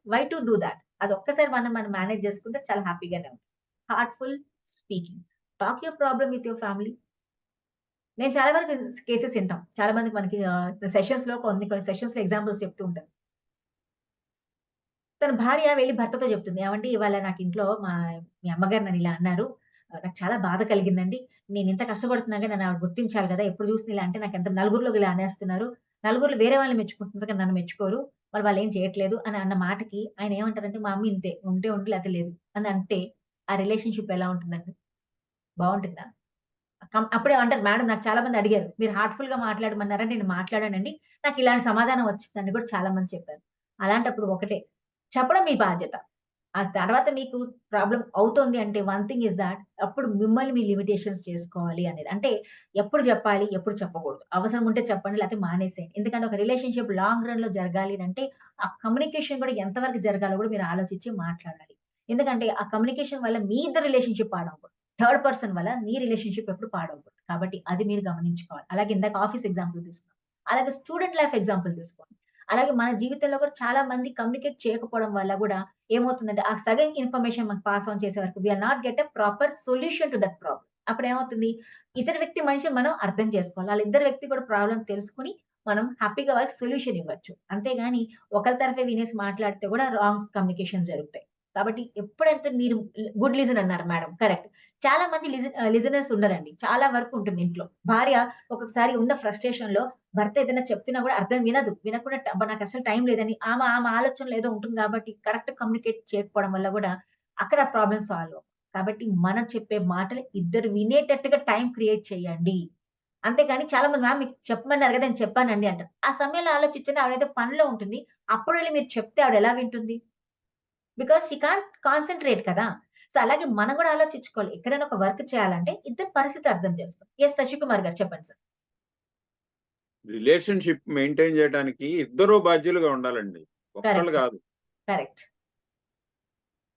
Why to do thought? అది ఒక్కసారి మనం మేనేజ్ చేసుకుంటే చాలా హ్యాపీగానే ఉంటుంది. Heartful speaking. Talk your problem with your family. నేను చాలా వరకు కేసెస్ వింటాం. చాలా మందికి మనకి సెషన్స్‌లో కొన్ని సెషన్స్‌లో ఎగ్జాంపుల్స్ చెప్తూ ఉంటారు. తన భార్య వెళ్లి భర్తతో చెప్తుంది. ఏవండీ ఇవాళ నాకు ఇంట్లో మీ అమ్మగారు నన్ను ఇలా అన్నారు. నాకు చాలా బాధ కలిగిందండి. నేనింత కష్టపడుతున్నా గాని నన్ను ఆవిడ గుర్తించాలి గదా! ఎప్పుడు చూసినా ఇలా అంటే నాకెంత నలుగురిలో ఇలా అనేస్తున్నారు. నలుగురిలో వేరే వాళ్ళని మెచ్చుకుంటున్నారు కానీ నన్ను మెచ్చుకోరు. వాళ్ళేం చేయట్లేదు అని అన్న మాటకి ఆయన ఏమంటారంటే, మా అమ్మ ఇంతే. ఉంటే ఉండు లేతే లేదు అని అంటే ఆ రిలేషన్‌షిప్ ఎలా ఉంటుందండి? బావుంటుందా? అప్పుడే అంటారు మేడం నాకు చాలా మంది అడిగారు. మీరు హార్ట్‌ఫుల్‌గా మాట్లాడమన్నారా? నేను మాట్లాడానండి. నాకు ఇలాంటి సమాధానం వచ్చిందని కూడా చాలా మంది చెప్పారు. అలాంటప్పుడు ఒకటే చెప్పడం మీ బాధ్యత. ఆ తర్వాత మీకు ప్రాబ్లమ్ అవుతోంది అంటే వన్ థింగ్ ఈస్ థాట్ అప్పుడు మిమ్మల్ని మీ లిమిటేషన్స్ చేసుకోవాలి అనేది. అంటే ఎప్పుడు చెప్పాలి? ఎప్పుడు చెప్పకూడదు. అవసరం ఉంటే చెప్పండి లేకపోతే మానేసేయండి. ఎందుకంటే ఒక రిలేషన్‌షిప్ లాంగ్ రన్‌లో జరగాలి అంటే ఆ కమ్యూనికేషన్ కూడా ఎంతవరకు జరగాలో కూడా మీరు ఆలోచించి మాట్లాడాలి. ఎందుకంటే ఆ కమ్యూనికేషన్ వల్ల మీ ఇద్దరి రిలేషన్‌షిప్ పాడవకూడదు. థర్డ్ పర్సన్ వల్ల నీ రిలేషన్‌షిప్ ఎప్పుడు పాడవకూడదు. కాబట్టి అది మీరు గమనించుకోవాలి. అలాగే ఇందాక ఆఫీస్ ఎగ్జాంపుల్ తీసుకున్నాం. అలాగే స్టూడెంట్ లైఫ్ ఎగ్జాంపుల్ తీసుకోండి. అలాగే మన జీవితంలో కూడా చాలా మంది కమ్యూనికేట్ చేయకపోవడం వల్ల కూడా ఏమవుతుందంటే, ఆ సగం ఇన్ఫర్మేషన్ మనకు పాస్ ఆన్ చేసే వరకు we are not get a proper solution to that problem. అప్పుడు ఏమవుతుంది, ఇతర వ్యక్తి మనిషిని మనం అర్థం చేసుకోవాలి. వాళ్ళిద్దరి వ్యక్తి కూడా ప్రాబ్లమ్ తెలుసుకొని మనం హ్యాపీగా వాళ్ళకి సొల్యూషన్ ఇవ్వచ్చు. అంతేగాని ఒకరి తరఫే వినేసి మాట్లాడితే కూడా రాంగ్ కమ్యూనికేషన్స్ జరుగుతాయి. కాబట్టి ఎప్పుడైతే మీరు గుడ్ లిజన్ అన్నారు మేడం, కరెక్ట్. చాలా మంది లిజనర్స్ ఉండరండి. చాలా వరకు ఉంటుంది ఇంట్లో. భార్య ఒక్కొక్కసారి ఉన్న ఫ్రస్ట్రేషన్‌లో భర్త ఏదైనా చెప్తున్నా కూడా అర్థం వినదు. వినకుండా అబ్బా! నాకసలు టైం లేదని ఆమె ఆలోచనలో ఏదో ఉంటుంది కాబట్టి కరెక్ట్ కమ్యూనికేట్ చేయకపోవడం వల్ల కూడా అక్కడ ప్రాబ్లమ్ సాల్వ్. కాబట్టి మనం చెప్పే మాటలు ఇద్దరు వినేటట్టుగా టైం క్రియేట్ చేయండి. అంతేగాని చాలా మంది మ్యామ్ మీకు చెప్పమన్నారు కదా! నేను చెప్పానండి అంటారు. ఆ సమయంలో ఆలోచించండి, ఆవిడేదో పనిలో ఉంటుంది. అప్పుడు వెళ్లి మీరు చెప్తే ఆవిడ ఎలా వింటుంది? బికాజ్ షీ కాంట్ కాన్సంట్రేట్ కదా! సో, అలాగే మనం కూడా ఆలోచించుకోవాలి. ఎక్కడైనా ఒక వర్క్ చేయాలంటే ఇద్దరి పరిస్థితి అర్థం చేసుకోవాలి. యెస్ శశికుమార్ గారు చెప్పండి సార్. రిలేషన్‌షిప్ మెయింటైన్ చేయడానికి ఇద్దరు బాధ్యులుగా ఉండాలండి. ఒక్కళ్ళు కరెక్ట్ సార్. కాదు. కరెక్ట్.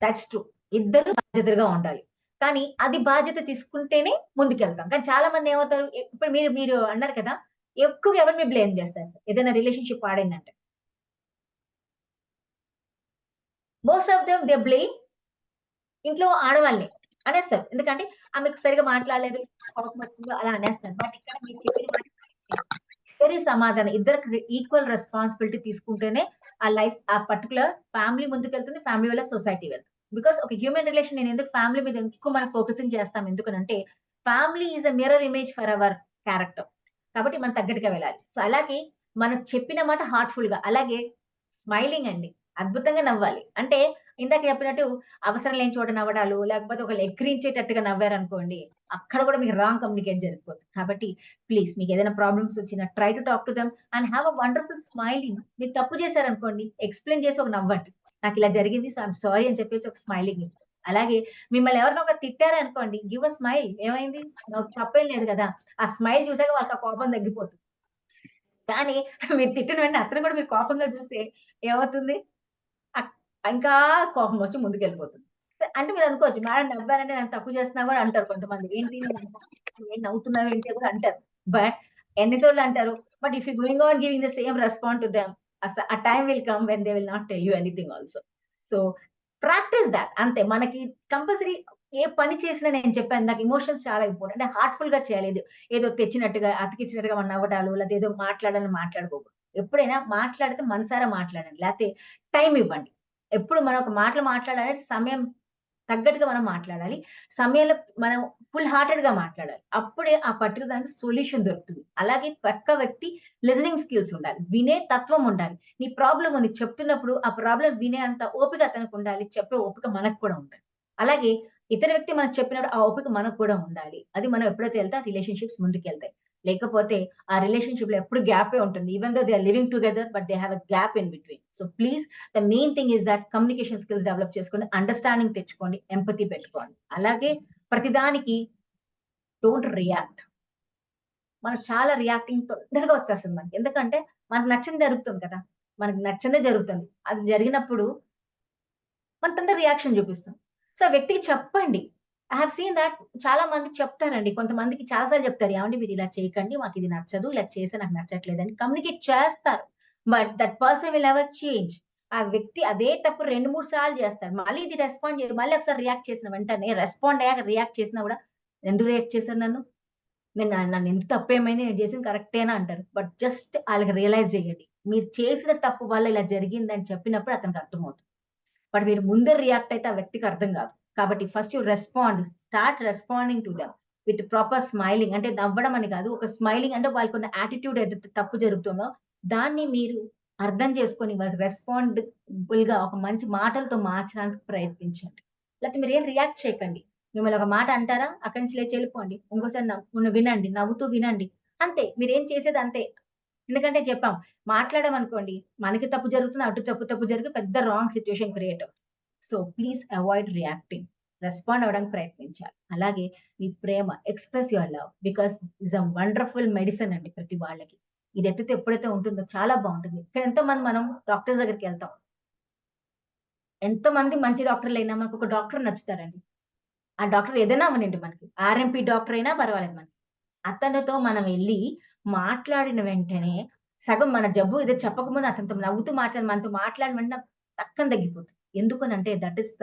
Thoughts true. ఇద్దరు బాధ్యతగా ఉండాలి. కానీ అది బాధ్యత తీసుకుంటేనే ముందుకెళ్తాం. కానీ చాలా మంది ఏమవుతారు, ఇప్పుడు మీరు మీరు అన్నారు కదా! ఎక్కువగా ఎవరిని బ్లేమ్ చేస్తారు సార్ ఏదైనా రిలేషన్‌షిప్ పాడైందంటే? Most of them they blame ఇంట్లో ఆడవాళ్ళని అనేస్తారు. ఎందుకంటే ఆమెకు సరిగ్గా మాట్లాడలేదు, కోపం వచ్చిందో అలా అనేస్తారు. బట్ ఇక్కడ మీరు చెప్పిన మాట ఇద్దరి సమాధానం, ఇద్దరికి ఈక్వల్ రెస్పాన్సిబిలిటీ తీసుకుంటేనే ఆ లైఫ్, ఆ పర్టిక్యులర్ ఫ్యామిలీ ముందుకెళ్తుంది. ఫ్యామిలీ వల్ల సొసైటీ వెళ్తుంది. బికాస్ ఒక హ్యూమన్ రిలేషన్ నేను ఎందుకు ఫ్యామిలీ మీద ఎక్కువ మనం ఫోకసింగ్ చేస్తాం ఎందుకనంటే, family is a mirror image for our character. కాబట్టి మనం తగ్గట్టుగా వెళ్ళాలి. సో అలాగే మనం చెప్పిన మాట హార్ట్‌ఫుల్‌గా, అలాగే స్మైలింగ్ అండి. అద్భుతంగా నవ్వాలి. అంటే ఇందాక చెప్పినట్టు అవసరం లేని చోట నవ్వడాలు, లేకపోతే ఒకళ్ళు ఎక్కిరించేటట్టుగా నవ్వారనుకోండి, అక్కడ కూడా మీకు రాంగ్ కమ్యూనికేట్ జరిగిపోతుంది. కాబట్టి ప్లీజ్ మీకేదైనా ప్రాబ్లమ్స్ వచ్చినా try to talk to them and have a wonderful smiling. మీరు తప్పు చేశారనుకోండి, ఎక్స్‌ప్లెయిన్ చేసి ఒక నవ్వండి. నాకిలా జరిగింది, సో ఐ యామ్ సారీ అని చెప్పేసి ఒక స్మైలింగ్ ఇవ్వండి. అలాగే మిమ్మల్ని ఎవరైనా ఒకరు తిట్టారనుకోండి, గివ్ ఎ స్మైల్. ఏమైంది? తప్పేం లేదు కదా! ఆ స్మైల్ చూసాక వాళ్ళకి ఆ కోపం తగ్గిపోతుంది. కానీ మీరు తిట్టిన వెంటనే అతను కూడా మీరు కోపంగా చూస్తే ఏమవుతుంది? అక్ ఇంకా కోపం వచ్చి ముందుకెళ్ళిపోతుంది. అంటే మీరు అనుకోవచ్చు, మేడం నవ్వారంటే నేను తక్కువ చేస్తున్నా కూడా అంటారు కొంతమంది. ఏంటి నువ్వేం నవ్వుతున్నావేంటి కూడా అంటారు. బట్ ఎన్ని సార్లు అంటారు. But if you going on giving the same respond to them, ఆ time will come when they will not tell you anything also. So practice thought అంతే. మనకి కంపల్సరీ ఏ పని చేసినా నేను చెప్పాను ఇందాక ఎమోషన్స్ చాలా ఇంపార్టెంట్. అంటే హార్ట్‌ఫుల్‌గా చేయాలి. ఏదో తెచ్చినట్టుగా, అతికిచ్చినట్టుగా మనం నవ్వటాలు, లేతే ఏదో మాట్లాడాలని మాట్లాడుకోకూడదు. ఎప్పుడైనా మాట్లాడితే మనసారా మాట్లాడండి. లేతే టైమ్ ఇవ్వండి. ఎప్పుడు మనం ఒక మాటలు మాట్లాడాలంటే సమయం తగ్గట్టుగా మనం మాట్లాడాలి. సమయంలో మనం ఫుల్ హార్టెడ్‌గా మాట్లాడాలి. అప్పుడే ఆ పర్టిక్యులర్ దానికి సొల్యూషన్ దొరుకుతుంది. అలాగే పక్క వ్యక్తి లిజనింగ్ స్కిల్స్ ఉండాలి. వినే తత్వం ఉండాలి. నీ ప్రాబ్లమ్ ఉంది చెప్తున్నప్పుడు ఆ ప్రాబ్లమ్ వినే అంత ఓపిక అతనికి ఉండాలి. చెప్పే ఓపిక మనకు కూడా ఉండాలి. అలాగే ఇతర వ్యక్తి మనకు చెప్పినప్పుడు ఆ ఓపిక మనకు కూడా ఉండాలి. అది మనం ఎప్పుడైతే వెళ్తే ఆ రిలేషన్‌షిప్స్ ముందుకెళ్తాయి. లేకపోతే ఆ రిలేషన్‌షిప్‌లో ఎప్పుడు గ్యాపే ఉంటుంది. Even though they are living together but they have a gap in between. So please the main thing is that communication skills develop చేసుకోండి. అండర్‌స్టాండింగ్ తెచ్చుకోండి. ఎంపథీ పెట్టుకోండి. అలాగే ప్రతిదానికి డోంట్ రియాక్ట్. మనం చాలా రియాక్టింగ్ తొందరగా వచ్చేస్తుంది మనకి. ఎందుకంటే మనకు నచ్చింది జరుగుతుంది కదా! మనకు నచ్చనిదే జరుగుతుంది. అది జరిగినప్పుడు మనం తొందర రియాక్షన్ చూపిస్తాం. సో, ఆ వ్యక్తికి చెప్పండి. ఐ హావ్ సీన్ థట్ చాలా మంది చెప్తారండి. కొంతమందికి చాలా సార్లు చెప్తారు. ఏవండీ మీరు ఇలా చేయకండి. మాకిది నచ్చదు. ఇలా చేస్తే నాకు నచ్చట్లేదని కమ్యూనికేట్ చేస్తారు. But that person will never change. ఆ వ్యక్తి అదే తప్పు 2, 3 సార్లు చేస్తాడు. మళ్ళీ ఇది రెస్పాండ్ చేయదు. మళ్ళీ ఒకసారి రియాక్ట్ చేసిన వెంటనే రెస్పాండ్ అయ్యాక రియాక్ట్ చేసినా కూడా ఎందుకు రియాక్ట్ చేశారు నన్ను? నన్ను ఎంత తప్పేమైంది నేను చేసింది కరెక్టేనా అంటారు. బట్ జస్ట్ ఆళ్ళకి రియలైజ్ చేయండి. మీరు చేసిన తప్పు వల్ల ఇలా జరిగిందని చెప్పినప్పుడు అతనికి అర్థమవుతుంది. బట్ మీరు ముందే రియాక్ట్ అయితే ఆ వ్యక్తికి అర్థం కాదు. కాబట్టి first you respond. Start responding to them with proper smiling. అంటే నవ్వడం అని కాదు. ఒక స్మైలింగ్ అంటే వాళ్ళకున్న యాటిట్యూడ్ ఏదైతే తప్పు జరుగుతుందో దాన్ని మీరు అర్థం చేసుకొని వాళ్ళకి రెస్పాండబుల్‌గా ఒక మంచి మాటలతో మార్చడానికి ప్రయత్నించండి. లేకపోతే మీరేం రియాక్ట్ చేయకండి. మిమ్మల్ని ఒక మాట అంటారా? అక్కడి నుంచి లేచి వెళ్ళిపోండి. ఇంకోసారి వినండి. నవ్వుతూ వినండి. అంతే. మీరేం చేసేది అంతే. ఎందుకంటే చెప్పాం. మాట్లాడామనుకోండి, మనకి తప్పు జరుగుతుంది. అటు తప్పు జరిగి పెద్ద రాంగ్ సిట్యుయేషన్ క్రియేట్ అవుతుంది. So, please avoid reacting. Respond అవ్వడానికి ప్రయత్నించాలి. అలాగే మీ ప్రేమ express your love because it's a wonderful medicine అండి ప్రతి వాళ్ళకి. ఇది ఎప్పుడైతే ఉంటుందో చాలా బావుంటుంది. ఇక్కడ ఎంతోమంది మనం డాక్టర్స్ దగ్గరికెళ్తాం. ఎంతమంది మంచి డాక్టర్‌లైనా మనకొక డాక్టర్ నచ్చుతారండి. ఆ డాక్టర్ ఏదైనా అవనండి మనకి. ఆర్ఎంపీ డాక్టర్ అయినా పర్వాలేదు మనకి. అతనితో మనం వెళ్లి మాట్లాడిన వెంటనే సగం మన జబ్బు ఏదో చెప్పకముందు అతనితో నవ్వుతూ మనతో మాట్లాడిన వెంటనే టక్కన తగ్గిపోతుంది. ఎందుకనంటే that is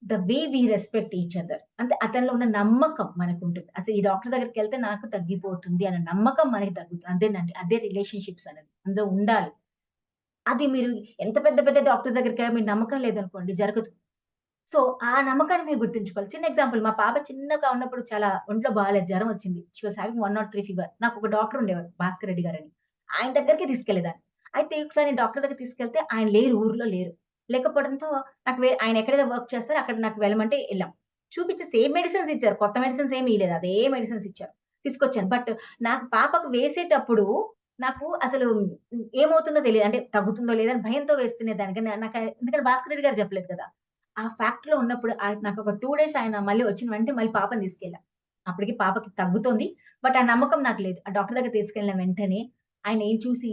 the way we respect each other. అంటే అతనిలో ఉన్న నమ్మకం మనకుంటుంది. అసలు ఈ డాక్టర్ దగ్గరికెళ్తే నాకు తగ్గిపోతుంది అన్న నమ్మకం మనకి తగ్గుతుంది. అదేనండి. అదే రిలేషన్‌షిప్స్ అనేది. అందులో ఉండాలి. అది మీరు ఎంత పెద్ద పెద్ద డాక్టర్స్ దగ్గరికెళ్ళి మీకు నమ్మకం లేదనుకోండి జరగదు. సో, ఆ నమ్మకాన్ని మీరు గుర్తుంచుకోవాలి. చిన్న ఎగ్జాంపుల్ మా పాప చిన్నగా ఉన్నప్పుడు చాలా ఒంట్లో బాగాలేదు. జ్వరం వచ్చింది. She was having 103 fever. నాకొక డాక్టర్ ఉండేవారు. భాస్కర్ రెడ్డి గారని. ఆయన దగ్గరికే తీసుకెళ్ళేదాన్ని. అయితే ఒకసారి నేను డాక్టర్ దగ్గరికి తీసుకెళ్తే ఆయన లేరు. ఊర్లో లేరు. లేకపోవడంతో నాకు ఆయన ఎక్కడైతే వర్క్ చేస్తారో అక్కడ నాకు వెళ్ళమంటే ఎళ్ళాం. చూపించి సేమ్ మెడిసిన్స్ ఇచ్చారు. కొత్త మెడిసిన్స్ ఏమి ఇయలేదు. అదే మెడిసిన్స్ ఇచ్చారు. తీసుకొచ్చాను. బట్ నాకు పాపకు వేసేటప్పుడు నాకు అసలు ఏమవుతుందో తెలీదు. అంటే తగ్గుతుందో లేదో అని భయంతో వేస్తునేదాన్ని. కానీ ఎందుకంటే భాస్కర్ రెడ్డి గారు చెప్పలేదు కదా! ఆ ఫ్యాక్ట్‌లో ఉన్నప్పుడు నాకొక 2 డేస్ ఆయన మళ్ళీ వచ్చిన వెంటనే మళ్ళీ పాపని తీసుకెళ్ళా. అప్పటికి పాపకి తగ్గుతోంది. బట్ ఆ నమ్మకం నాకు లేదు. ఆ డాక్టర్ దగ్గరికి తీసుకెళ్ళిన వెంటనే ఆయన ఏం చూసి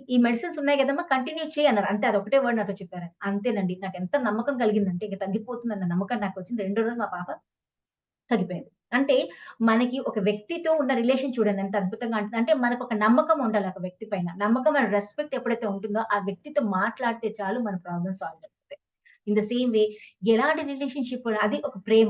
ఈ మెడిసిన్స్ ఉన్నాయి కదమ్మా కంటిన్యూ చెయ్యి అన్నారు. అంతే అదొకటే వర్డ్ నాతో చెప్పారు. అంతేనండి. నాకెంత నమ్మకం కలిగిందంటే ఇంక తగ్గిపోతుందన్న నమ్మకం నాకొచ్చింది. రెండో రోజు మా పాప తగ్గిపోయింది. అంటే మనకి ఒక వ్యక్తితో ఉన్న రిలేషన్ చూడండి ఎంత అద్భుతంగా ఉంటుంది. అంటే మనకొక నమ్మకం ఉండాలి ఒక వ్యక్తి పైన. నమ్మకం అండ్ రెస్పెక్ట్ ఎప్పుడైతే ఉంటుందో ఆ వ్యక్తితో మాట్లాడితే చాలు మన ప్రాబ్లమ్ సాల్వ్ అయిపోతాయి. ఇన్ ద సేమ్ వే ఎలాంటి రిలేషన్‌షిప్ అది ఒక ప్రేమ.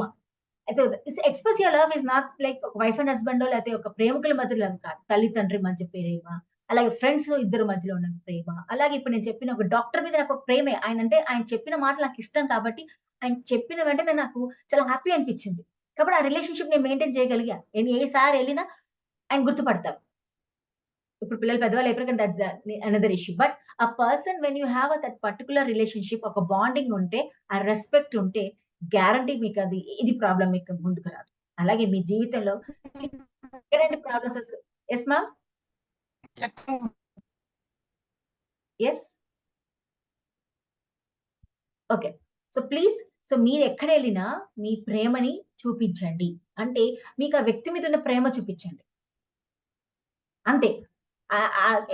So, express your love is not like ఒక వైఫ్ అండ్ హస్బాండో లేకపోతే ఒక ప్రేమికుల మధ్య లవ్ కాదు. తల్లి, తండ్రి మధ్య ప్రేమ. అలాగే ఫ్రెండ్స్ ఇద్దరి మధ్యలో ఉన్న ప్రేమ. అలాగే ఇప్పుడు నేను చెప్పిన ఒక డాక్టర్ మీద నాకు ఒక ప్రేమే. ఆయన చెప్పిన మాటలు నాకిష్టం కాబట్టి ఆయన చెప్పిన వెంటనే నాకు చాలా హ్యాపీ అనిపించింది. కాబట్టి ఆ రిలేషన్‌షిప్ నేను మెయింటైన్ చేయగలిగా. నేను ఏసారి ఎళ్ళినా ఆయన గుర్తుపడతారు. ఇప్పుడు పిల్లలు పెద్దవాళ్ళు అయిపోయారు కానీ దట్స్ అనదర్ ఇష్యూ. బట్ ఆ person when you have that particular relationship ఒక బాండింగ్ ఉంటే, ఆ రెస్పెక్ట్ ఉంటే గ్యారంటీ మీకది ఏది ప్రాబ్లమ్ మీకు ముందుకు రాదు. అలాగే మీ జీవితంలో ఎలాంటి problems yes ma'am? Yes. Okay. So, please మీరెక్కడెళ్ళినా మీ ప్రేమని చూపించండి. అంటే మీకు ఆ వ్యక్తి మీద ఉన్న ప్రేమ చూపించండి. అంతే.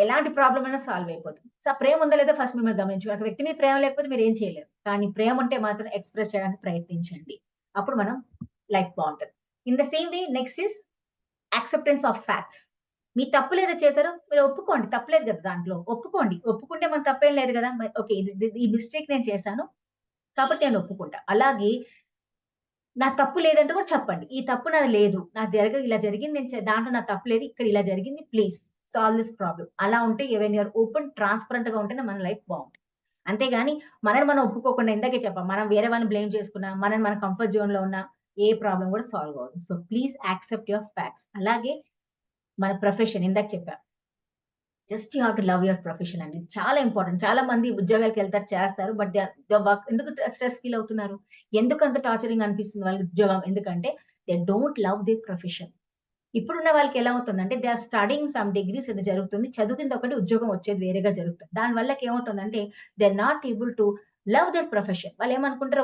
ఎలాంటి ప్రాబ్లమ్ అయినా సాల్వ్ అయిపోతుంది. సో, ఆ ప్రేమ ఉందా లేదా ఫస్ట్ మిమ్మల్ని గమనించుకోవాలి. ఒక వ్యక్తి మీద ప్రేమ లేకపోతే మీరేం చేయలేరు. కానీ ప్రేమ ఉంటే మాత్రం ఎక్స్‌ప్రెస్ చేయడానికి ప్రయత్నించండి. అప్పుడు మనం లైఫ్ బావుంటది. In the same way next is acceptance of facts. మీ తప్పులేదో చేశారో మీరు ఒప్పుకోండి. తప్పులేదు కదా దాంట్లో. ఒప్పుకోండి. ఒప్పుకుంటే మన తప్పేం లేదు కదా! ఓకే. ఈ మిస్టేక్ నేను చేశాను. కాబట్టి నేను ఒప్పుకుంటా. అలాగే నా తప్పు లేదంటే కూడా చెప్పండి. ఈ తప్పు నాది లేదు. ఇలా జరిగింది. దాంట్లో నా తప్పు లేదు. ఇక్కడ ఇలా జరిగింది. Please solve this problem. అలా ఉంటే వెన్ యూ ఆర్ ఓపెన్ ట్రాన్స్‌పరెంట్‌గా ఉంటేనే మన లైఫ్ బావుంటది. అంతేగాని మనని మనం ఒప్పుకోకుండా ఇందాకే చెప్పాం. మనం వేరే వాళ్ళని బ్లేమ్ చేసుకున్నా, మన కంఫర్ట్ జోన్‌లో ఉన్నా ఏ ప్రాబ్లమ్ కూడా సాల్వ్ అవ్వదు. So, please accept your facts. అలాగే మన ప్రొఫెషన్ ఇందాక చెప్పా. Just you have to love your profession అండి. చాలా ఇంపార్టెంట్. చాలా మంది ఉద్యోగాలకెళ్తారు, చేస్తారు. బట్ దే వర్క్ ఎందుకు స్ట్రెస్ ఫీల్ అవుతున్నారు? ఎందుకంత టార్చరింగ్ అనిపిస్తుంది వాళ్ళకి ఉద్యోగం? ఎందుకంటే they don't love their profession. ఇప్పుడున్న వాళ్ళకి ఎలా అవుతుందంటే they are studying some degrees ఏదో జరుగుతుంది. చదివింది ఒకటి, ఉద్యోగం వచ్చేది వేరేగా జరుగుతుంది. దాని వల్లకి ఏమవుతుందంటే they are not able to love their profession. వాళ్ళేమనుకుంటారు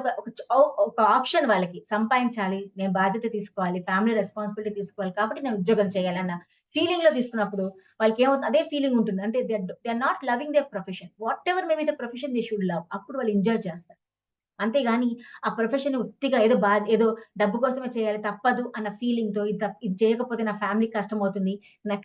ఒక ఆప్షన్ వాళ్ళకి సంపాదించాలి, నేను బాధ్యత తీసుకోవాలి, ఫ్యామిలీ రెస్పాన్సిబిలిటీ తీసుకోవాలి కాబట్టి నేను ఉద్యోగం చేయాలన్న ఫీలింగ్‌లో తీసుకున్నప్పుడు వాళ్ళకేమవుతుంది అదే ఫీలింగ్ ఉంటుంది. అంటే they are not loving their profession. Whatever may be the profession they should love. అప్పుడు వాళ్ళు ఎంజాయ్ చేస్తారు. అంతేగాని ఆ ప్రొఫెషన్ ఉత్తిగా ఏదో డబ్బు కోసమే చేయాలి తప్పదు అన్న ఫీలింగ్‌తో ఇది చేయకపోతే నా ఫ్యామిలీకి కష్టమవుతుంది.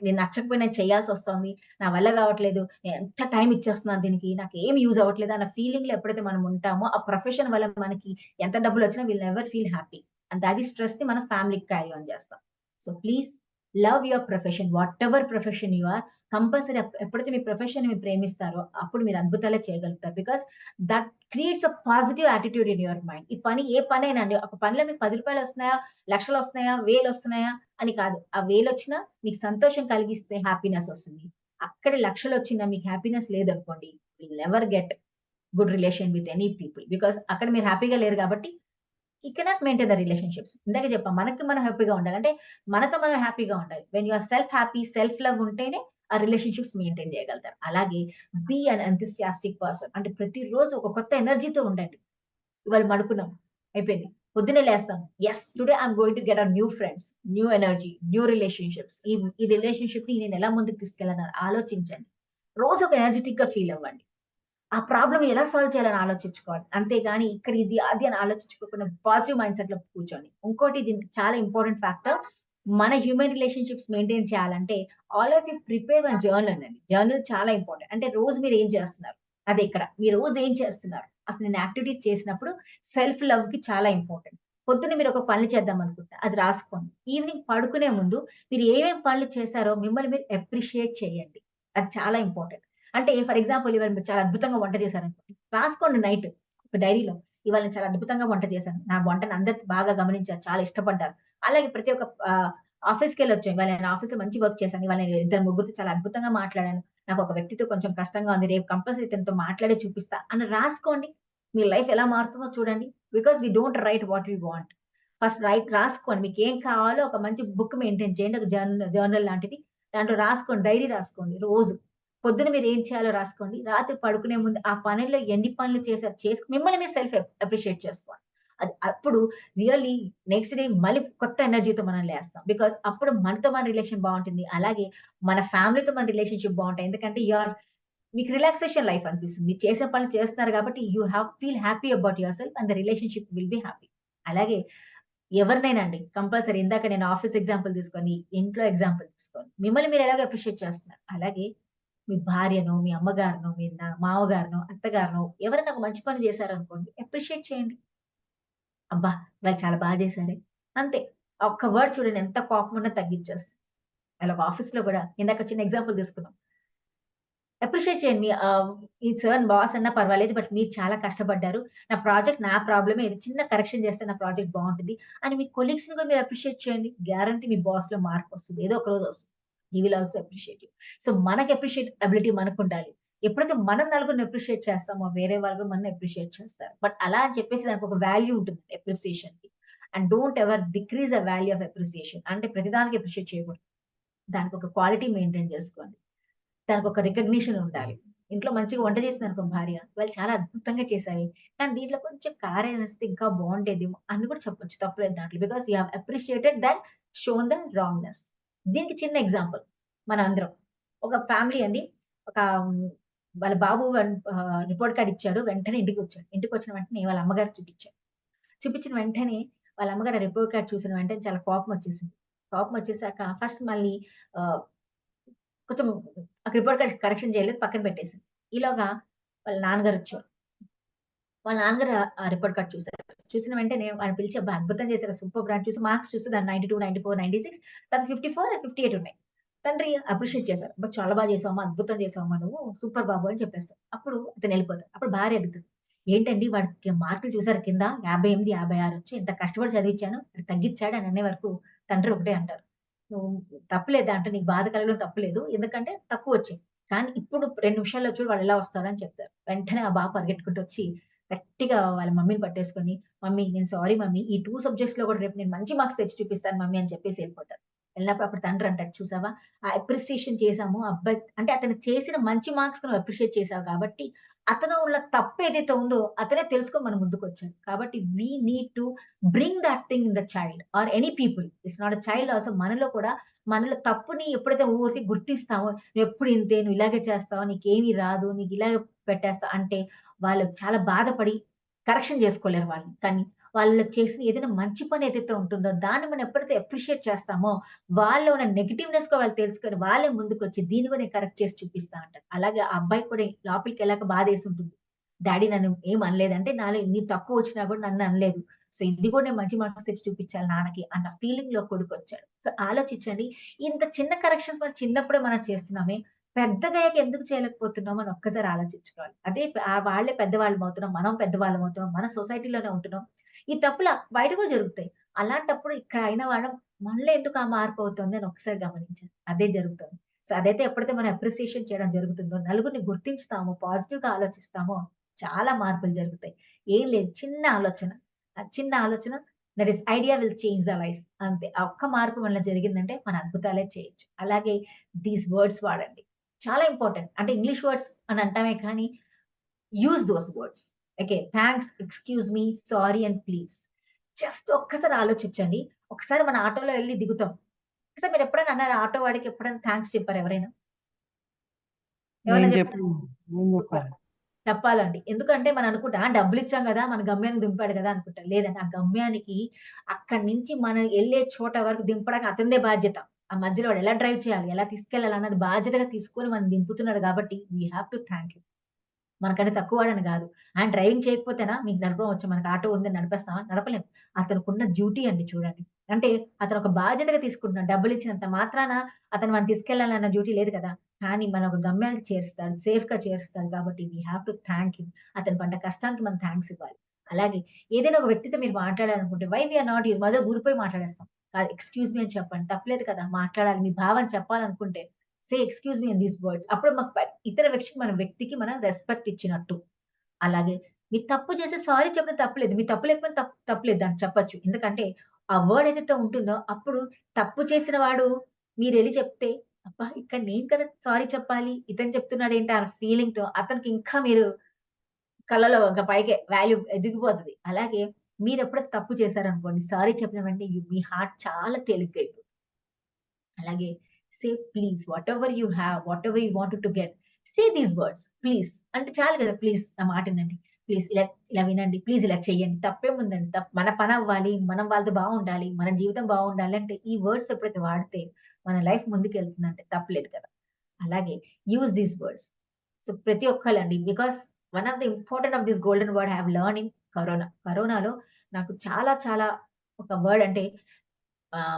నేను నచ్చకపోయినా చేయాల్సొస్తోంది. నా వల్ల కావట్లేదు. నేను ఎంత టైమ్ ఇచ్చేస్తున్నాను దీనికి. నాకేమి యూజ్ అవ్వట్లేదు అన్న ఫీలింగ్‌లో ఎప్పుడైతే మనం ఉంటామో ఆ ప్రొఫెషన్ వల్ల మనకి ఎంత డబ్బులొచ్చినా will never feel happy. And that ఈ స్ట్రెస్‌ని మనం ఫ్యామిలీకి క్యారీ ఆన్ చేస్తాం. So, please love your profession. Whatever profession you are compulsory ఎప్పుడైతే మీ ప్రొఫెషన్‌ని మీరు ప్రేమిస్తారో అప్పుడు మీరు అద్భుతాలే చేయగలుగుతారు. Because that creates a positive attitude in your mind. ఏ పనైనా అండి. ఒక పనిలో మీకు రూ. 10 వస్తున్నాయా? లక్షలొస్తున్నాయా? వేలొస్తున్నాయా? అని కాదు. ఆ వేలొచ్చినా మీకు సంతోషం కలిగిస్తే హ్యాపీనెస్ వస్తుంది. అక్కడ లక్షలొచ్చినా మీకు హ్యాపీనెస్ లేదనుకోండి, will never get good relation with any people. Because అక్కడ మీరు హ్యాపీగా లేరు కాబట్టి you cannot maintain the relationships. ఇందాకే చెప్పాం. మనకి మనం హ్యాపీగా ఉండాలి. అంటే మనతో మనం హ్యాపీగా ఉండాలి. When you are self happy, self love ఉంటేనే ఆ రిలేషన్‌షిప్స్ మెయింటైన్ చేయగలుగుతారు. అలాగే బీ అన్ ఎంథూసియాస్టిక్ పర్సన్. అంటే ప్రతిరోజు ఒక కొత్త ఎనర్జీతో ఉండండి. ఇవాళ పడుకున్నాం. అయిపోయింది. పొద్దున్నే లేస్తాం. Yes! Today I am going to get new friends, new energy, new relationships. ఈ రిలేషన్‌షిప్‌ని నేను ఎలా ముందుకు తీసుకెళ్ళాలని ఆలోచించండి. రోజు ఒక ఎనర్జిటిక్‌గా ఫీల్ అవ్వండి. ఆ ప్రాబ్లమ్ ఎలా సాల్వ్ చేయాలని ఆలోచించుకోవాలి. అంతేగాని ఇక్కడ ఇది, అది అని ఆలోచించుకోకుండా పాజిటివ్ మైండ్ సెట్‌లో కూర్చోండి. ఇంకోటి దీనికి చాలా ఇంపార్టెంట్ ఫ్యాక్టర్ మన హ్యూమన్ రిలేషన్‌షిప్స్ మెయింటైన్ చేయాలంటే all of you prepare one journal అండి. జర్నల్ చాలా ఇంపార్టెంట్. అంటే రోజు మీరు ఏం చేస్తున్నారు? అదే ఇక్కడ. మీరు రోజు ఏం చేస్తున్నారు? అసలు నేను యాక్టివిటీస్ చేసినప్పుడు సెల్ఫ్ లవ్‌కి చాలా ఇంపార్టెంట్. పొద్దున్న మీరు ఒక పనులు చేద్దాం అనుకుంటే అది రాసుకోండి. ఈవినింగ్ పడుకునే ముందు మీరు ఏమేం పనులు చేశారో మిమ్మల్ని మీరు అప్రిషియేట్ చేయండి. అది చాలా ఇంపార్టెంట్. అంటే ఫర్ ఎగ్జాంపుల్ ఇవాళ మీరు చాలా అద్భుతంగా వంట చేశారనుకోండి. రాసుకోండి నైట్ ఒక డైరీలో. ఇవాళ నేను చాలా అద్భుతంగా వంట చేశాను. నా వంటను అందరూ బాగా గమనించారు. చాలా ఇష్టపడ్డారు. అలాగే ప్రతి ఒక్క ఆఫీస్‌కెళ్ళొచ్చాం. ఇవాళ నేను ఆఫీస్‌లో మంచి వర్క్ చేశాను. ఇవాళ నేను ఇద్దరు ముగ్గురితో చాలా అద్భుతంగా మాట్లాడాను. నాకు ఒక వ్యక్తితో కొంచెం కష్టంగా ఉంది. రేపు కంపల్సరీ ఇతనితో మాట్లాడి చూపిస్తా అని రాసుకోండి. మీ లైఫ్ ఎలా మారుతుందో చూడండి. Because we don't write what we want. First రాసుకోండి. మీకేం కావాలో ఒక మంచి బుక్ మెయింటైన్ చేయండి. ఒక జర్నల్ లాంటిది. దాంట్లో రాసుకోండి. డైరీ రాసుకోండి రోజు. పొద్దున మీరు ఏం చేయాలో రాసుకోండి. రాత్రి పడుకునే ముందు ఆ పనుల్లో ఎన్ని పనులు చేశారు మిమ్మల్ని మీరు సెల్ఫ్ అప్రిషియేట్ చేసుకోండి. అది అప్పుడు రియల్లీ నెక్స్ట్ డే మళ్ళీ కొత్త ఎనర్జీతో మనం లేస్తాం. బికాజ్ అప్పుడు మనతో మన రిలేషన్ బావుంటుంది. అలాగే మన ఫ్యామిలీతో మన రిలేషన్‌షిప్ బావుంటాయి. ఎందుకంటే మీకు రిలాక్సేషన్ లైఫ్ అనిపిస్తుంది. మీరు చేసే పనులు చేస్తున్నారు కాబట్టి feel happy about yourself and the relationship will be happy. అలాగే ఎవరినైనా అండి కంపల్సరీ ఇందాక నేను ఆఫీస్ ఎగ్జాంపుల్ తీసుకొని, ఇంట్లో ఎగ్జాంపుల్ తీసుకొని, మిమ్మల్ని మీరు ఎలాగో అప్రిషియేట్ చేస్తున్నారు. అలాగే మీ భార్యనో, మీ అమ్మగారినో, మీ మామగారినో, అత్తగారినో ఎవరైనా ఒక మంచి పని చేశారనుకోండి అప్రిషియేట్ చేయండి. అబ్బా! వాళ్ళు చాలా చేశారే. అంతే. ఆ ఒక్క వర్డ్ చూడండి ఎంత కోపమున్నా తగ్గించేస్తది. అలాగ ఆఫీస్‌లో గూడా ఇందాక చిన్న ఎగ్జాంపుల్ తీసుకున్నాం. అప్రిషియేట్ చేయండి. ఈ సార్ బాస్ అన్నా పర్వాలేదు. బట్ మీరు చాలా కష్టపడ్డారు. నా ప్రాబ్లమే ఇది చిన్న కరెక్షన్ చేస్తే నా ప్రాజెక్ట్ బావుంటది అని మీ కొలీగ్స్‌ని కూడా మీరు అప్రిషియేట్ చేయండి. గ్యారంటీ మీ బాస్‌లో మార్పొస్తది. ఏదో ఒక రోజు వస్తది. He will also appreciate you. So, మనకి అప్రిషియేట్ అబిలిటీ మనకుండాలి. ఎప్పుడైతే మనం నలుగురిని అప్రిషియేట్ చేస్తామో వేరే వాళ్ళు కూడా మనల్ని అప్రిషియేట్ చేస్తారు. బట్ అలా అని చెప్పేసి దానికి ఒక వాల్యూ ఉంటుంది అప్రిసియేషన్‌కి. And don't ever decrease the value of appreciation. అంటే ప్రతిదానికి అప్రిషియేట్ చేయకూడదు. దానికి ఒక క్వాలిటీ మెయింటైన్ చేసుకోండి. దానికొక రికగ్నిషన్ ఉండాలి. ఇంట్లో మంచిగా వంట చేసిందనుకో భార్య, "ఇవాళ చాలా అద్భుతంగా చేశావే. కానీ దీంట్లో కొంచెం కారం వేస్తే ఇంకా బావుండేదేమో" అని కూడా చెప్పొచ్చు. తప్పులేదు దాంట్లో. Because you have appreciated then shown the wrongness. దీనికి చిన్న ఎగ్జాంపుల్ మనందరం. ఒక ఫ్యామిలీ అండి. ఒక వాళ్ళ బాబు రిపోర్ట్ కార్డ్ ఇచ్చాడు. వెంటనే ఇంటికొచ్చాడు. ఇంటికొచ్చిన వెంటనే వాళ్ళ అమ్మగారికి చూపించాడు. చూపించిన వెంటనే వాళ్ళ అమ్మగారు ఆ రిపోర్ట్ కార్డ్ చూసిన వెంటనే చాలా కోపమొచ్చేసింది. కోపమొచ్చేసాక ఫస్ట్ మళ్ళీ ఆహ్ కొంచెం ఆ రిపోర్ట్ కార్డ్ కరెక్షన్ చేయలేదు. పక్కన పెట్టేసింది. ఈలోగా వాళ్ళ నాన్నగారొచ్చారు. వాళ్ళ నాన్నగారు ఆ రిపోర్ట్ కార్డ్ చూసారు. చూసిన వెంటనే వాళ్ళని పిలిచి "అబ్బా! అద్భుతం చేశారు. సూపర్బ్" అని చూసి మార్క్స్ చూస్తే దాంట్లో 92, 94, 96 తర్వాత 54 అండ్ 58 ఉన్నాయి. తండ్రి అప్రిషియేట్ చేశారు. "అబ్బా! చాలా చేసావమ్మా. అద్భుతం చేసావమ్మా నువ్వు. సూపర్ బాబు" అని చెప్పేస్తారు. అప్పుడు అతనెళ్ళిపోతాడు. అప్పుడు భార్య అడుగుతది. "ఏంటండి వాడికి మార్కులు చూసారా కింద 58, 56 వచ్చాయి. ఇంత కష్టపడి చదివిచ్చాను. అది తగ్గిచ్చాడు" అని అనే వరకు తండ్రి ఒకటే అంటారు. "నువ్వు తప్పులేదు దాంట్లో నీకు బాధ కలగడం తప్పులేదు. ఎందుకంటే తక్కువొచ్చాయి. కానీ ఇప్పుడు 2 నిమిషాల్లో చూడు వాడెలా వస్తాడో" అని చెప్తారు. వెంటనే ఆ బాబు పరిగెట్టుకుంటూ వచ్చి గట్టిగా వాళ్ళ మమ్మీని పట్టేసుకొని, "మమ్మీ నేను సారీ మమ్మీ. ఈ 2 సబ్జెక్ట్స్‌లో కూడా రేపు నేను మంచి మార్క్స్ తెచ్చి చూపిస్తాను మమ్మీ" అని చెప్పేసి ఎళ్ళిపోతారు. వెళ్ళినప్పుడు అప్పుడు తండ్రి అంటాడు, "చూసావా ఆ అప్రిసియేషన్ చేసాము. అబ్బాయి అంటే అతను చేసిన మంచి మార్క్స్ నువ్వు అప్రిషియేట్ చేసావు కాబట్టి, అతను ఉన్న తప్పు ఏదైతే ఉందో అతనే తెలుసుకొని మన ముందుకొచ్చాడు. కాబట్టి we need to bring that thing in the child or any people. It's not a child also మనలో కూడా మనలో తప్పుని ఎప్పుడైతే ఊరికే గుర్తిస్తామో, "నువ్వెప్పుడు ఇంతే. నువ్వు ఇలాగే చేస్తావు. నీకేమి రాదు. నీకు ఇలాగే పెట్టేస్తావు" అంటే వాళ్ళు చాలా బాధపడి కరెక్షన్ చేసుకోలేరు వాళ్ళని. కానీ వాళ్ళు చేసిన ఏదైనా మంచి పని ఏదైతే ఉంటుందో దాన్ని మనం ఎప్పుడైతే అప్రిషియేట్ చేస్తామో వాళ్ళలో ఉన్న నెగెటివ్‌నెస్ కూడా వాళ్ళు తెలుసుకొని వాళ్ళే ముందుకొచ్చి దీన్ని కూడా నేను కరెక్ట్ చేసి చూపిస్తా అంటారు. అలాగే ఆ అబ్బాయికి కూడా లోపలికెళ్ళాక బాధేసుంటుంది. డ్యాడీ నన్ను ఏమి అనలేదంటే నాలో ఎన్ని తక్కువొచ్చినా కూడా నన్ను అనలేదు. సో ఇది కూడా నేను మంచి మార్క్స్ తెచ్చి చూపించాలి నాన్నకి అన్న ఫీలింగ్‌లో కొడుకొచ్చాడు. సో ఆలోచించండి. ఇంత చిన్న కరెక్షన్స్ మనం చిన్నప్పుడే మనం చేస్తున్నామే. పెద్దగయ్యాక ఎందుకు చేయలేకపోతున్నాం అని ఒక్కసారి ఆలోచించుకోవాలి. అదే వాళ్ళే పెద్దవాళ్ళమవుతున్నాం. మనం పెద్దవాళ్ళమవుతున్నాం. మన సొసైటీలోనే ఉంటున్నాం. ఈ తప్పులు బయట కూడా జరుగుతాయి. అలాంటప్పుడు ఇక్కడ అయిన వాళ్ళం మనలో ఎందుకు ఆ మార్పు అవుతుంది అని ఒకసారి గమనించాలి. అదే జరుగుతుంది. సో అదైతే ఎప్పుడైతే మనం అప్రిసియేషన్ చేయడం జరుగుతుందో, నలుగురిని గుర్తించుతామో, పాజిటివ్‌గా ఆలోచిస్తామో చాలా మార్పులు జరుగుతాయి. ఏం లేదు చిన్న ఆలోచన. ఆ చిన్న ఆలోచన that is idea will change the life అంతే. ఆ ఒక్క మార్పు మనలో జరిగిందంటే మన అద్భుతాలే చేయొచ్చు. అలాగే దీస్ వర్డ్స్ వాడండి. చాలా ఇంపార్టెంట్. అంటే ఇంగ్లీష్ వర్డ్స్ అని అంటామే కానీ use those words. Okay. Thanks, excuse me, sorry and please. Just ఒక్కసారి ఆలోచించండి. ఒకసారి మన ఆటోలో ఎళ్లి దిగుతాం. ఒకసారి మీరెప్పుడైనా అన్నారా ఆటో వాడికి ఎప్పుడైనా థాంక్స్ చెప్పారా ఎవరైనా? నేను ఎవరైనా చెప్పారా? చెప్పాను. నేను చెప్పాను. చెప్పాలండి. ఎందుకంటే మనం అనుకుంటాం డబ్బులు ఇచ్చాం గదా! మన గమ్యానికి దింపాడు గదా! అనుకుంటాం. లేదండి. ఆ గమ్యానికి అక్కడి నుంచి మనం ఎళ్ళే చోట వరకు దింపడానికి అతనిదే బాధ్యత. ఆ మధ్యలో వాడు ఎలా డ్రైవ్ చేయాలి? ఎలా తీసుకెళ్ళాలి? అన్నది బాధ్యతగా తీసుకొని మనం దింపుతున్నాడు కాబట్టి we have to thank you. మనకంటే తక్కువ వాడని గాదు. ఆయన డ్రైవింగ్ చేయకపోతేనా మీకు నడపడం వచ్చా? మనకు ఆటో ఉంది నడిపేస్తామా? నడపలేం. అతనికున్న డ్యూటీ అండి చూడండి. అంటే అతను ఒక బాధ్యతగా తీసుకుంటున్నాడు. డబ్బులిచ్చినంత మాత్రాన అతను మనం తీసుకెళ్ళాలన్న డ్యూటీ లేదు కదా! కానీ మన ఒక గమ్యానికి చేరుస్తాడు. సేఫ్‌గా చేరుస్తాడు కాబట్టి we have to thank him. అతను పడ్డ కష్టానికి మనం థాంక్స్ ఇవ్వాలి. అలాగే ఏదైనా ఒక వ్యక్తితో మీరు మాట్లాడాలనుకుంటే why we are not use మధ్యలో దూరిపోయి మాట్లాడేస్తాం. కాదు ఎక్స్‌క్యూజ్ మీ అని చెప్పండి. తప్పులేదు కదా! మాట్లాడాలి. మీ భావం చెప్పాలనుకుంటే say excuse me in these words. అప్పుడు మాకు ఇతర వ్యక్తికి మనం రెస్పెక్ట్ ఇచ్చినట్టు. అలాగే మీరు తప్పు చేసి సారీ చెప్పిన తప్పులేదు. మీ తప్పు లేకపోయినా తప్పులేదు దానికి చెప్పొచ్చు. ఎందుకంటే ఆ వర్డ్ ఏదైతే ఉంటుందో అప్పుడు తప్పు చేసిన వాడు మీరెళ్లి చెప్తే, అబ్బా! ఇక్కడ నేను కదా సారీ చెప్పాలి. ఇతను చెప్తున్నాడేంటి అన్న ఫీలింగ్‌తో అతనికి ఇంకా మీరు కళ్ళలో ఇంకా పైకే వాల్యూ ఎదిగిపోతది. అలాగే మీరెప్పుడైతే తప్పు చేశారనుకోండి సారీ చెప్పిన వెంటనే మీ హార్ట్ చాలా తేలికగా అయిపోతుంది. అలాగే say please whatever you have, whatever you wanted to get, say these words please అంటే చాలు కదా! ప్లీజ్ నా మాట వినండి. ప్లీజ్ ఇలా వినండి. ప్లీజ్ ఇలా చేయండి. తప్పేముందండి. మన పనవ్వాలి. మనం వాళ్ళతో బాగుండాలి. మన జీవితం బాగుండాలి అంటే ఈ వర్డ్స్ ఎప్పుడైతే వాడితే మన లైఫ్ ముందుకెళ్తుందంటే తప్పులేదు కదా! అలాగే యూజ్ దీస్ వర్డ్స్. సో ప్రతి ఒక్కళ్ళండి because one of the important of this golden word I have learn in corona. కరోనాలో నాకు చాలా చాలా ఒక వర్డ్ అంటే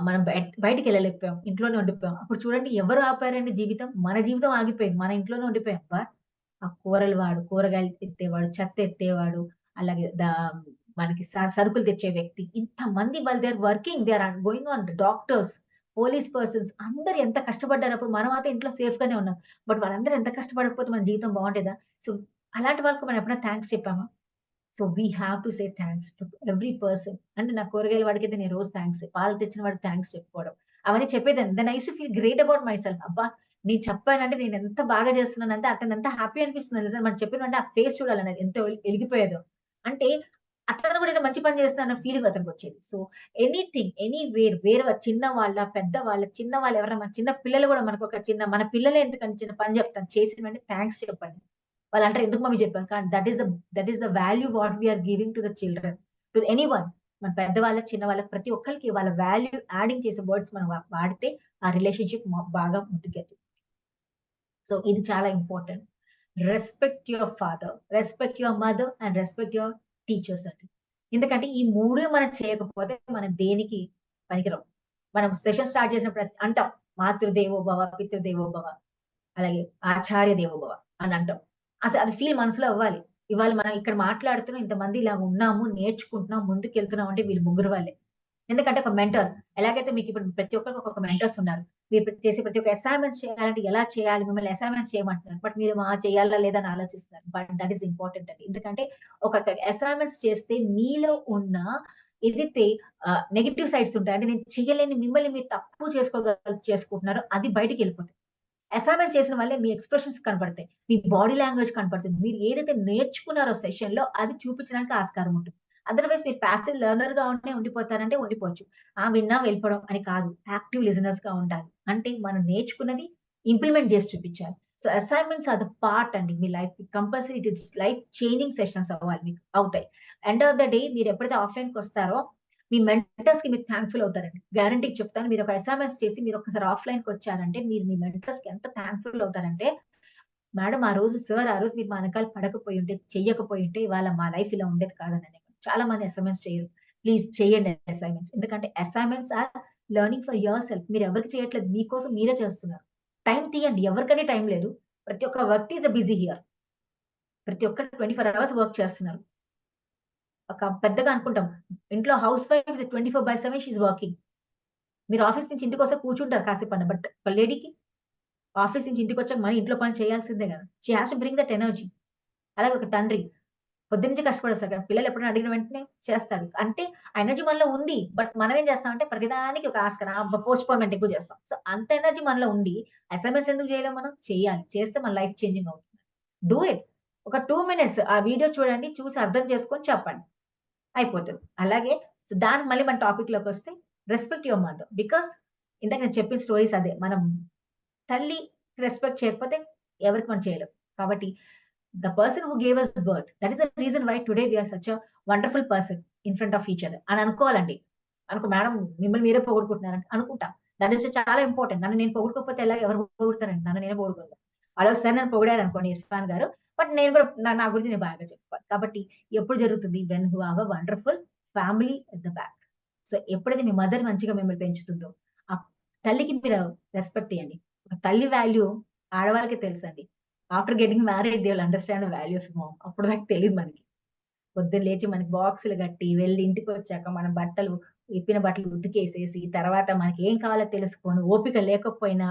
మనం బయటికెళ్ళలేకపోయాం. ఇంట్లోనే ఉండిపోయాం. అప్పుడు చూడండి ఎవరు ఆపారండి జీవితం? మన జీవితం ఆగిపోయింది. మన ఇంట్లోనే ఉండిపోయాం. ఆ కూరలు వాడు, కూరగాయలు ఎత్తేవాడు, చెత్త ఎత్తేవాడు, అలాగే మనకి సరుకులు తెచ్చే వ్యక్తి. ఇంతమంది they are working. They are going on doctors, police persons అందరూ ఎంత కష్టపడ్డారు. అప్పుడు మనమైతే ఇంట్లో సేఫ్‌గానే ఉన్నాం. బట్ వాళ్ళందరూ ఎంత కష్టపడకపోతే మన జీవితం బాగుండేదా? సో, అలాంటి వాళ్ళకి మనం ఎప్పుడైనా థాంక్స్ చెప్పామా? So, we have to say thanks to every person. అంటే నా కూరగాయల వాడికైతే నేను రోజు థాంక్సే. పాలు తెచ్చిన వాడికి థాంక్స్ చెప్పుకోవడం. అవన్నీ చెప్పేదాన్ని. Then I used to feel great about my self. అబ్బా! నేను చెప్పానంటే నేను ఎంత బాగా చేస్తున్నానంటే అతనికి ఎంత హ్యాపీ అనిపిస్తుంది తెలుసా? మనం చెప్పిన వెంటనే ఆ ఫేస్ చూడాలి నాకు ఎంత ఎలిగిపోయేదో. అంటే అతను కూడా ఏదో మంచి పని చేస్తున్నా అన్న ఫీలింగ్ అతనికొచ్చేది. సో, ఎనీథింగ్, ఎనీవేర్ వేరే చిన్నవాళ్ళ, పెద్దవాళ్ళ, చిన్నవాళ్ళు ఎవరైనా మన చిన్న పిల్లలు కూడా మనకొక మన పిల్లలే ఎందుకని చిన్న పని చెప్తాను. చేసిన వెంటనే థాంక్స్ చెప్పండి. వాళ్ళంటారు ఎందుకు మమ్మీ చెప్పాను. కానీ that is the value what we are giving to the children. To anyone. మన పెద్దవాళ్ళకి, చిన్నవాళ్ళకి ప్రతి ఒక్కళ్ళకి వాళ్ళ వాల్యూ యాడింగ్ చేసే వర్డ్స్ మనం వాడితే ఆ రిలేషన్‌షిప్ బాగా ముందుకెళ్తుంది. సో, ఇది చాలా important. Respect your father, respect your mother and respect your teachers అండి. ఎందుకంటే ఈ 3 మనం చేయకపోతే మనం దేనికి పనికిరాం. మనం సెషన్ స్టార్ట్ చేసినప్పుడు అంటాం. మాతృదేవో భవ, పితృదేవో భవ, అలాగే ఆచార్య దేవో భవ అని అంటాం. అసలు అది ఫీల్ మనసులో అవ్వాలి. ఇవాళ మనం ఇక్కడ మాట్లాడుతున్నాం. ఇంతమంది ఇలా ఉన్నాము, నేర్చుకుంటున్నాం, ముందుకెళ్తున్నాం అంటే వీళ్ళు ముగ్గురు వాళ్ళే. ఎందుకంటే ఒక మెంటర్ ఎలాగైతే మీకు ఇప్పుడు ప్రతి ఒక్కరికి ఒక్కొక్క మెంటర్స్ ఉన్నారు. మీరు చేసే ప్రతి ఒక్క అసైన్‌మెంట్స్ చేయాలంటే ఎలా చేయాలి? మిమ్మల్ని అసైన్‌మెంట్స్ చేయమంటున్నారు. బట్ మీరు చేయాలా లేదా అని ఆలోచిస్తున్నారు. బట్ దట్ ఈస్ ఇంపార్టెంట్ అండి. ఎందుకంటే ఒక అసైన్‌మెంట్స్ చేస్తే మీలో ఉన్న ఏదైతే నెగెటివ్ సైడ్స్ ఉంటాయి. అంటే నేను చేయలేని మిమ్మల్ని మీరు తక్కువ చేసుకుంటున్నారో అది బయటికెళ్ళిపోతుంది. అసైన్‌మెంట్ చేసిన వల్లే మీ ఎక్స్‌ప్రెషన్స్ కనపడతాయి. మీ బాడీ లాంగ్వేజ్ కనపడుతుంది. మీరు ఏదైతే నేర్చుకున్నారో సెషన్‌లో అది చూపించడానికి ఆస్కారం ఉంటుంది. అదర్‌వైజ్ మీరు పాసివ్ లెర్నర్‌గా ఉండిపోతారంటే ఉండిపోవచ్చు. విన్నాం వెళ్ళిపోవడం అని కాదు. యాక్టివ్ లిజనర్స్‌గా ఉండాలి. అంటే మనం నేర్చుకున్నది ఇంప్లిమెంట్ చేసి చూపించాలి. So, assignments are the part అండి మీ లైఫ్‌కి. Compulsory it is life changing sessions అవ్వాలి మీకు. అవుతాయి. ఎండ్ ఆఫ్ ద డే మీరు ఎప్పుడైతే ఆఫ్‌లైన్‌కొస్తారో మీ మెంటర్స్‌కి మీరు థాంక్‌ఫుల్ అవుతారండి. గ్యారంటీగా చెప్తాను. మీరు ఒక అసైన్‌మెంట్స్ చేసి మీరు ఒక్కసారి ఆఫ్‌లైన్‌కొచ్చారంటే మీరు మీ మెంటర్స్‌కి ఎంత థాంక్‌ఫుల్ అవుతారంటే, మేడం ఆ రోజు మీరు మా వెనకాల పడకపోయుంటే, చెయ్యకపోయుంటే ఇవాళ మా లైఫ్ ఇలా ఉండేది కాదనని. చాలా మంది అసైన్‌మెంట్స్ చేయరు. ప్లీజ్ చేయండి అసైన్‌మెంట్స్. ఎందుకంటే assignments are learning for your self. మీరు ఎవరికీ చేయట్లేదు. మీకోసం మీరే చేస్తున్నారు. టైమ్ తీయండి. ఎవరికని టైమ్ లేదు. ప్రతి ఒక్క వర్క్ ఈస్ బిజీ హియర్. ప్రతి ఒక్కరు 24 అవర్స్ వర్క్ చేస్తున్నారు. ఒక పెద్దగా అనుకుంటాం. ఇంట్లో house wife is 24/7 she is working. మీరు ఆఫీస్ నుంచి ఇంటికొస్తే కూర్చుంటారు కాసేపన్నా. బట్ ఒక లేడీకి ఆఫీస్ నుంచి ఇంటికొచ్చాక మళ్ళీ ఇంట్లో పని చేయాల్సిందే గదా! She has to bring that energy. అలాగే ఒక తండ్రి పొద్దున్నుంచి కష్టపడొస్తాడు కదా! పిల్లలు ఎప్పుడైనా అడిగిన వెంటనే చేస్తాడు. అంటే ఆ ఎనర్జీ మనలో ఉంది. బట్ మనం ఏం చేస్తామంటే ప్రతిదానికి ఒక ఆస్కారం పోస్ట్‌పోన్‌మెంట్ ఎక్కువ చేస్తాం. సో, అంత ఎనర్జీ మనలో ఉండి ఎస్ఎంఎస్ ఎందుకు చేయలేం మనం? చేయాలి. చేస్తే మన లైఫ్ చేంజింగ్ అవుతుంది. Do it. ఒక 2 మినిట్స్ ఆ వీడియో చూడండి. చూసి అర్థం చేసుకొని చెప్పండి. అయిపోతది. అలాగే సో, దానికి మళ్ళీ మన టాపిక్‌లోకొస్తే రెస్పెక్ట్ యువర్ మదర్. బికాజ్ ఇందాక నేను చెప్పిన స్టోరీస్ అదే. మనం తల్లి రెస్పెక్ట్ చేయకపోతే ఎవరికి మనం చేయలేం. కాబట్టి the person who gave us birth, that is the reason why today we are such a wonderful person in front of each other అని అనుకోవాలండి. మేడం మిమ్మల్ని మీరే పొగుడుకుంటున్నారని అనుకుంటా. దట్ ఈస్ చాలా ఇంపార్టెంట్. నన్ను నేను పొగుడుకోకపోతే ఎలా ఎవరు పొగుడుతారండి? నన్ను నేనే పొగుడుకోవాలి. అలా ఒకసారి నన్ను పొగిడారు అనుకోండి ఇర్ఫాన్ గారు, బట్ నేను కూడా నా గురించి నేను బాగా చెప్పుకోవాలి. కాబట్టి ఎప్పుడు జరుగుతుంది? When you have a wonderful family at the back. So ఎప్పుడైతే మీ మదర్ మంచిగా మిమ్మల్ని పెంచుతుందో, ఆ తల్లికి మీరు రెస్పెక్ట్ ఇవ్వండి. ఒక తల్లి వాల్యూ ఆడవాళ్ళకి తెలుసండి. After getting married they will understand value of mom. అప్పుడు దాకా తెలియదు మనకి. పొద్దున్న లేచి మనకి బాక్సులు కట్టి వెళ్ళి ఇంటికి వచ్చాక మన బట్టలు ఇప్పిన బట్టలు ఉతికేసేసి తర్వాత మనకి ఏం కావాలో తెలుసుకొని ఓపిక లేకపోయినా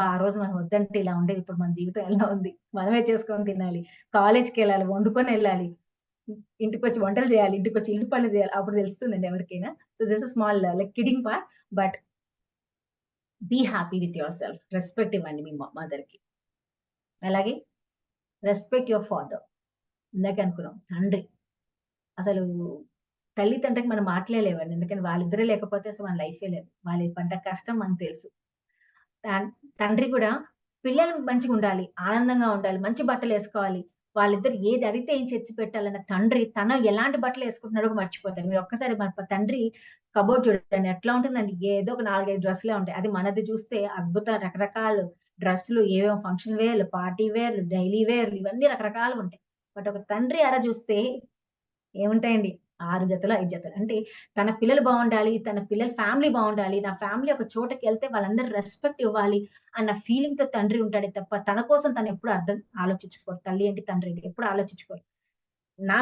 ఆ రోజు మనం వద్దంటే ఇలా ఉండేది. ఇప్పుడు మన జీవితం ఎలా ఉంది? మనమే చేసుకొని తినాలి. కాలేజ్‌కి వెళ్ళాలి, వండుకొని వెళ్ళాలి. ఇంటికొచ్చి వంటలు చేయాలి. ఇంటికొచ్చి ఇల్లు పనులు చేయాలి. అప్పుడు తెలుస్తుందండి ఎవరికైనా. So this is small like kidding part. But be happy with your self. Respect ఇవ్వండి మీ మదర్‌కి. అలాగే రెస్పెక్ట్ యువర్ ఫాదర్. ఇందాక అనుకున్నాం తండ్రి. అసలు తల్లి తండ్రికి మనం మాట్లాడలేవండి. ఎందుకంటే వాళ్ళిద్దరే లేకపోతే అసలు మన లైఫే లేదు. వాళ్ళు పడ్డ కష్టం మనకు తెలుసు. తండ్రి కూడా పిల్లలు మంచిగా ఉండాలి, ఆనందంగా ఉండాలి, మంచి బట్టలు వేసుకోవాలి. వాళ్ళిద్దరు ఏది అడిగితే ఏం తెచ్చి పెట్టాలన్న తండ్రి తను ఎలాంటి బట్టలు వేసుకుంటున్నాడో మర్చిపోతారు. మీరు ఒక్కసారి మన తండ్రి కబోర్డ్ చూడండి ఎట్లా ఉంటుందండి. ఏదో ఒక 4, 5 డ్రెస్సులే ఉంటాయి. అది మనది చూస్తే అద్భుత రకరకాల డ్రెస్సులు, ఏవేమో ఫంక్షన్ వేర్లు, పార్టీ వేర్లు, డైలీ వేర్లు ఇవన్నీ రకరకాలుగా ఉంటాయి. బట్ ఒక తండ్రి అర చూస్తే ఏముంటాయండి? 6 జతలు, 5 జతలు. అంటే తన పిల్లలు బావుండాలి, తన పిల్లల ఫ్యామిలీ బావుండాలి, నా ఫ్యామిలీ ఒక చోటకెళ్తే వాళ్ళందరూ రెస్పెక్ట్ ఇవ్వాలి అన్న ఫీలింగ్‌తో తండ్రి ఉంటాడే తప్ప, తన కోసం తను ఎప్పుడు ఆలోచించుకోరు. తల్లి ఏంటి, తండ్రి ఏంటి ఎప్పుడు ఆలోచించుకోరు. నా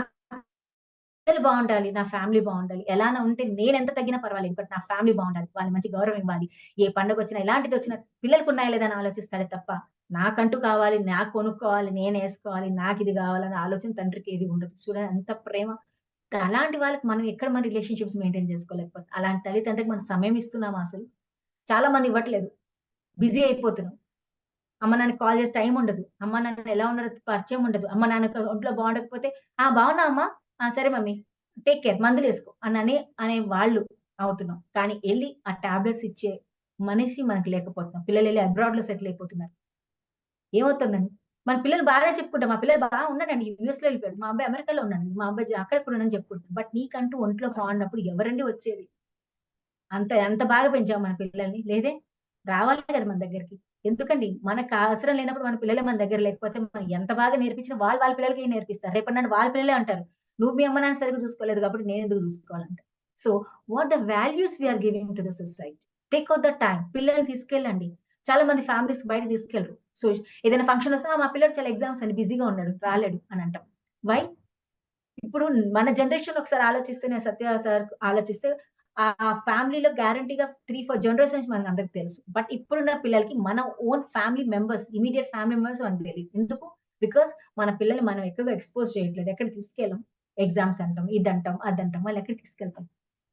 పిల్లలు బావుండాలి, నా ఫ్యామిలీ బావుండాలి. ఎలానా ఉంటే నేనెంత తగ్గినా పర్వాలేదు. బట్ నా ఫ్యామిలీ బావుండాలి. వాళ్ళకి మంచి గౌరవం ఇవ్వాలి. ఏ పండగొచ్చినా, ఎలాంటిదొచ్చినా పిల్లలకున్నాయా లేదా అని ఆలోచిస్తాడే తప్ప, నాకంటూ కావాలి, నాకు కొనుక్కోవాలి, నేనేసుకోవాలి, నాకిది కావాలన్న ఆలోచన తండ్రికి ఏది ఉండదు. చూడండి ఎంత ప్రేమ. అలాంటి వాళ్ళకి మనం ఎక్కడ మన రిలేషన్‌షిప్స్ మెయింటైన్ చేసుకోలేకపోతున్నాం. అలాంటి తల్లిదండ్రులకు మనం సమయం ఇస్తున్నామా అసలు? చాలా మంది ఇవ్వట్లేదు. బిజీ అయిపోతున్నాం. అమ్మ, నాన్నకి కాల్ చేసి టైం ఉండదు. అమ్మ, నాన్న ఎలా ఉన్నారో పరిచయం ఉండదు. అమ్మ, నాన్నకి ఒంట్లో బాగుండకపోతే, "ఆ! బాగున్నా అమ్మా? ఆ! సరే మమ్మీ. టేక్ కేర్ మందులేసుకో" అనే వాళ్ళు అవుతున్నాం. కానీ ఎళ్లి ఆ టాబ్లెట్స్ ఇచ్చే మనిషి మనకు లేకపోతున్నాం. పిల్లలెళ్లి అబ్రాడ్‌లో సెటిల్ అయిపోతున్నారు. ఏమవుతుందండి? మన పిల్లలు బాగానే చెప్పుకుంటాం. మా పిల్లలు ఉన్నాడండి. యూఎస్‌లో వెళ్ళిపోయాడు. మా అబ్బాయి అమెరికాలో ఉన్నాడు. మా అబ్బాయి అక్కడెక్కడ ఉన్నాడని చెప్పుకుంటాం. బట్ నీకంటూ ఒంట్లో బాగున్నప్పుడు ఎవరండి వచ్చేది? అంత బాగా పెంచామా మన పిల్లల్ని? లేదే. రావాలి కదా మన దగ్గరికి. ఎందుకండి? మనకు అవసరం లేనప్పుడు మన పిల్లలే మన దగ్గర లేకపోతే మనం ఎంత బాగా నేర్పించినా వాళ్ళు వాళ్ళ పిల్లలకి నేర్పిస్తారు. రేపటి వాళ్ళ పిల్లలే అంటారు. "నువ్వు మీ అమ్మ నాన్న సరిగ్గా చూసుకోలేదు కాబట్టి నేనెందుకు చూసుకోవాలంటారు." So, what the values we are giving to the society. Take out the time. పిల్లల్ని తీసుకెళ్ళండి. చాలా మంది ఫ్యామిలీస్ బయటకి తీసుకెళ్ళరు. సో, ఏదైనా ఫంక్షన్ వస్తే, మా పిల్లోడు చాలా ఎగ్జామ్స్ అండి బిజీగా ఉన్నాడు. రాలేడు అని అంటాం. వై? ఇప్పుడు మన జనరేషన్‌లో ఒకసారి ఆలోచిస్తే నేను సత్య సార్ ఆలోచిస్తే ఫ్యామిలీలో గ్యారంటీగా 3, 4 జనరేషన్స్ మనకందరికి తెలుసు. బట్ ఇప్పుడున్న పిల్లలకి మన own family members, immediate family members మనకు తెలీదు. ఎందుకు? బికాస్ మన పిల్లల్ని మనం ఎక్కువగా ఎక్స్‌పోజ్ చేయట్లేదు. ఎక్కడికి తీసుకెళ్ళం. ఎగ్జామ్స్ అంటాం, ఇదంటాం, అదంటాం. వాళ్ళు ఎక్కడికి తీసుకెళ్తాం?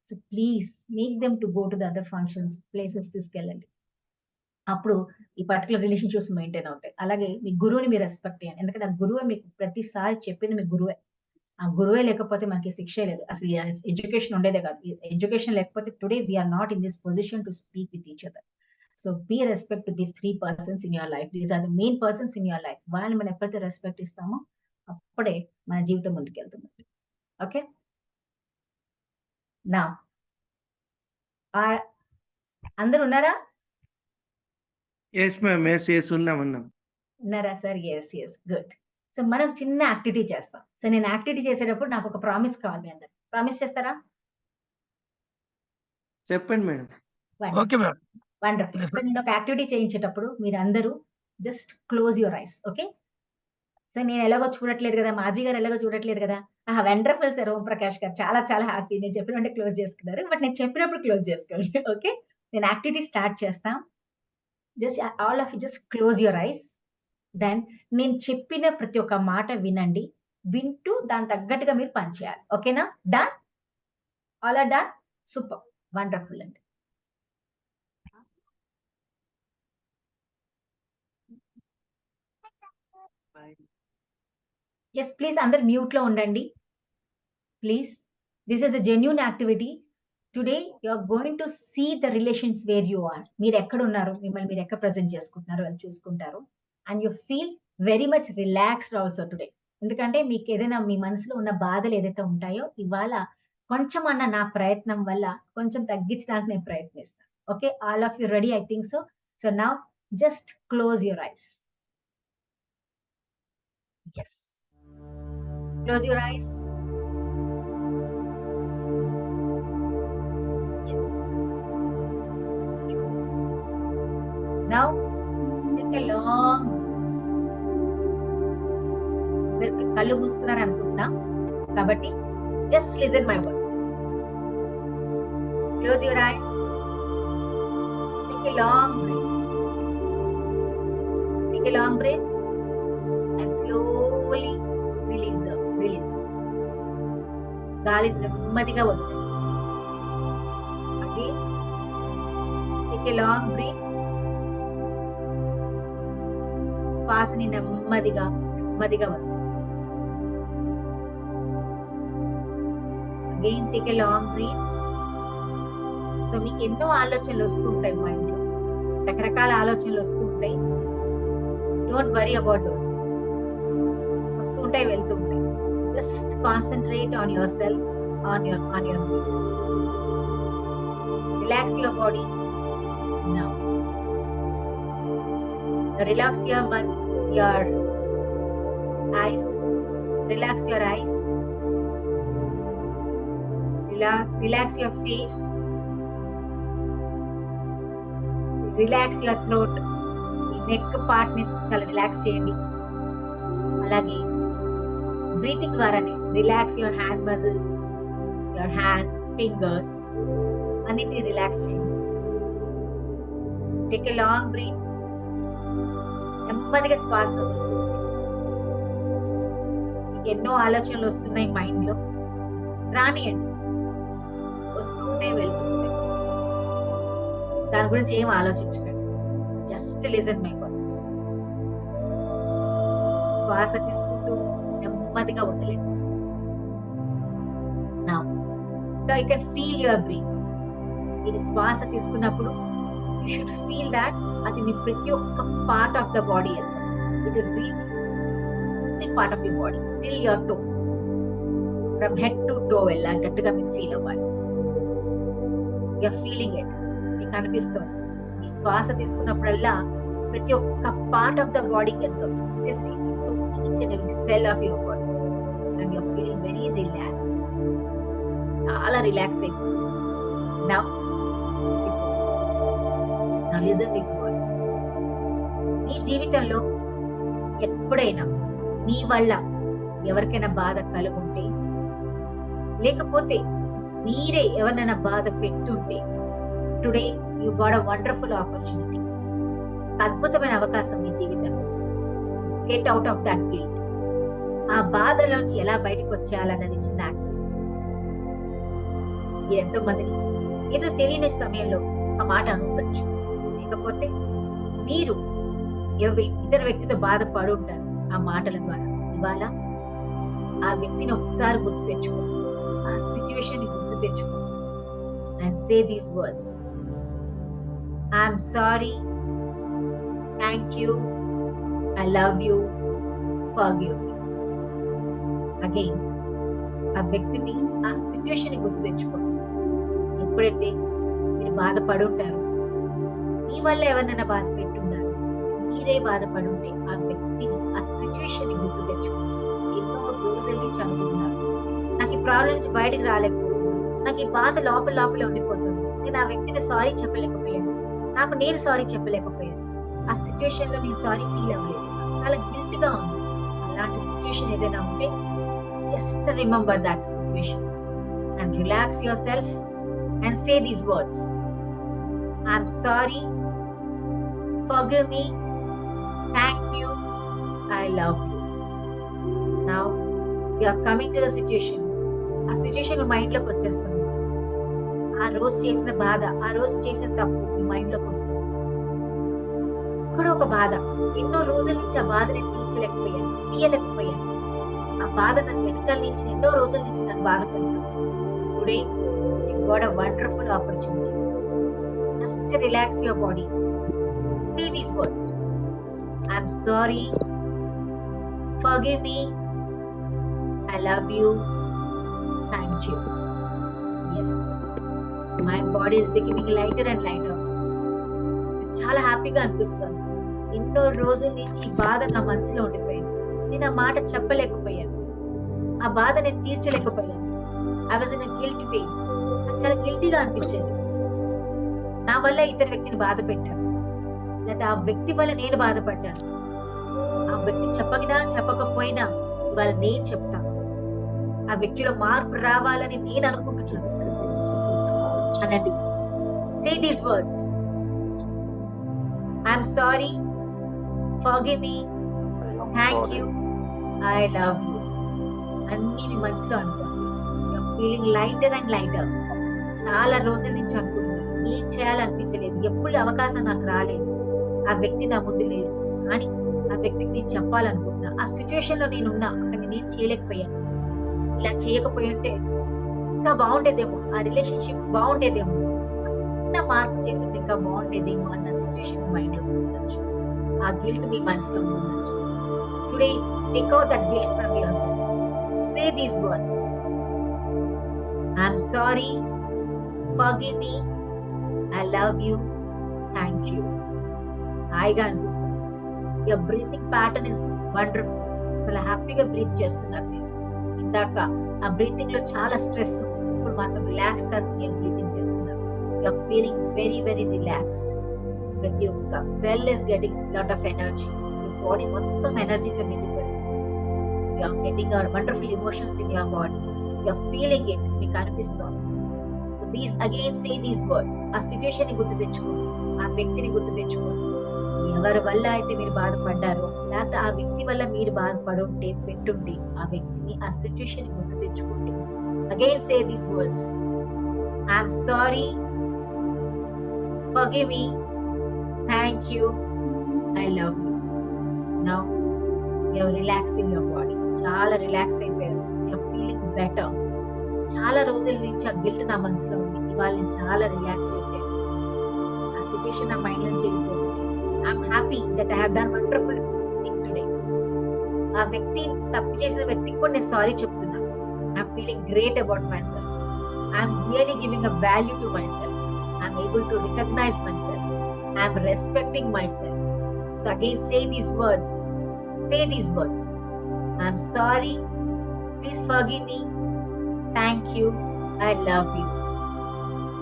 So, please make them to go to the other functions, places తీసుకెళ్ళండి. అప్పుడు ఈ పర్టిక్యులర్ రిలేషన్‌షిప్స్ మెయింటైన్ అవుతాయి. అలాగే మీ గురువుని మీరు రెస్పెక్ట్ చేయండి. ఎందుకంటే ఆ గురువే మీకు ప్రతిసారి చెప్పింది మీ గురువే. ఆ గురువే లేకపోతే మనకి శిక్షే లేదు. అసలు ఎడ్యుకేషన్ ఉండేదే కాదు. ఎడ్యుకేషన్ లేకపోతే today we are not in this position to speak with each other. So, be respect to these 3 persons in your life. These are the main persons in your life. వాళ్ళని మనం ఎప్పుడైతే respect ఇస్తామో అప్పుడే మన జీవితం ముందుకెళ్తుంది. Okay. Now అందరూ ఉన్నారా? Yes ma'am. యెస్. ఉన్నాం. ఉన్నారా సార్? యెస్. గుడ్. సో, మనం చిన్న యాక్టివిటీ చేస్తాం. సో, నేను యాక్టివిటీ చేసేటప్పుడు నాకొక ప్రామిస్ కావాలి మీ అందరికి. ప్రామిస్ చేస్తారా? చెప్పండి madam. Okay madam. Wonderful. So, నేను ఒక యాక్టివిటీ చేయించేటప్పుడు మీరందరూ just close your ice. Okay. So, నేను ఎలాగో చూడట్లేదు కదా! మాధవి గారు ఎలాగో చూడట్లేదు కదా! ఆహా! వండర్‌ఫుల్ సార్ ఓంప్రకాష్ గారు. చాలా హ్యాపీ. నేను చెప్పిన వెంటనే క్లోజ్ చేసుకున్నారు. బట్ నేను చెప్పినప్పుడు క్లోజ్ చేసుకోండి. ఓకే. నేను యాక్టివిటీ స్టార్ట్ చేస్తా. Just all of you just close your eyes. Then నేను చెప్పిన ప్రతి ఒక్క మాట వినండి. వింటూ దానికి తగ్గట్టుగా మీరు పని చేయాలి. ఓకేనా? Done? All are done? Super. Wonderful అండి. యెస్ ప్లీజ్ అందరూ మ్యూట్‌లో ఉండండి. Please. This is a genuine activity. Today you are going to see the relations where you are. మీరు ఎక్కడ ఉన్నారు, మిమ్మల్ని మీరు ఎక్కడ ప్రెజెంట్ చేసుకుంటున్నారు అని చూసుకుంటారు. And you feel very much relaxed also today. ఎందుకంటే మీకు ఏదైనా మీ మనసులో ఉన్న బాధలు ఏదైతే ఉంటాయో ఇవాళ కొంచెం అన్న నా ప్రయత్నం వల్ల కొంచెం తగ్గించడానికి నేను ప్రయత్నిస్తాను. Okay, all of you ready? I think so. So now just close your ice. Yes. Close your eyes. Yes. Now, take a long. కళ్ళు మూసుకున్నారు అనుకుంటున్నా కాబట్టి just listen my words. Close your eyes. Take a long breath. Take a long breath. And slowly release. గాలి నెమ్మదిగా వదలండి. Again, take a long breath. శ్వాసని నెమ్మదిగా వదలండి. Again, take a long breath. So మీకు ఎన్నో ఆలోచనలు వస్తూ ఉంటాయి మైండ్ లో, రకరకాల ఆలోచనలు వస్తూ ఉంటాయి. Don't worry about those things. వస్తూ ఉంటాయి, వెళ్తూ ఉంటాయి. Just concentrate on your self, on your breath. Relax your body now. Relax your eyes. Relax your eyes. Relax your face. Relax your throat. మీ నెక్ పార్ట్ ని చాలా relax చేయండి. అలాగే breathing ద్వారానే relax your hand muscles, your hand fingers అన్నిటిని relax చేయండి. Take a long breath. నెమ్మదిగా శ్వాస వదులుతూ. మీకు ఎన్నో ఆలోచనలు వస్తున్నాయి మైండ్ లో, రానియండి. వస్తూ ఉంటాయి, వెళ్తూ ఉంటాయి. దాని గురించి ఏం ఆలోచించకండి. Just listen my words. శ్వాస తీసుకుంటూ నెమ్మదిగా వదిలేండి. Now you can feel your breath. మీరు శ్వాస తీసుకున్నప్పుడు you should feel that అది మీ ప్రతి ఒక్క పార్ట్ ఆఫ్ ద బాడీ వెళ్తుంది. It is reaching every part of your body till your toes. From head to toe వెళ్ళేటట్టుగా మీకు ఫీల్ అవ్వాలి. You are feeling it. మీకు అనిపిస్తుంది. మీ శ్వాస తీసుకున్నప్పుడల్లా ప్రతి ఒక్క పార్ట్ ఆఫ్ ద బాడీకి వెళ్తుంది. It is reaching to each and every cell of your body. And you are feeling very relaxed. చాలా రిలాక్స్ అయిపోతుంది. Now listen these words. మీ జీవితంలో ఎప్పుడైనా మీ వల్ల ఎవరికైనా బాధ కలుగుంటే, లేకపోతే మీరే ఎవరినైనా బాధ పెట్టుంటే, today you got a wonderful opportunity. అద్భుతమైన అవకాశం మీ జీవితంలో. Get out of that guilt. ఆ బాధలోంచి ఎలా బయటకు వచ్చేయాలన్నది చిన్న యాక్టివిటీ. మీరు ఎంతో మందిని ఏదో తెలియని సమయంలో ఒక మాట అనుకోవచ్చు, లేకపోతే మీరు ఇతర వ్యక్తితో బాధపడి ఉంటారు ఆ మాటల ద్వారా. ఇవాళ ఆ వ్యక్తిని ఒకసారి గుర్తు తెచ్చుకోండి, ఆ సిచ్యువేషన్ ని గుర్తు తెచ్చుకోండి. And say these words. I'm sorry, thank you, I love you, forgive me. Again ఆ వ్యక్తిని, ఆ సిచ్యువేషన్ ని గుర్తు తెచ్చుకోండి. ఎప్పుడైతే మీరు బాధపడి ఉంటారు, మీ వల్ల ఎవరినైనా బాధ పెట్టుండారు, మీరే బాధపడి ఉంటే ఆ వ్యక్తిని, ఆ సిచ్యువేషన్ ని గుర్తు తెచ్చుకోండి. ఎన్నో రోజుల నుంచి అనుకుంటున్నారు, నాకు ఈ ప్రాబ్లం నుంచి బయటకు రాలేకపోతుంది, నాకు ఈ బాధ లోపలే ఉండిపోతుంది, నేను ఆ వ్యక్తిని సారీ చెప్పలేకపోయాను, నాకు నేను సారీ చెప్పలేకపోయాను, ఆ సిచ్యువేషన్ లో నేను సారీ ఫీల్ అవ్వలేదు, చాలా గిల్ట్ గా ఉంది. అలాంటి సిచ్యువేషన్ ఏదైనా ఉంటే just remember that situation and relax your self and say these words. I'm sorry, forgive me, thank you, I love you. Now you are coming to the situation. ఆ situation mind లోకి వచ్చేస్తుంది. ఆ రోజు చేసిన బాధ, ఆ రోజు చేసిన తప్పు మీ మైండ్ లోకి వస్తుంది. ఇక్కడ ఒక బాధ, ఎన్నో రోజుల నుంచి ఆ బాధని తీయలేకపోయాను. ఆ బాధ నన్ను వెనకాల నుంచి ఎన్నో రోజుల నుంచి నన్ను బాధపడుతుంది. Today got a wonderful opportunity. Just relax your body. Say these words. I'm sorry. Forgive me. I love you. Thank you. Yes. My body is becoming lighter and lighter. చాలా హ్యాపీగా అనిపిస్తుంది. ఎన్నో రోజుల నుంచి ఈ బాధ నా మనసులో ఉండిపోయింది. నేను ఆ మాట చెప్పలేకపోయాను. ఆ బాధ నేను తీర్చలేకపోయాను. I was in guilt phase. నాకు చాలా గిల్టీగా అనిపించేది. నా వల్ల ఇతర వ్యక్తిని బాధ పెట్టాను, లేదా ఆ వ్యక్తి వల్ల నేను బాధపడ్డాను. ఆ వ్యక్తి చెప్పగినా చెప్పకపోయినా ఇవాళ నేను చెప్తాను. ఆ వ్యక్తిలో మార్పు రావాలని నేను అనుకుంటున్నాను అన్నట్టు. Say these words. I'm sorry. Forgive me. Thank you. I love you. అన్నీ మీ మనసులో అనుకోండి. You're feeling lighter and lighter. చాలా రోజుల నుంచి అనుకుంటున్నాను. ఏం చేయాలనిపించలేదు. ఎప్పుడు అవకాశం నాకు రాలేదు. ఆ వ్యక్తి నా ముందు లేదు. కానీ ఆ వ్యక్తికి నేను చెప్పాలనుకుంటున్నా. ఆ సిచ్యువేషన్ లో నేను ఉన్నా, అక్కడ నేను చేయలేకపోయాను. ఇలా చేయకపోయి ఉంటే ఇంకా బాగుండేదేమో, ఆ రిలేషన్షిప్ బాగుండేదేమో, నా మార్పు చేసి ఉంటే ఇంకా బాగుండేదేమో అన్న సిచ్యువేషన్ మైండ్ లో ఉండొచ్చు. ఆ గిల్ట్ మీ మనసులో ఉండొచ్చు. Today take out that guilt from your self. Say these words. I'm sorry. Forgive me. I love you. Thank you. హాయిగా అనిపిస్తుంది. Your breathing pattern is wonderful. చాలా హ్యాపీగా బ్రీత్ చేస్తున్నారు మీరు. ఇందాక ఆ బ్రీతింగ్ లో చాలా స్ట్రెస్ ఉంది. ఇప్పుడు మాత్రం రిలాక్స్ గా మీరు బ్రీతింగ్ చేస్తున్నారు. You are feeling very very relaxed. ప్రతి ఒక్క cell is getting lot of energy. మీ బాడీ మొత్తం ఎనర్జీతో నిండిపోయింది. You are getting wonderful emotions in your body. You are feeling it. మీకు అనిపిస్తోంది. So these again say these words. ఆ సిచ్యువేషన్ ని గుర్తు తెచ్చుకోండి. ఆ వ్యక్తిని గుర్తు తెచ్చుకోండి. ఎవరి వల్ల అయితే మీరు బాధపడ్డారో, లేకపోతే ఆ వ్యక్తి వల్ల మీరు బాధపడుంటే పెట్టుంటే ఆ వ్యక్తిని, ఆ సిచ్యువేషన్ ని గుర్తు తెచ్చుకోండి. Again say these words. I'm sorry. Forgive me. Thank you. I love you. Now you are relaxing your body. చాలా రిలాక్స్ అయిపోయారు. You are feeling better. చాలా రోజుల నుంచి ఆ గిల్ట్ నా మనసులో ఉంది. ఇవాళ నేను చాలా రిలాక్స్ అయిపోయాను. ఆ సిచ్యువేషన్ నా మైండ్ నుంచి వెళ్ళిపోతుంది. I'm happy that I have done wonderful thing today. ఆ వ్యక్తి తప్పు చేసిన వ్యక్తికి కూడా నేను సారీ చెప్తున్నా. I'm feeling great about myself. I'm really giving a value to myself. I'm able to recognize myself. I'm respecting myself. So again say these words. Say these words. I'm sorry. Please forgive me. Thank you. I love you.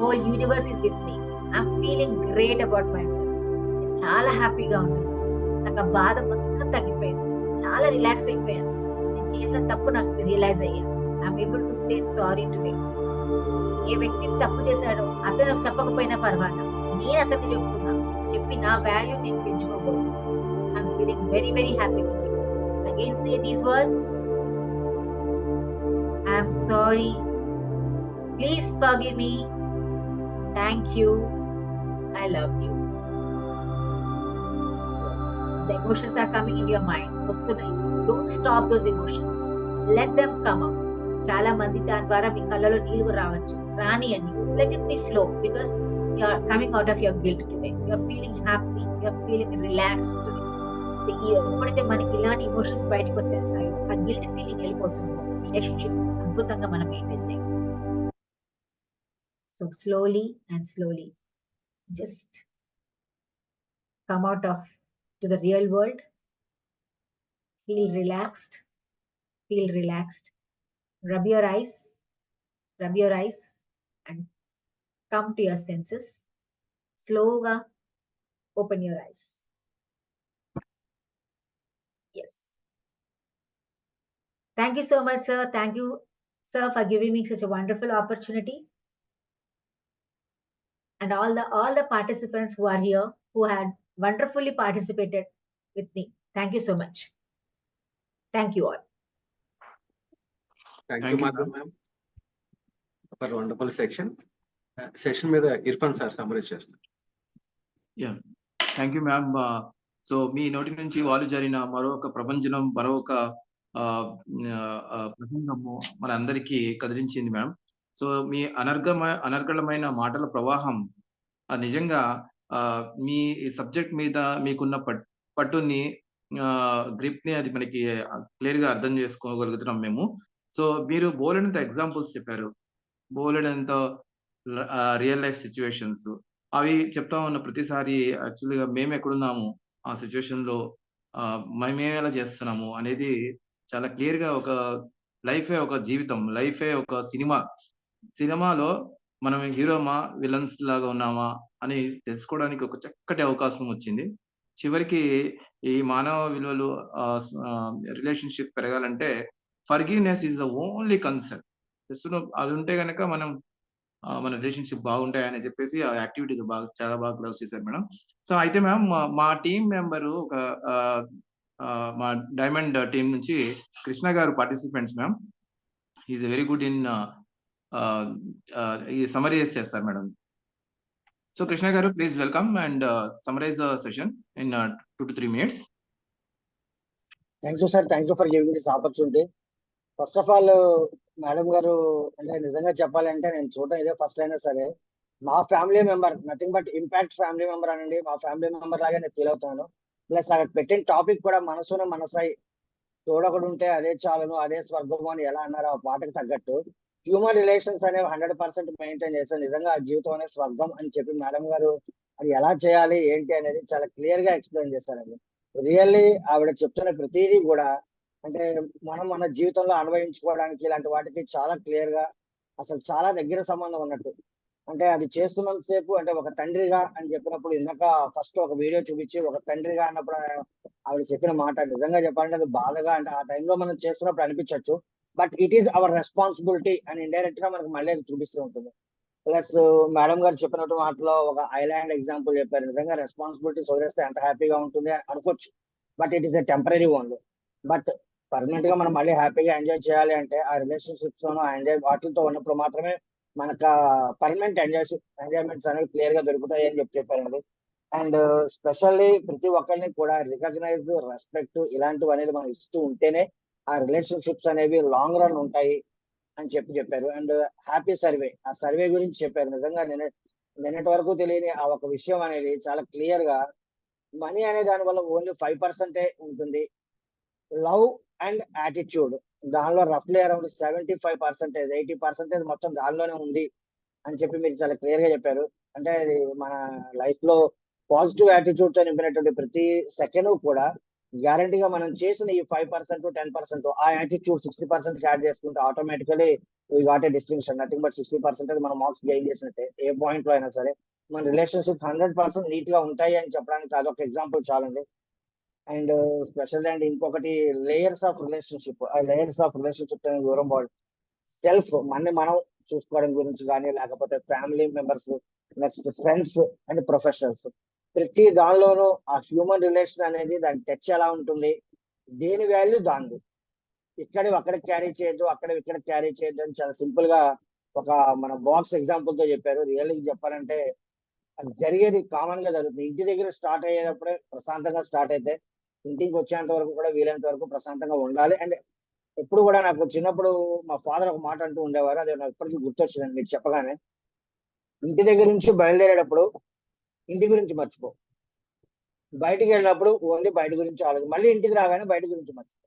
Whole universe is with me. I'm feeling great about myself. చాలా హ్యాపీగా ఉంటుంది. నాకు ఆ బాధ మొత్తం తగ్గిపోయింది. చాలా relax అయిపోయాను. నేను చేసిన తప్పు నాకు రియలైజ్ అయ్యాను. I'm able to say sorry today. ఏ వ్యక్తి తప్పు చేశాడో అతను చెప్పకపోయినా పర్వాలేదు, నేను అతనికి చెప్తున్నా. చెప్పి నా వాల్యూ నేను పెంచుకోబోతున్నాను. I'm feeling very very happy. Again say these words. I'm sorry. Please forgive me. Thank you. I love you. The emotions are coming in your mind. వస్తున్నాయి. Don't stop those emotions. Let them come up. చాలా మంది దాని ద్వారా మీ కళ్ళలో నీళ్లు రావచ్చు. రానియండి. Let it be flow because you are coming out of your guilt today. You are feeling happy. You are feeling relaxed today. So ఎప్పుడైతే మనకి ఇలాంటి ఎమోషన్స్ బయటకు వచ్చేస్తాయో ఆ గిల్ట్ ఫీలింగ్ వెళ్ళిపోతుందో రిలేషన్షిప్స్ అద్భుతంగా మనం మెయింటైన్ చేయాలి. So slowly and slowly just come out of to the real world. Feel relaxed. Feel relaxed. Rub your eyes. Rub your eyes and come to your senses. Slowly open your eyes. Yes. Thank you so much, sir. Thank you, sir, for giving me such a wonderful opportunity. And all the participants who are here, who had wonderfully participated with me. Thank you so much. Thank you all. Thank you, Madam Ma'am, for wonderful section. Session మీద Irfan sir summarise చేస్తారు. Yeah, thank you ma'am. So మీ నోటి నుంచి వాళ్ళు జరిగిన మరొక ప్రపంచం, మరొక ప్రసంగము మన అందరికీ కదిలించింది మ్యామ్. సో మీ అనర్గళమైన మాటల ప్రవాహం నిజంగా మీ సబ్జెక్ట్ మీద మీకున్న పట్టుని గ్రిప్‌ని అది మనకి క్లియర్‌గా అర్థం చేసుకోగలుగుతున్నాం మేము. సో మీరు బోలెడంత ఎగ్జాంపుల్స్ చెప్పారు. బోలెడంత రియల్ లైఫ్ సిట్యుయేషన్స్ అవి చెప్తా ఉన్న ప్రతిసారి యాక్చువల్‌గా మేమెక్కడున్నాము, ఆ సిట్యుయేషన్‌లో మేమెలా చేస్తున్నాము అనేది చాలా క్లియర్‌గా ఒక లైఫే ఒక జీవితం, లైఫే ఒక సినిమా. సినిమాలో మనం హీరోమా, విలన్స్ లాగా ఉన్నామా అని తెలుసుకోవడానికి ఒక చక్కటి అవకాశం వచ్చింది. చివరికి ఈ మానవ విలువలు రిలేషన్‌షిప్ పెరగాలంటే forgiveness is the only concern. Just అది ఉంటే గనక మనం మన రిలేషన్‌షిప్ బాగుంటాయని చెప్పేసి ఆ యాక్టివిటీస్ చాలా బాగా క్లోజ్ చేశారు మేడం. సో అయితే మ్యామ్ మా టీమ్ మెంబరు ఒక మా డైమండ్ టీమ్ నుంచి కృష్ణ గారు participants ma'am. He is very good in ఈ సమ్మరైజ్ చేస్తారు మేడం. సో కృష్ణ గారు please welcome and summarise the session in 2 to 3 minutes. Thank you sir. Thank you for giving this opportunity. First of all madam గారు, అంటే నిజంగా చెప్పాలంటే నేను చూడడం ఇదే ఫస్ట్ అయినా సరే మా family member, nothing but impact family member అనండి, మా ఫ్యామిలీ మెంబర్ లాగా నేను ఫీల్ అవుతాను. ప్లస్ అక్కడ పెట్టిన టాపిక్ కూడా మనసున మనసై తోడొకడు ఉంటే అదే చాలును అదే స్వర్గము అని ఎలా అన్నారు ఆ పాటకు తగ్గట్టు హ్యూమన్ రిలేషన్స్ అనేవి 100% మెయింటైన్ చేస్తారు. నిజంగా ఆ జీవితం అనే స్వర్గం అని చెప్పి మేడం గారు అది ఎలా చేయాలి ఏంటి అనేది చాలా క్లియర్ గా ఎక్స్ప్లెయిన్ చేశారండి. రియల్లీ ఆవిడ చెప్తున్న ప్రతిదీ కూడా అంటే మనం మన జీవితంలో అన్వయించుకోవడానికి ఇలాంటి వాటికి చాలా క్లియర్ గా అసలు చాలా దగ్గర సంబంధం ఉన్నట్టు. అంటే అది చేస్తున్నంత సేపు అంటే ఒక తండ్రిగా అని చెప్పినప్పుడు ఇందాక ఫస్ట్ ఒక వీడియో చూపించి ఒక తండ్రిగా అన్నప్పుడు ఆవిడ చెప్పిన మాట నిజంగా చెప్పాలంటే అది బాధగా, అంటే ఆ టైంలో మనం చేస్తున్నప్పుడు అనిపించవచ్చు, but it is our responsibility అని ఇండైరెక్ట్ గా మనకు మళ్ళీ చూపిస్తూ ఉంటుంది. ప్లస్ మేడం గారు చెప్పినట్టు మాటలో ఒక ఐలాండ్ ఎగ్జాంపుల్ చెప్పారు. నిజంగా రెస్పాన్సిబిలిటీస్ వదిలేస్తే ఎంత హ్యాపీగా ఉంటుంది అని అనుకోవచ్చు, but it is a temporary only. But permanent గా మనం మళ్ళీ హ్యాపీగా ఎంజాయ్ చేయాలి అంటే ఆ రిలేషన్షిప్స్ లోనూ ఆ ఎంజాయ్ వాటితో ఉన్నప్పుడు మాత్రమే మనకు పర్మనెంట్ ఎంజాయ్మెంట్స్ అనేవి క్లియర్ గా దొరుకుతాయి అని చెప్పారండి. అండ్ స్పెషల్లీ ప్రతి ఒక్కరిని కూడా రికగ్నైజ్, రెస్పెక్ట్ ఇలాంటివి అనేది మనం ఇస్తూ ఉంటేనే ఆ రిలేషన్షిప్స్ అనేవి లాంగ్ రన్ ఉంటాయి అని చెప్పారు. అండ్ హ్యాపీ సర్వే, ఆ సర్వే గురించి చెప్పారు. నిజంగా నిన్నటి వరకు తెలియని ఆ ఒక విషయం అనేది చాలా క్లియర్ గా మనీ అనే దాని వల్ల ఓన్లీ 5% ఉంటుంది. లవ్ అండ్ యాటిట్యూడ్ దానిలో రఫ్లీ అరౌండ్ 75%, 80% మొత్తం దానిలోనే ఉంది అని చెప్పి మీరు చాలా క్లియర్ గా చెప్పారు. అంటే అది మన లైఫ్ లో పాజిటివ్ యాటిట్యూడ్ తో నింపినటువంటి ప్రతి సెకండ్ కూడా గ్యారంటీగా మనం చేసిన ఈ 5%, 10% ఆ యాటిట్యూడ్ 60% యాడ్ చేసుకుంటే automatically we got a distinction. Nothing but 60% మనం మార్క్స్ గెయిన్ చేసినట్టే ఏ పాయింట్ లో అయినా సరే. మన రిలేషన్షిప్ 100% నీట్ గా ఉంటాయి అని చెప్పడానికి అదొక ఎగ్జాంపుల్ చాలండి. అండ్ స్పెషల్ అండ్ ఇంకొకటి లేయర్స్ ఆఫ్ రిలేషన్షిప్. ఆ లేయర్స్ ఆఫ్ రిలేషన్షిప్ అనేది దూరం సెల్ఫ్ మనం చూసుకోవడం గురించి కానీ, లేకపోతే family members, next friends and professionals, ప్రతి దానిలోనూ ఆ హ్యూమన్ రిలేషన్ అనేది దాని టచ్ ఎలా ఉంటుంది, దేని వాల్యూ దానిది. అక్కడ క్యారీ చేయొద్దు, ఇక్కడ క్యారీ చేయొద్దు అని చాలా సింపుల్ గా ఒక మన బాక్స్ ఎగ్జాంపుల్ తో చెప్పారు. రియల్లీ చెప్పాలంటే అది జరిగేది కామన్ గా జరుగుతుంది. ఇంటి దగ్గర స్టార్ట్ అయ్యేటప్పుడే ప్రశాంతంగా స్టార్ట్ అయితే ఇంటికి వచ్చేంత వరకు కూడా వీలైనంత వరకు ప్రశాంతంగా ఉండాలి. అండ్ ఎప్పుడు కూడా నాకు చిన్నప్పుడు మా ఫాదర్ ఒక మాట అంటూ ఉండేవారు, అది నాకు ఇప్పటికీ గుర్తొచ్చిందండి మీరు చెప్పగానే. ఇంటి దగ్గర నుంచి బయలుదేరేటప్పుడు ఇంటి గురించి మర్చిపో, బయటికి వెళ్ళినప్పుడు ఓన్లీ బయట గురించి ఆలోచన, మళ్ళీ ఇంటికి రాగానే బయట గురించి మర్చిపో.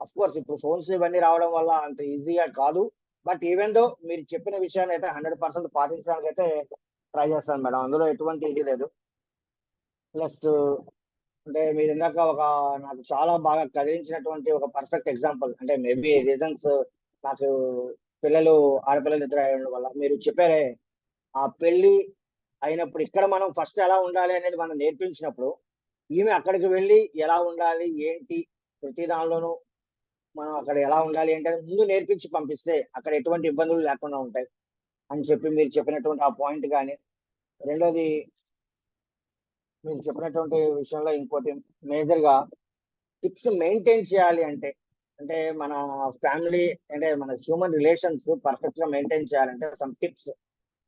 అఫ్ కోర్స్ ఇప్పుడు ఫోన్స్ ఇవన్నీ రావడం వల్ల అంత ఈజీగా కాదు, బట్ ఈవెన్ దో మీరు చెప్పిన విషయాన్ని అయితే 100% పాటించడానికి అయితే ట్రై చేస్తాను మేడం, అందులో ఎటువంటి ఇది లేదు. ప్లస్ అంటే మీరు ఇందాక నాకు చాలా బాగా కదిలించినటువంటి ఒక పర్ఫెక్ట్ ఎగ్జాంపుల్, అంటే మేబీ రీజన్స్ నాకు పిల్లలు ఆడపిల్లలు ఇద్దరు అయ్యడం వల్ల మీరు చెప్పారే, ఆ పెళ్లి అయినప్పుడు ఇక్కడ మనం ఫస్ట్ ఎలా ఉండాలి అనేది మనం నేర్పించినప్పుడు ఈమె అక్కడికి వెళ్ళి ఎలా ఉండాలి ఏంటి ప్రతి దానిలోనూ మనం అక్కడ ఎలా ఉండాలి ఏంటి అని ముందు నేర్పించి పంపిస్తే అక్కడ ఎటువంటి ఇబ్బందులు లేకుండా ఉంటాయి అని చెప్పి మీరు చెప్పినటువంటి ఆ పాయింట్. కానీ రెండోది మీరు చెప్పినటువంటి విషయంలో ఇంకోటి మేజర్ గా టిప్స్ మెయింటైన్ చేయాలి అంటే మన ఫ్యామిలీ అంటే మన హ్యూమన్ రిలేషన్స్ పర్ఫెక్ట్ గా మెయింటైన్ చేయాలంటే సమ్ టిప్స్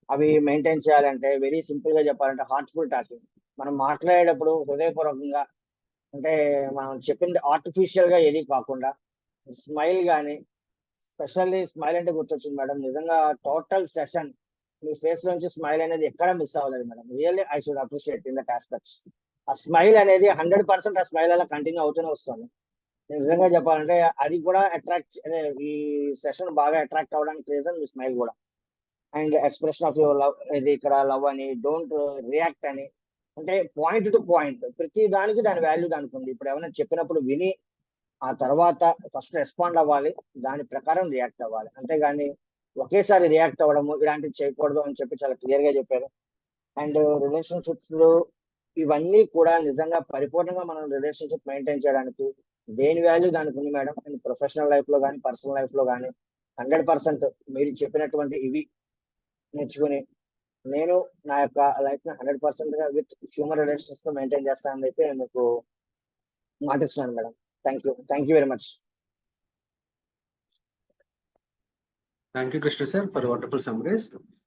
అవి మెయింటైన్ చేయాలంటే వెరీ సింపుల్ గా చెప్పాలంటే హార్ట్ఫుల్ టాకింగ్. మనం మాట్లాడేటప్పుడు హృదయపూర్వకంగా, అంటే మనం చెప్పింది ఆర్టిఫిషియల్ గా ఏది కాకుండా స్మైల్ కానీ స్పెషల్లీ స్మైల్ అంటే గుర్తొచ్చింది మేడం. నిజంగా టోటల్ సెషన్ మీ ఫేస్ నుంచి స్మైల్ అనేది ఎక్కడ మిస్ అవ్వలేదు madam. Really I should appreciate in that aspects. ఆ స్మైల్ అనేది 100% ఆ స్మైల్ అలా కంటిన్యూ అవుతూనే వస్తుంది. నిజంగా చెప్పాలంటే అది కూడా అట్రాక్ట్ ఈ సెషన్ బాగా అట్రాక్ట్ అవ్వడానికి రీజన్ మీ స్మైల్ కూడా. And expression of your love, ఇది ఇక్కడ లవ్ అని, డోంట్ రియాక్ట్ అని, అంటే పాయింట్ టు పాయింట్ ప్రతి దానికి దాని వాల్యూ దానికి ఉంది. ఇప్పుడు ఏమైనా చెప్పినప్పుడు విని ఆ తర్వాత ఫస్ట్ రెస్పాండ్ అవ్వాలి, దాని ప్రకారం రియాక్ట్ అవ్వాలి. అంతేగాని ఒకేసారి రియాక్ట్ అవ్వడము ఇలాంటివి చేయకూడదు అని చెప్పి చాలా క్లియర్ గా చెప్పారు. అండ్ రిలేషన్షిప్స్ ఇవన్నీ కూడా నిజంగా పరిపూర్ణంగా మనం రిలేషన్షిప్ మెయింటైన్ చేయడానికి దేని వాల్యూ దానికి ఉంది మేడం. అండ్ ప్రొఫెషనల్ లైఫ్ లో కానీ పర్సనల్ లైఫ్ లో కానీ 100% మీరు చెప్పినటువంటి ఇవి నేర్చుకుని నేను నా యొక్క లైఫ్ ని 100% గా విత్ హ్యూమన్ రిలేషన్స్ తో మెయింటైన్ చేస్తానని చెప్పి నేను మీకు మాటిస్తున్నాను madam. Thank you very much. Thank you, Krishna sir, for wonderful summaries.